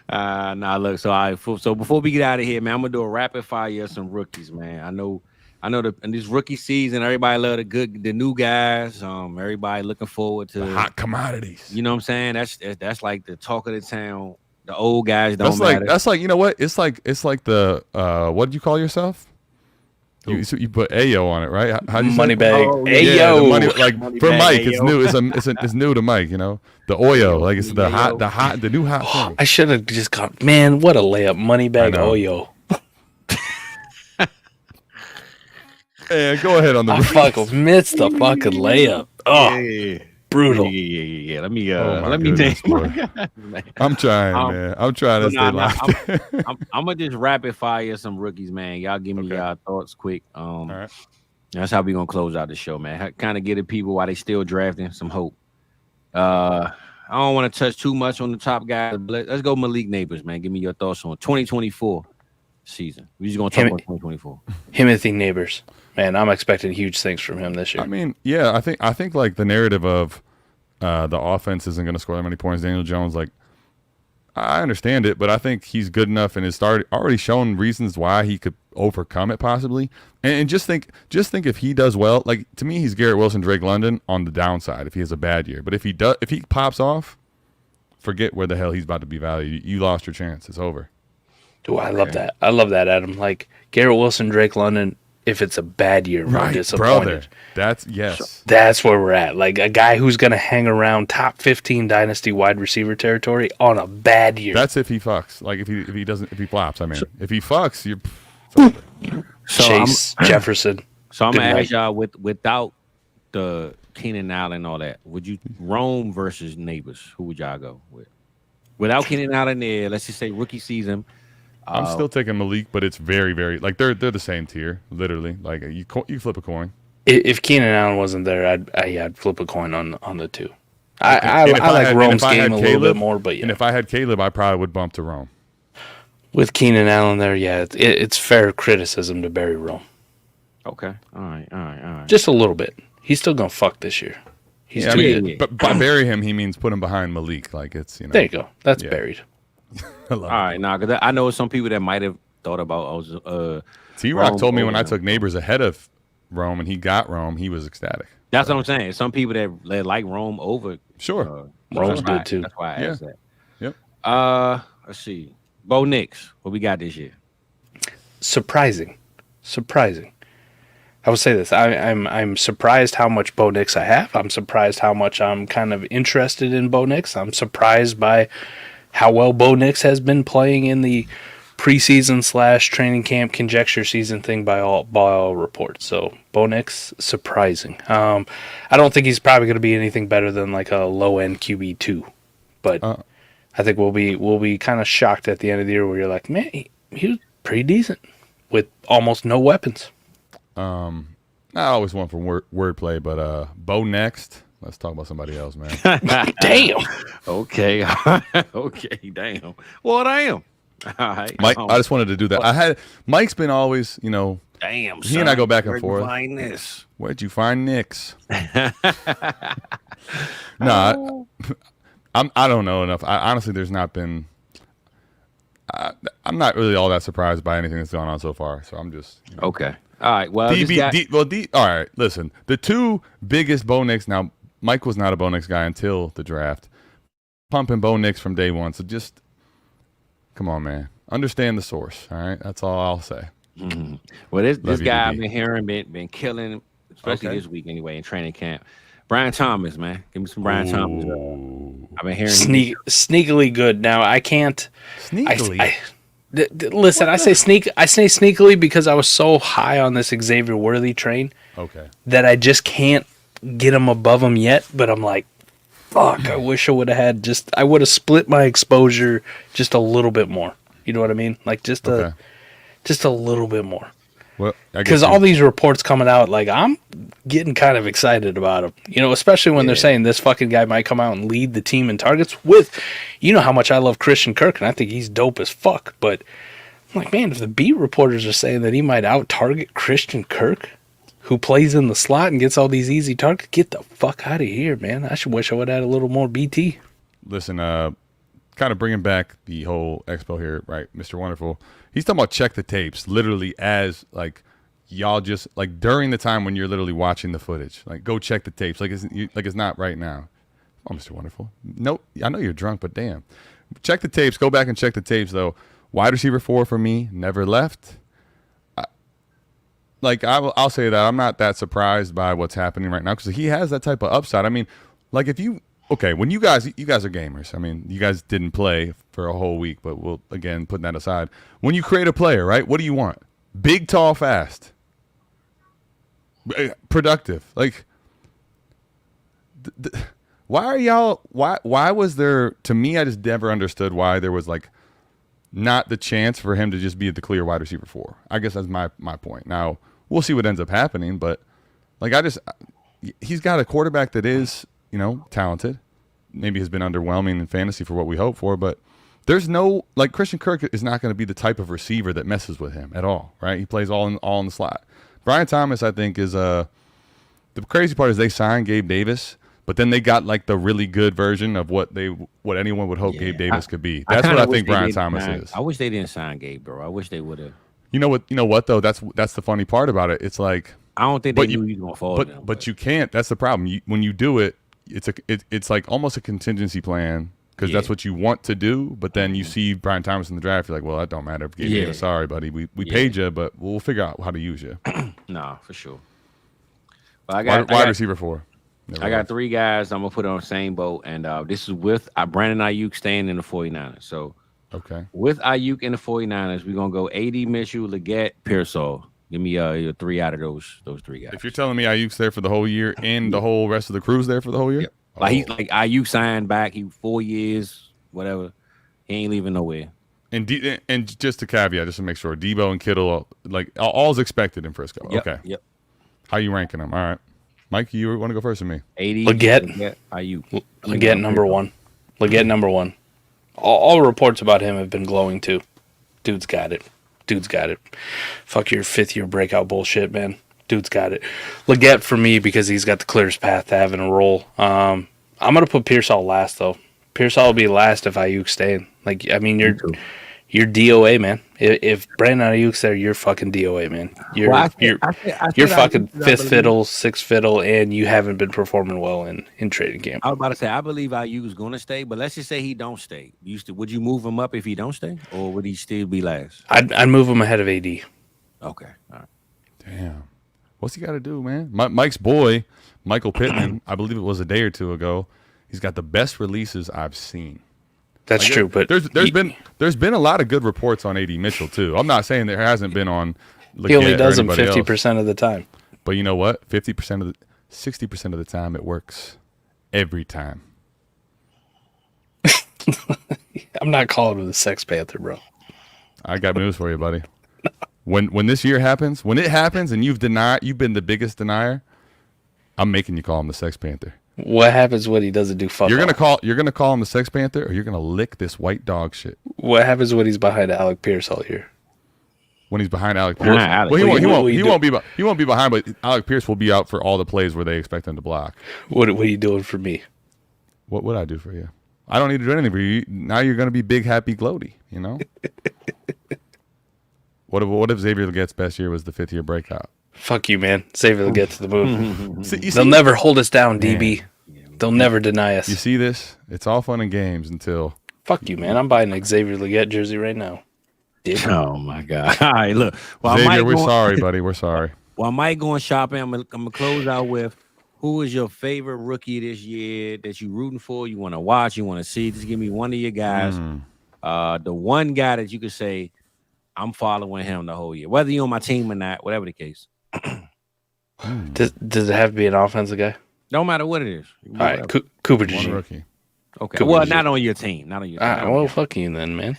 Nah, look. So before we get out of here, man, I'm gonna do a rapid fire of some rookies, man. I know in this rookie season, everybody love the new guys. Everybody looking forward to the hot commodities. You know what I'm saying? That's like the talk of the town. The old guys don't matter. That's like, you know what? It's like the what did you call yourself? You put Ayo on it, right? How do you money bag? Ayo. Yeah, money, like money for bag, Mike, Ayo. it's new to Mike. The Oyo, like it's the new hot thing. I should have just gone. Man, what a layup! Money bag Oyo. Yeah, go ahead on the. I fucking missed the fucking layup. Oh, yeah. Brutal. Yeah. Let me take. I'm trying, man. I'm trying to stay live. I'm gonna just rapid fire some rookies, man. Y'all give me y'all thoughts quick. All right. That's how we gonna close out the show, man. Kind of get the people while they still drafting some hope. I don't want to touch too much on the top guys. But let's go Malik Neighbors, man. Give me your thoughts on 2024 season. We're just gonna talk about 2024. Timothy Neighbors. Man, I'm expecting huge things from him this year. I mean, yeah, I think like the narrative of the offense isn't going to score that many points. Daniel Jones, like, I understand it, but I think he's good enough and has already shown reasons why he could overcome it possibly. And just think if he does well, like to me, he's Garrett Wilson, Drake London on the downside if he has a bad year. But if he pops off, forget where the hell he's about to be valued. You lost your chance. It's over. Dude, I love that. I love that, Adam. Like Garrett Wilson, Drake London. If it's a bad year, we're disappointed. Brother. That's where we're at. Like a guy who's going to hang around top 15 Dynasty wide receiver territory on a bad year. That's if he fucks. Like if he flops. I mean, if he fucks, you're Chase Jefferson. So I'm gonna ask y'all without the Keenan Allen and all that, would you Rome versus Neighbors? Who would y'all go with? Without Keenan Allen there, let's just say rookie season. I'm still taking Malik, but it's very, very like they're the same tier, literally. Like you flip a coin. If Keenan Allen wasn't there, I'd flip a coin on the two. I like Rome's game a little bit more, but yeah. And if I had Caleb, I probably would bump to Rome. With Keenan Allen there, yeah, it's fair criticism to bury Rome. Okay, all right. Just a little bit. He's still gonna fuck this year. He's too good. But by bury him, he means put him behind Malik. Like it's There you go. That's buried. All right, now because I know some people that might have thought about T-Rock told me when I took Neighbors ahead of Rome and he got Rome, he was ecstatic. That's what I'm saying. Some people that like Rome over Rome's good too. That's why I asked that. Yep. Let's see. Bo Nix, what we got this year? Surprising. I will say this. I'm surprised how much Bo Nix I have. I'm surprised how much I'm kind of interested in Bo Nix. I'm surprised by how well Bo Nix has been playing in the preseason / training camp conjecture season thing by all reports. So Bo Nix, surprising. I don't think he's probably going to be anything better than like a low end QB2, but I think we'll be kind of shocked at the end of the year where you're like, man, he was pretty decent with almost no weapons. I always want for wordplay, but Bo next. Let's talk about somebody else, man. Damn. Okay. Damn. Well, damn. All right. Mike, I just wanted to do that. Mike's been always, Damn, he and I go back and forth. Find this? Where'd you find Knicks? No, I don't know enough. Honestly, there's not been. I'm not really all that surprised by anything that's gone on so far. So I'm just okay. All right. Well, all right. Listen, the two biggest Bo Nix. Now, Mike was not a Bo Nix guy until the draft. Pumping Bo Nix from day one. So just come on, man. Understand the source. All right. That's all I'll say. Mm-hmm. Well, this guy I've been hearing been killing, especially this week anyway in training camp. Brian Thomas, man, give me some Brian Thomas. I've been hearing sneakily good. Now I can't sneakily. Listen, I say sneakily because I was so high on this Xavier Worthy train. Okay. That I just can't get him above him yet. But I'm like, fuck, I wish I would have had I would have split my exposure just a little bit more. You know what I mean? Like just a little bit more. Well, because all these reports coming out, like I'm getting kind of excited about them. You know, especially when they're saying this fucking guy might come out and lead the team in targets with, you know how much I love Christian Kirk and I think he's dope as fuck. But I'm like, man, if the beat reporters are saying that he might out target Christian Kirk, who plays in the slot and gets all these easy targets, get the fuck out of here, man. I wish I would have had a little more BT. Listen, kind of bringing back the whole Expo here, right, Mr. Wonderful. He's talking about check the tapes, literally as like y'all just like during the time when you're literally watching the footage, like go check the tapes, like it's not right now. Oh, Mr. Wonderful. Nope, I know you're drunk, but damn, check the tapes. Go back and check the tapes though. Wide receiver 4 for me, never left. I'll say that I'm not that surprised by what's happening right now because he has that type of upside. I mean, like if you. Okay, when you guys are gamers. I mean, you guys didn't play for a whole week, but we'll, again, putting that aside. When you create a player, right, what do you want? Big, tall, fast. Productive. Like, why are y'all, why was there, to me, I just never understood why there was, like, not the chance for him to just be the clear wide receiver 4. I guess that's my point. Now, we'll see what ends up happening, but, like, he's got a quarterback that is, you know, talented. Maybe has been underwhelming in fantasy for what we hope for, but there's no, like, Christian Kirk is not going to be the type of receiver that messes with him at all, right? He plays all in the slot. Brian Thomas, I think, is the crazy part is they signed Gabe Davis, but then they got like the really good version of what anyone would hope Gabe Davis could be. That's what I think Brian Thomas is. I wish they didn't sign Gabe, bro. I wish they would have. You know what though? That's the funny part about it. It's like I don't think they knew he was going to fall. But you can't. That's the problem. When you do it. It's like almost a contingency plan because that's what you want to do. But then you see Brian Thomas in the draft, you're like, well, that don't matter. Sorry, buddy, we paid you, but we'll figure out how to use you. Nah, for sure. But I got wide receiver 4. I got 3 guys I'm gonna put on the same boat, and this is with Brandon Ayuk staying in the 49ers. So with Ayuk in the 49ers, we're gonna go AD, Mitchell, Leggett, Pearsall. Give me 3 out of those 3 guys. If you're telling me Ayuk's there for the whole year and the whole rest of the crew's there for the whole year, like he's like Ayuk signed back, he 4 years, whatever. He ain't leaving nowhere. And just to caveat, just to make sure, Debo and Kittle, like all's expected in Frisco. Okay. Yep. How you ranking them? All right, Mike, you want to go first or me? 80. Leggett, Ayuk. Leggett number 1. Leggett number 1. All reports about him have been glowing too. Dude's got it. Fuck your 5th-year breakout bullshit, man. Dude's got it. Leggett for me because he's got the clearest path to having a role. I'm gonna put Pearsall last though. Pearsall will be last if Ayuk's staying. Like, I mean, you're DOA, man. If Brandon Ayuk's there, you're fucking DOA, man. You're fucking 5th fiddle, 6th fiddle, and you haven't been performing well in training camp. I was about to say, I believe Ayuk is going to stay, but let's just say he don't stay. Would you move him up if he don't stay, or would he still be last? I'd move him ahead of AD. Okay, all right. Damn, what's he got to do, man? Mike's boy, Michael Pittman, I believe it was a day or 2 ago. He's got the best releases I've seen. That's true, but there's been a lot of good reports on AD Mitchell too. I'm not saying there hasn't been on. He only does them 50% of the time. But you know what? 60% of the time it works every time. I'm not calling him the Sex Panther, bro. I got news for you, buddy. When this year happens, when it happens, and you've been the biggest denier, I'm making you call him the Sex Panther. What happens when he doesn't do fuck? You're gonna call him the Sex Panther, or you're gonna lick this white dog shit. What happens when he's behind Alec Pierce all year? when he's behind Alec Pierce. Well, he won't be behind, but Alec Pierce will be out for all the plays where they expect him to block. What are you doing for me? What would I do for you? I don't need to do anything for you. Now you're going to be big, happy, gloaty, you know? What if Xavier Leggette's best year was the 5th year breakout? Fuck you, man. Xavier Leggett to the moon. They'll never hold us down, DB. They'll never deny us. You see this? It's all fun and games until... Fuck you, man. I'm buying an Xavier Leggett jersey right now. Oh, my God. All right, look. Well, Xavier, we're sorry, buddy. We're sorry. Well, I might go shopping. I'm gonna close out with, who is your favorite rookie this year that you rooting for, you want to watch, you want to see? Just give me one of your guys. The one guy that you could say, I'm following him the whole year, whether you're on my team or not, whatever the case. Does it have to be an offensive guy? No matter what it is. All right, Cooper DeJean. Rookie. Okay. Well, not on your team. Not on your team. Well, fuck you then, man.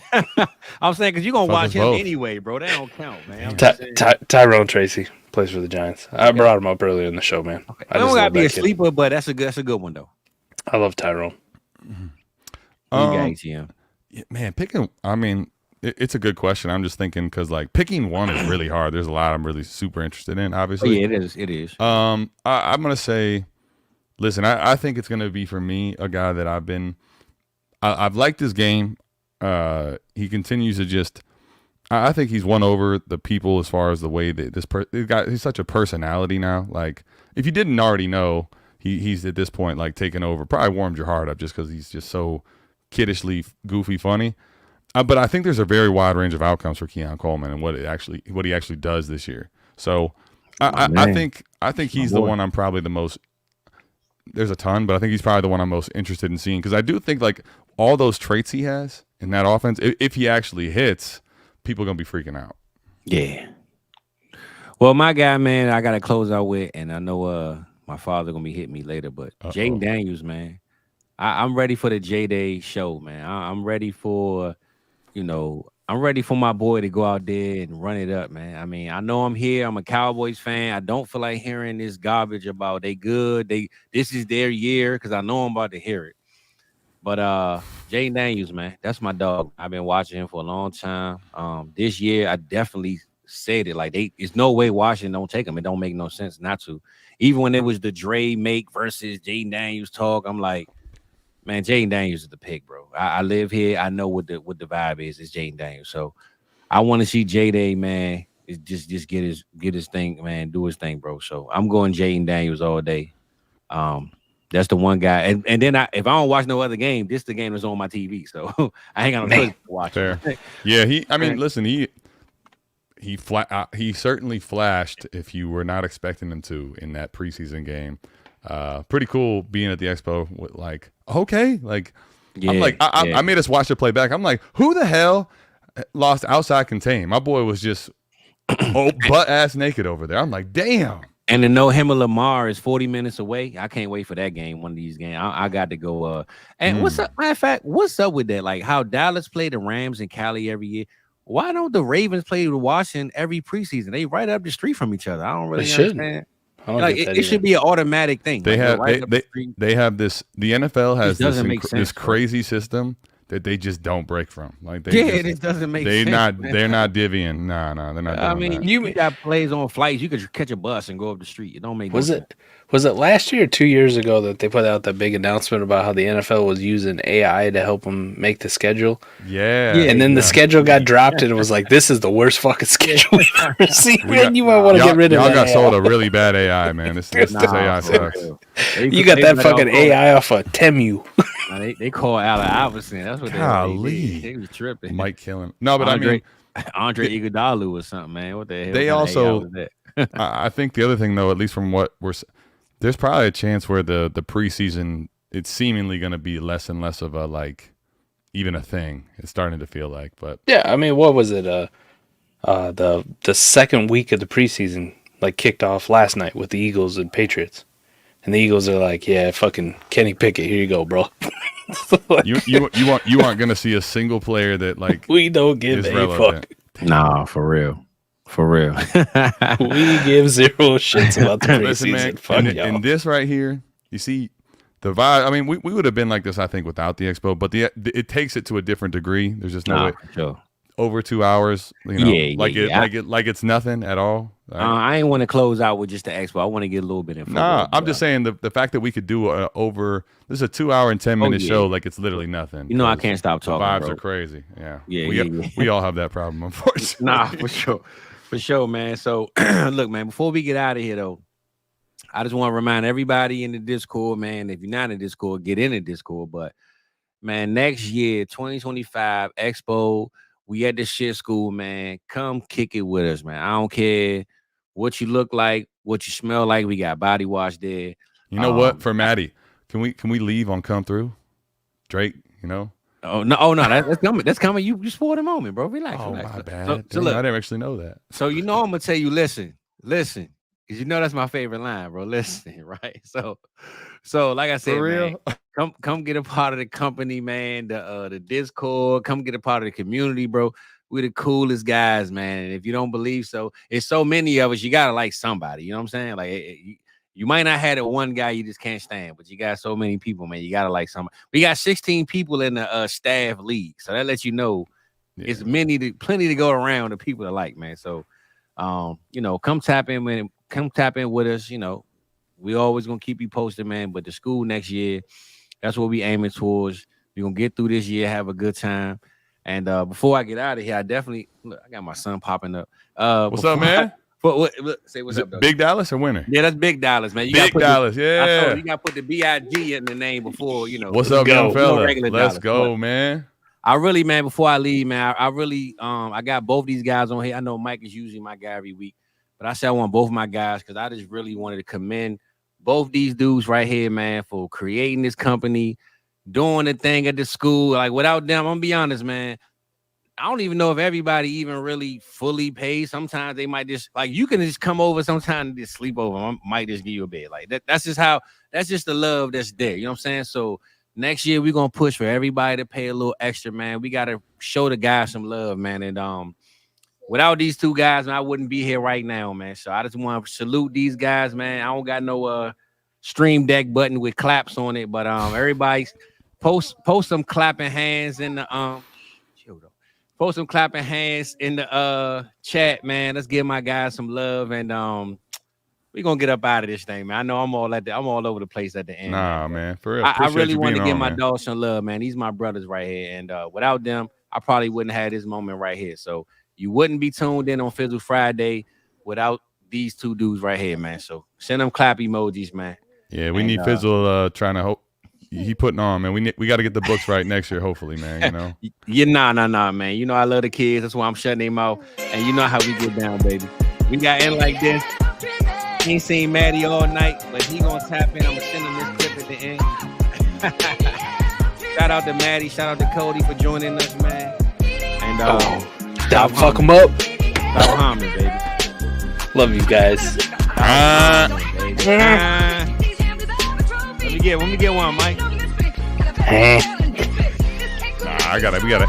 I'm saying because you're gonna watch him anyway, bro. That don't count, man. Tyrone Tracy plays for the Giants. I brought him up earlier in the show, man. Okay. I don't gotta be a sleeper, but that's a good one though. I love Tyrone. Man, picking. I mean, it's a good question. I'm just thinking because like picking one is really hard. There's a lot I'm really super interested in. Obviously, yeah, it is. It is. I'm gonna say. Listen, I think it's going to be, for me, a guy that I've liked his game. He continues to just, I think he's won over the people as far as the way that he's such a personality now. Like, if you didn't already know, he's at this point, like, taken over, probably warmed your heart up just because he's just so kiddishly goofy funny. But I think there's a very wide range of outcomes for Keon Coleman and what he actually does this year. So I think he's the one I'm probably the most. There's a ton, but I think he's probably the one I'm most interested in seeing because I do think like all those traits he has in that offense, if he actually hits, people are gonna be freaking out. Yeah. Well, my guy, man, I gotta close out with, and I know my father gonna be hitting me later, but Jaden Daniels, man, I'm ready for the J-Day show, man. I'm ready for, I'm ready for my boy to go out there and run it up, man. I mean, I know I'm here. I'm a Cowboys fan. I don't feel like hearing this garbage about they good. This is their year because I know I'm about to hear it. But Jaden Daniels, man, that's my dog. I've been watching him for a long time. This year, I definitely said it. Like, there's no way Washington don't take him. It don't make no sense not to. Even when it was the Dre Make versus Jaden Daniels talk, I'm like, man, Jaden Daniels is the pick, bro. I live here. I know what the vibe is. It's Jaden Daniels. So I want to see J-Day, man. Just get his thing, man. Do his thing, bro. So I'm going Jaden Daniels all day. That's the one guy. And then if I don't watch no other game, this the game that's on my TV. So I ain't got no choice to watch it. Yeah, listen, he certainly flashed if you were not expecting him to in that preseason game. Pretty cool being at the Expo with like, okay, like, yeah, I'm like, I made us watch the play back. I'm like, who the hell lost outside contain? My boy was just butt ass naked over there. I'm like, damn. And to know him and Lamar is 40 minutes away, I can't wait for that game. One of these games, I got to go. And what's up? Matter of fact, what's up with that? Like how Dallas play the Rams and Cali every year. Why don't the Ravens play the Washington every preseason? They right up the street from each other. I don't really understand. Like it should be an automatic thing. They have this. The NFL has this crazy system that they just don't break from. Like it doesn't make sense. They're not divvying. No, they're not. I mean, you got plays on flights. You could catch a bus and go up the street. It don't make. Was it last year or 2 years ago that they put out that big announcement about how the NFL was using AI to help them make the schedule? Yeah. And then the schedule got dropped and it was like, this is the worst fucking schedule we've ever seen. You might want to get rid of that. Y'all got sold a really bad AI, man. This AI sucks. You got that fucking AI off of Temu. They call Allen Iverson. That's what they was tripping. Might kill him. No, but Andre Iguodala or something, man. What the hell? They also, I think the other thing though, at least from what there's probably a chance where the preseason it's seemingly going to be less and less of a like even a thing. It's starting to feel like, but yeah, I mean, what was it? The second week of the preseason like kicked off last night with the Eagles and Patriots. And the Eagles are like, yeah, fucking Kenny Pickett, here you go, bro. Like, you aren't gonna see a single player that like we don't give a fuck. Nah, for real. We give zero shits about the preseason. Listen, man, fuck y'all. And this right here, you see the vibe. I mean, we would have been like this, I think, without the Expo, but it takes it to a different degree. There's just no way. For sure. over 2 hours, you know, like it's nothing at all. Right? I ain't want to close out with just the Expo. I want to get a little bit in. Nah, I'm just saying the fact that we could do this is a 2 hour and 10 minute show, like it's literally nothing. You know, I can't stop talking. The vibes bro. Are crazy. Yeah. Yeah, we all have that problem, unfortunately. Nah, for sure, man. So look, man, before we get out of here though, I just want to remind everybody in the Discord, man, if you're not in the Discord, get in the Discord. But man, next year, 2025 Expo, we at the shit school, man. Come kick it with us, man. I don't care what you look like, what you smell like. We got body wash there. You know what? For Maddie, can we leave on come through? Drake, you know? Oh no, that's coming. That's coming. You spoiled the moment, bro. Relax. Oh, relax. My bad. So look, I didn't actually know that. So you know I'm gonna tell you, listen, because you know that's my favorite line, bro. Listen, right? So like I said, for real? Man, come get a part of the company, man. The Discord, come get a part of the community, bro. We're the coolest guys, man. And if you don't believe so, it's so many of us. You gotta like somebody. You know what I'm saying? Like you might not have that one guy you just can't stand, but you got so many people, man. You gotta like somebody. We got 16 people in the staff league, so that lets you know it's plenty to go around. The people to like, man. So, you know, come tap in with us. You know, we always gonna keep you posted, man. But the school next year, that's what we aiming towards. We're gonna get through this year, have a good time. And before I get out of here, I got my son popping up. What's up, man? Say what's up, though. Big Dallas or Winner? Yeah, that's Big Dallas, man. Big Dallas, yeah. You got to put the B.I.G. in the name before, you know. What's up, young fella? Let's go, man. I really, man, before I leave, man, I really, I got both these guys on here. I know Mike is usually my guy every week, but I said I want both my guys because I just really wanted to commend both these dudes right here, man, for creating this company, doing the thing at the school. Like, without them, I'm going to be honest, man, I don't even know if everybody even really fully pays. Sometimes they might just, like, you can just come over sometimes and just sleep over. I might just give you a bed. Like, that's just the love that's there. You know what I'm saying? So next year, we're going to push for everybody to pay a little extra, man. We got to show the guys some love, man. And without these two guys, man, I wouldn't be here right now, man. So I just want to salute these guys, man. I don't got no Stream Deck button with claps on it, but everybody post some clapping hands in the post some clapping hands in the chat, man. Let's give my guys some love, and we're gonna get up out of this thing, man. I know I'm all over the place at the end. Nah, man, for real. I really want to give my dogs some love, man. These my brothers right here, and without them, I probably wouldn't have this moment right here. So you wouldn't be tuned in on Fizzle Friday without these two dudes right here, man. So send them clap emojis, man. Yeah, we need Fizzle trying to hope. He putting on, man. We got to get the books right next year, hopefully, man. You know. Nah, man. You know I love the kids. That's why I'm shutting them out. And you know how we get down, baby. We got in like this. Ain't seen Maddie all night, but he gonna tap in. I'm gonna send him this clip at the end. Shout out to Maddie. Shout out to Cody for joining us, man. And stop fuck them up. Stop Harmon, baby. Love you guys. Let me get one, Mike. Nah, we got it. Get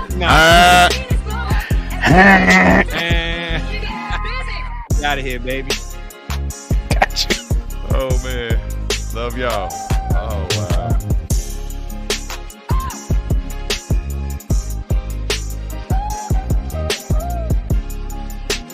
out of here, baby. Gotcha. Oh man, love y'all. Oh wow.